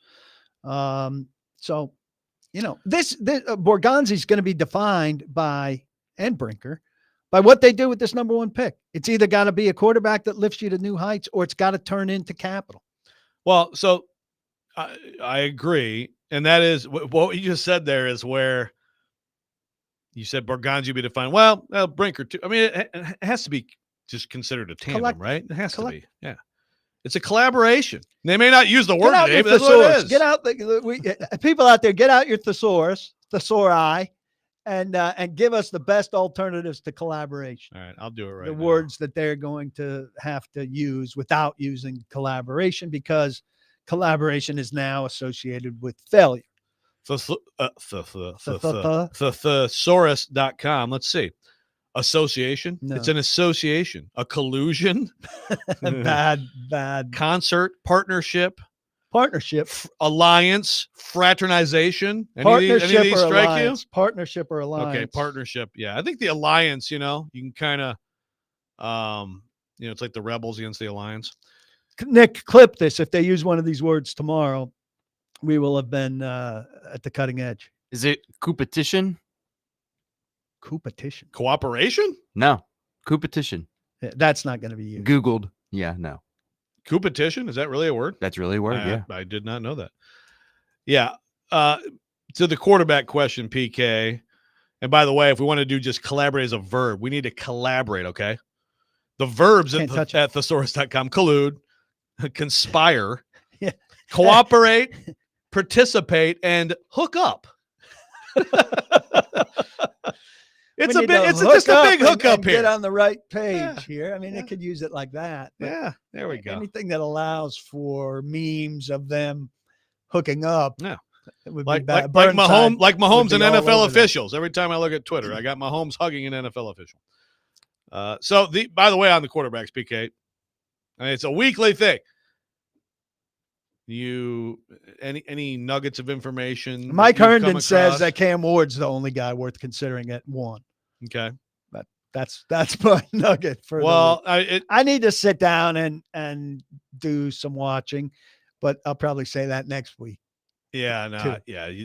So, this Borgonzi's going to be defined by, and Brinker, by what they do with this number 1 pick. It's either got to be a quarterback that lifts you to new heights, or it's got to turn into capital. Well, so I agree. And that is what you just said there is where you said Borgonzi be defined. Well, Brinker too. I mean, it has to be just considered a tandem, right? It has to be. Yeah. It's a collaboration. They may not use the word today, but that's what it is. Get out people out there, get out your thesauri, and give us the best alternatives to collaboration. All right, I'll do it right The now. words that they're going to have to use without using collaboration, because collaboration is now associated with failure. Thesaurus.com. Let's see. Association. No. It's an association. A collusion. Bad. Concert. Partnership. Alliance. Fraternization. Any of these strike alliance. you? Partnership or alliance. Okay, partnership. Yeah, I think the alliance, you can kind of, it's like the rebels against the alliance. Nick, clip this. If they use one of these words tomorrow, we will have been at the cutting edge. Is it competition? Competition. Cooperation? No. Competition. That's not going to be used. Googled. Yeah, no. Competition? Is that really a word? That's really a word, yeah. I did not know that. Yeah. To the quarterback question, PK, And by the way, if we want to do just collaborate as a verb, we need to collaborate, okay? The verbs at thesaurus.com: collude, conspire, Yeah. cooperate, participate, and hook up. It's just a big hookup here. Get on the right page here. I mean, it could use it like that. Yeah, there we go. Anything that allows for memes of them hooking up. Yeah. It would Like be bad. Mahomes and be all NFL over officials. Every time I look at Twitter, I got Mahomes hugging an NFL official. By the way, on the quarterbacks, PK, I mean, it's a weekly thing. Any nuggets of information? Mike Herndon says that Cam Ward's the only guy worth considering at 1. Okay. But that's my nugget for I need to sit down and do some watching, but I'll probably say that next week. Yeah, no,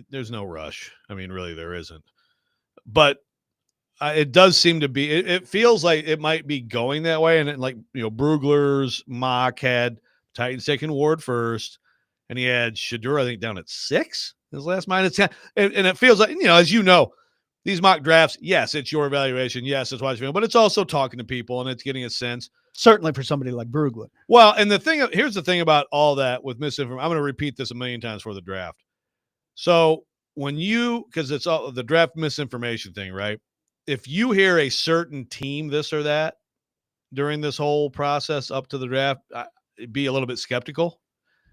there's no rush. I mean, really, there isn't. But it does seem to be. It feels like it might be going that way. And Brugler's mock had Titans taking Ward first, and he had Shadur, I think, down at 6. His last -10, and it feels like as you know, these mock drafts. Yes, it's your evaluation. Yes, it's what you feel, but it's also talking to people and it's getting a sense. Certainly for somebody like Brugler. Well, and here's the thing about all that with misinformation. I'm going to repeat this a million times for the draft. So because it's all the draft misinformation thing, right? If you hear a certain team, this or that, during this whole process up to the draft, be a little bit skeptical.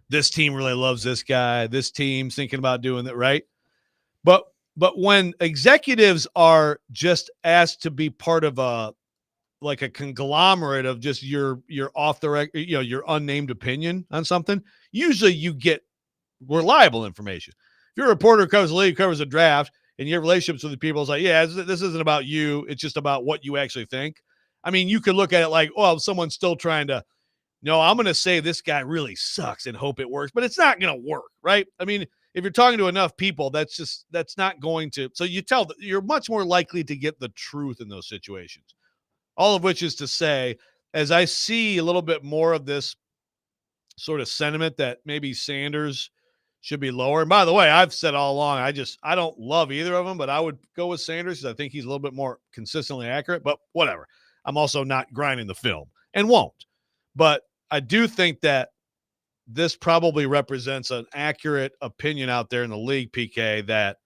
This team really loves this guy. This team's thinking about doing that, right? But when executives are just asked to be part of a conglomerate of just your off the record, your unnamed opinion on something, usually you get reliable information. If you're a reporter who covers the league, covers a draft, and you have relationships with the people, it's like, yeah, this isn't about you. It's just about what you actually think. I mean, you could look at it like, oh, someone's still trying to, no, I'm going to say this guy really sucks and hope it works, but it's not going to work, right? I mean, if you're talking to enough people, that's not going to. So you're much more likely to get the truth in those situations. All of which is to say, as I see a little bit more of this sort of sentiment that maybe Sanders should be lower. And by the way, I've said all along, I don't love either of them, but I would go with Sanders because I think he's a little bit more consistently accurate, but whatever. I'm also not grinding the film and won't. But I do think that this probably represents an accurate opinion out there in the league, PK, that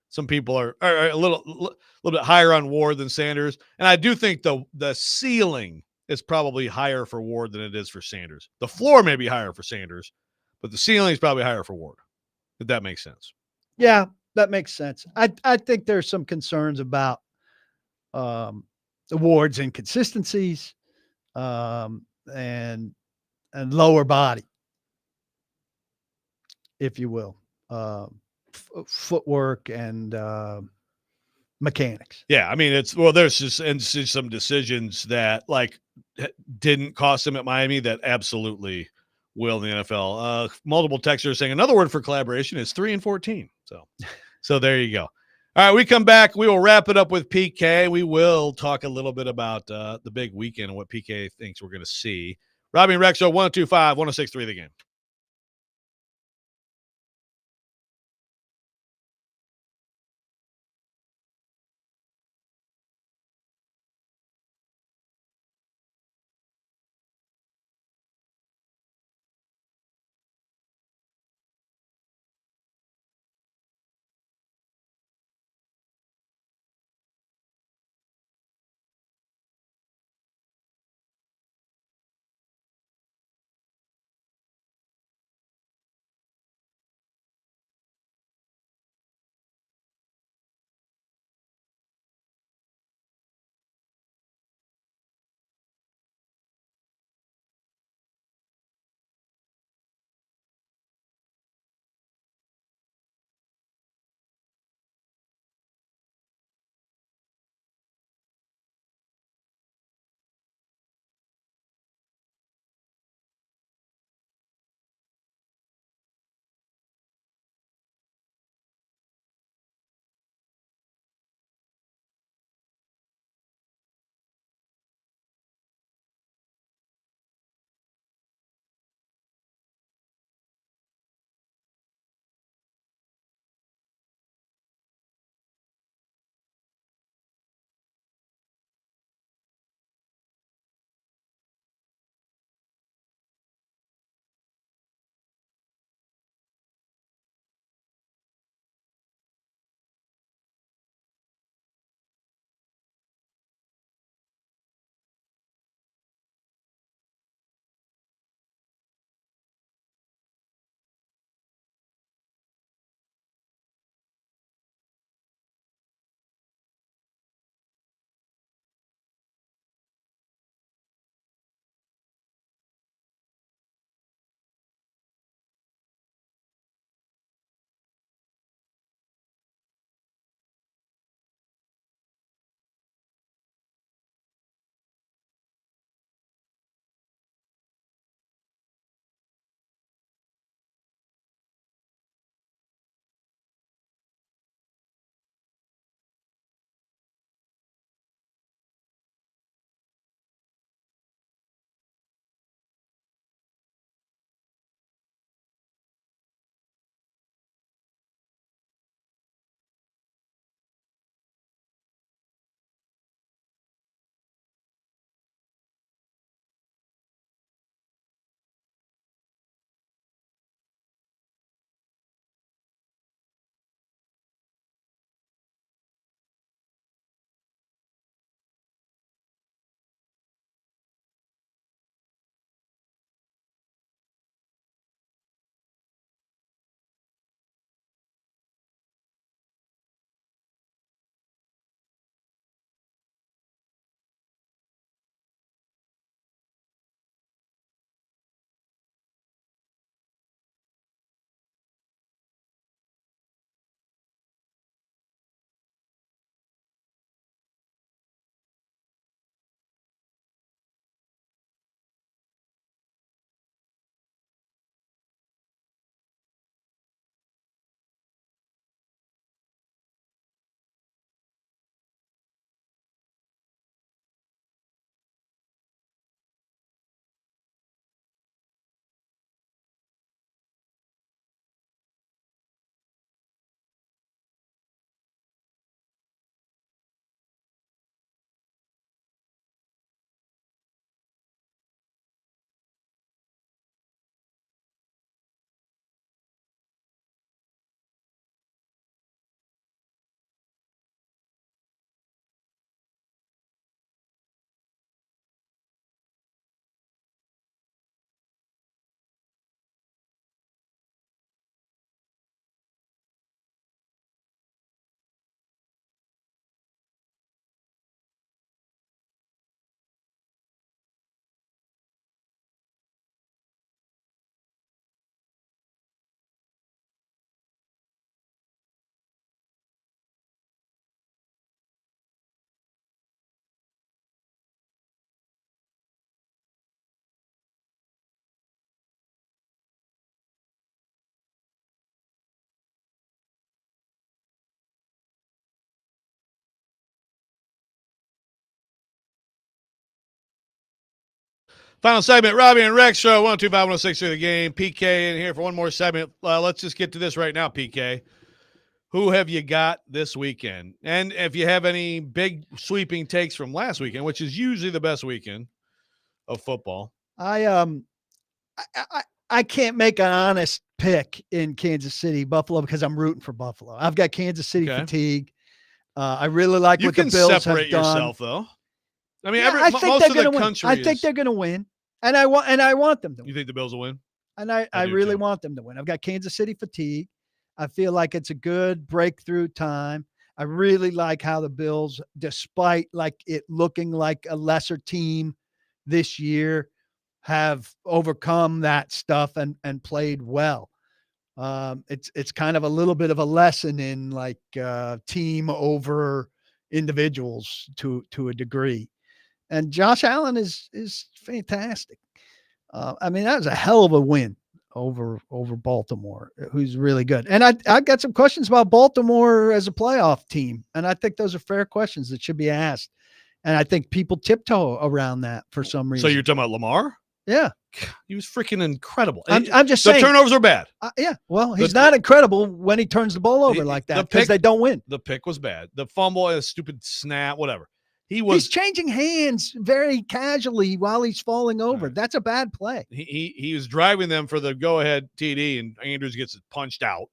some people are a little bit higher on Ward than Sanders. And I do think the ceiling is probably higher for Ward than it is for Sanders. The floor may be higher for Sanders, but the ceiling is probably higher for Ward, if that makes sense. Yeah, that makes sense. I think there's some concerns about the Ward's inconsistencies and lower body, if you will. Footwork and mechanics. Yeah, I mean, there's just some decisions that didn't cost him at Miami that absolutely will in the NFL. Multiple texters saying another word for collaboration is 3 and 14. So there you go. All right, we come back. We will wrap it up with PK. We will talk a little bit about the big weekend and what PK thinks we're going to see. Robby and Rexrode, 102.5, 106.3 The Game. Final segment, Robby and Rexrode, 102-5-106 through the game. PK in here for one more segment. Let's just get to this right now, PK. Who have you got this weekend? And if you have any big sweeping takes from last weekend, which is usually the best weekend of football. I can't make an honest pick in Kansas City, Buffalo, because I'm rooting for Buffalo. I've got Kansas City fatigue. I really like what the Bills have done. You can separate yourself, though. I mean, I think most of the country. I think they're going to win, and I want them to win. You think the Bills will win? And I really want them to win. I've got Kansas City fatigue. I feel like it's a good breakthrough time. I really like how the Bills, despite like it looking like a lesser team this year, have overcome that stuff and played well. It's kind of a little bit of a lesson in like team over individuals to a degree. And Josh Allen is fantastic. I mean, that was a hell of a win over Baltimore, who's really good. And I've got some questions about Baltimore as a playoff team. And I think those are fair questions that should be asked. And I think people tiptoe around that for some reason. So you're talking about Lamar? Yeah. He was freaking incredible. I'm just saying. The turnovers are bad. Yeah. Well, he's not incredible when he turns the ball over like that because they don't win. The pick was bad. The fumble, a stupid snap, whatever. He's changing hands very casually while he's falling over. Right. That's a bad play. He was driving them for the go-ahead TD, and Andrews gets it punched out.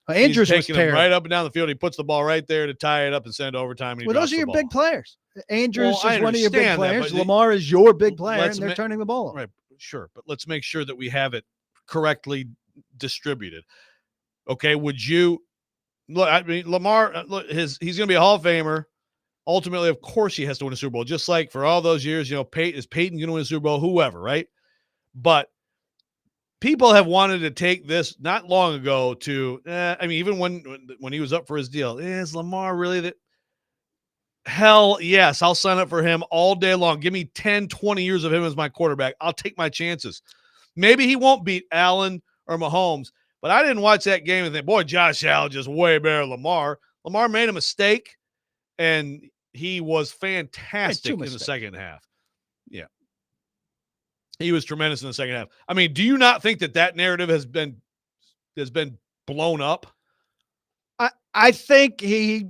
Andrews He's taking him right up and down the field. He puts the ball right there to tie it up and send it overtime. And those are your big players. Andrews is one of your big players. Lamar is your big player, and they're turning the ball over. Right, sure. But let's make sure that we have it correctly distributed. Okay, would you look? I mean, Lamar, he's going to be a Hall of Famer. Ultimately, of course, he has to win a Super Bowl, just like for all those years, is Peyton going to win a Super Bowl? Whoever, right? But people have wanted to take this not long ago to, I mean, even when he was up for his deal, is Lamar really that? Hell yes, I'll sign up for him all day long. Give me 10, 20 years of him as my quarterback. I'll take my chances. Maybe he won't beat Allen or Mahomes, but I didn't watch that game and think, boy, Josh Allen just way better than Lamar. Lamar made a mistake, and he was fantastic in the second half. Yeah. He was tremendous in the second half. I mean, do you not think that narrative has been blown up? I think he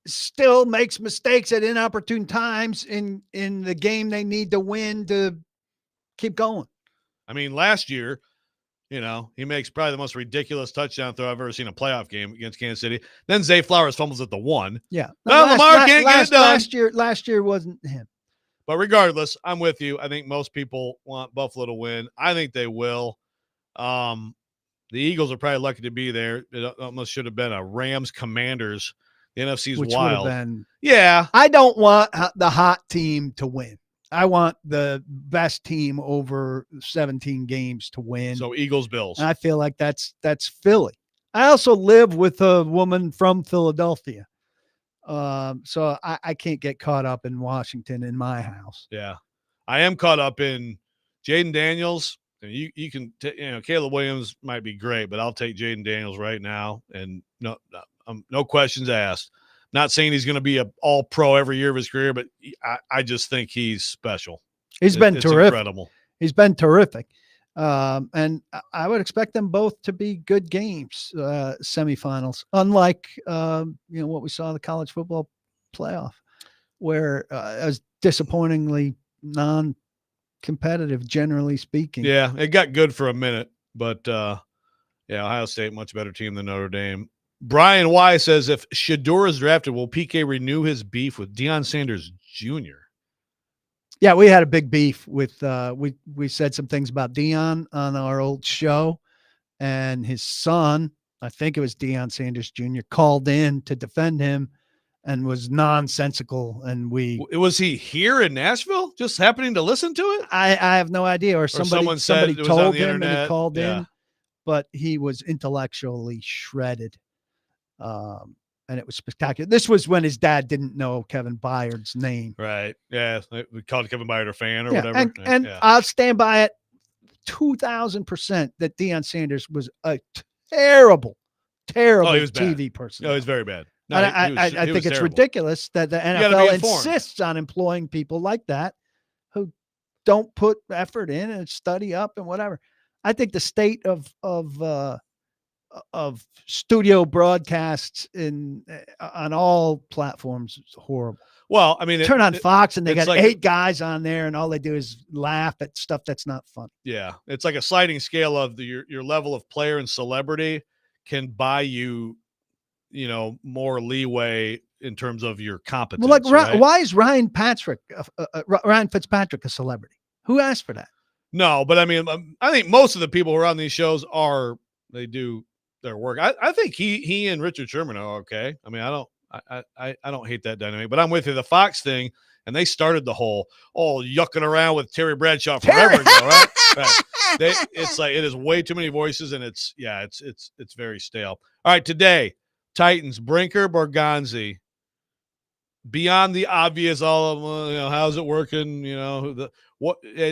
still makes mistakes at inopportune times in the game they need to win to keep going. I mean, last year, he makes probably the most ridiculous touchdown throw I've ever seen in a playoff game against Kansas City. Then Zay Flowers fumbles at the 1. Yeah. Well, Lamar can't get it done. Last year wasn't him. But regardless, I'm with you. I think most people want Buffalo to win. I think they will. The Eagles are probably lucky to be there. It almost should have been a Rams Commanders. The NFC's Which wild. Would have been, yeah. I don't want the hot team to win. I want the best team over 17 games to win. So Eagles, Bills. And I feel like that's Philly. I also live with a woman from Philadelphia. So I can't get caught up in Washington in my house. Yeah. I am caught up in Jaden Daniels. And you can, Caleb Williams might be great, but I'll take Jaden Daniels right now. And no questions asked. Not saying he's going to be an all-pro every year of his career, but I just think he's special. It's been terrific. Incredible. He's been terrific. And I would expect them both to be good games, semifinals, unlike, what we saw in the college football playoff, where it was disappointingly non-competitive, generally speaking. Yeah, it got good for a minute, but, Ohio State, much better team than Notre Dame. Brian Y says, if Shedeur is drafted, will PK renew his beef with Deion Sanders Jr.? Yeah, we had a big beef with we said some things about Deion on our old show, and his son, I think it was Deion Sanders Jr., called in to defend him and was nonsensical. And was he here in Nashville just happening to listen to it? I have no idea. Or somebody told him and he called in, but he was intellectually shredded. And it was spectacular. This was when his dad didn't know Kevin Byard's name. Right. Yeah. We called Kevin Byard a fan or whatever. And I'll stand by it 2,000% that Deion Sanders was a terrible TV person. No, he's very bad. No, I think it's ridiculous that the NFL insists on employing people like that who don't put effort in and study up and whatever. I think the state of studio broadcasts on all platforms is horrible. Well, I mean, Turn on Fox and they it's got like 8 guys on there, and all they do is laugh at stuff that's not fun. Yeah, it's like a sliding scale of your level of player and celebrity can buy you, more leeway in terms of your competence. Well, like, right? why is Ryan Fitzpatrick a celebrity? Who asked for that? No, but I mean, I think most of the people who are on these shows they do their work. I think he and Richard Sherman are okay. I mean, I don't hate that dynamic, but I'm with you. The Fox thing, and they started the whole yucking around with Terry Bradshaw forever ago, right? Right. It's like it is way too many voices, and it's very stale. All right, today, Titans, Brinker, Borgonzi. Beyond the obvious, all of how's it working? And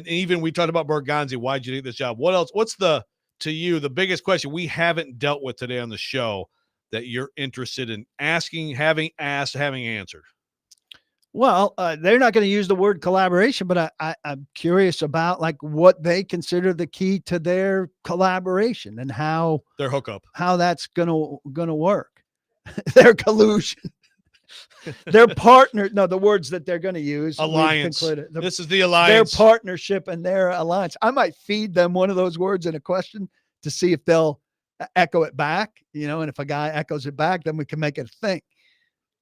even we talked about Borgonzi. Why'd you take this job? What else? What's to you the biggest question we haven't dealt with today on the show that you're interested in asking, having asked, having answered? Well, they're not going to use the word collaboration, but I'm curious about like what they consider the key to their collaboration and how their hookup, how that's gonna work. Their collusion, their partner. No, the words that they're going to use. Alliance. This is the alliance. Their partnership and their alliance. I might feed them one of those words in a question to see if they'll echo it back. And if a guy echoes it back, then we can make it a thing.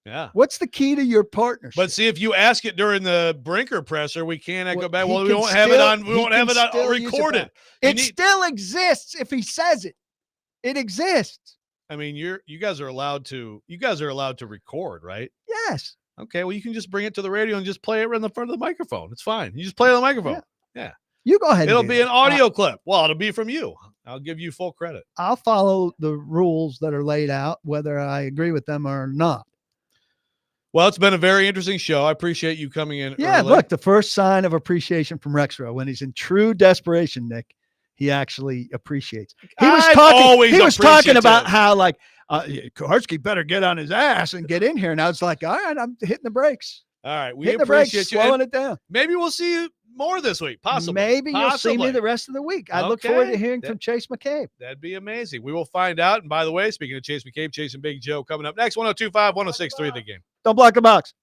Yeah. What's the key to your partnership? But see, if you ask it during the Brinker presser, we can't echo back. Well, we won't have it on. We won't have it on recorded. It still exists if he says it. It exists. I mean, you guys are allowed to record, right? Yes. Okay. Well, you can just bring it to the radio and just play it right in the front of the microphone. It's fine. You just play it on the microphone. Yeah. You go ahead. It'll be an audio clip. Well, it'll be from you. I'll give you full credit. I'll follow the rules that are laid out, whether I agree with them or not. Well, it's been a very interesting show. I appreciate you coming in. Yeah, early. look, the first sign of appreciation from Rexrode when he's in true desperation, Nick, he actually appreciates. He was talking about how like Kuharski better get on his ass and get in here. And I was like, all right, I'm hitting the brakes. All right, we hitting the appreciate brakes, you. slowing it down. Maybe we'll see you more this week. Possibly. Maybe you'll see me the rest of the week. I look forward to hearing from Chase McCabe. That'd be amazing. We will find out. And by the way, speaking of Chase McCabe, Chase and Big Joe coming up next. 102.5, 106.3 The Game. Don't block the box.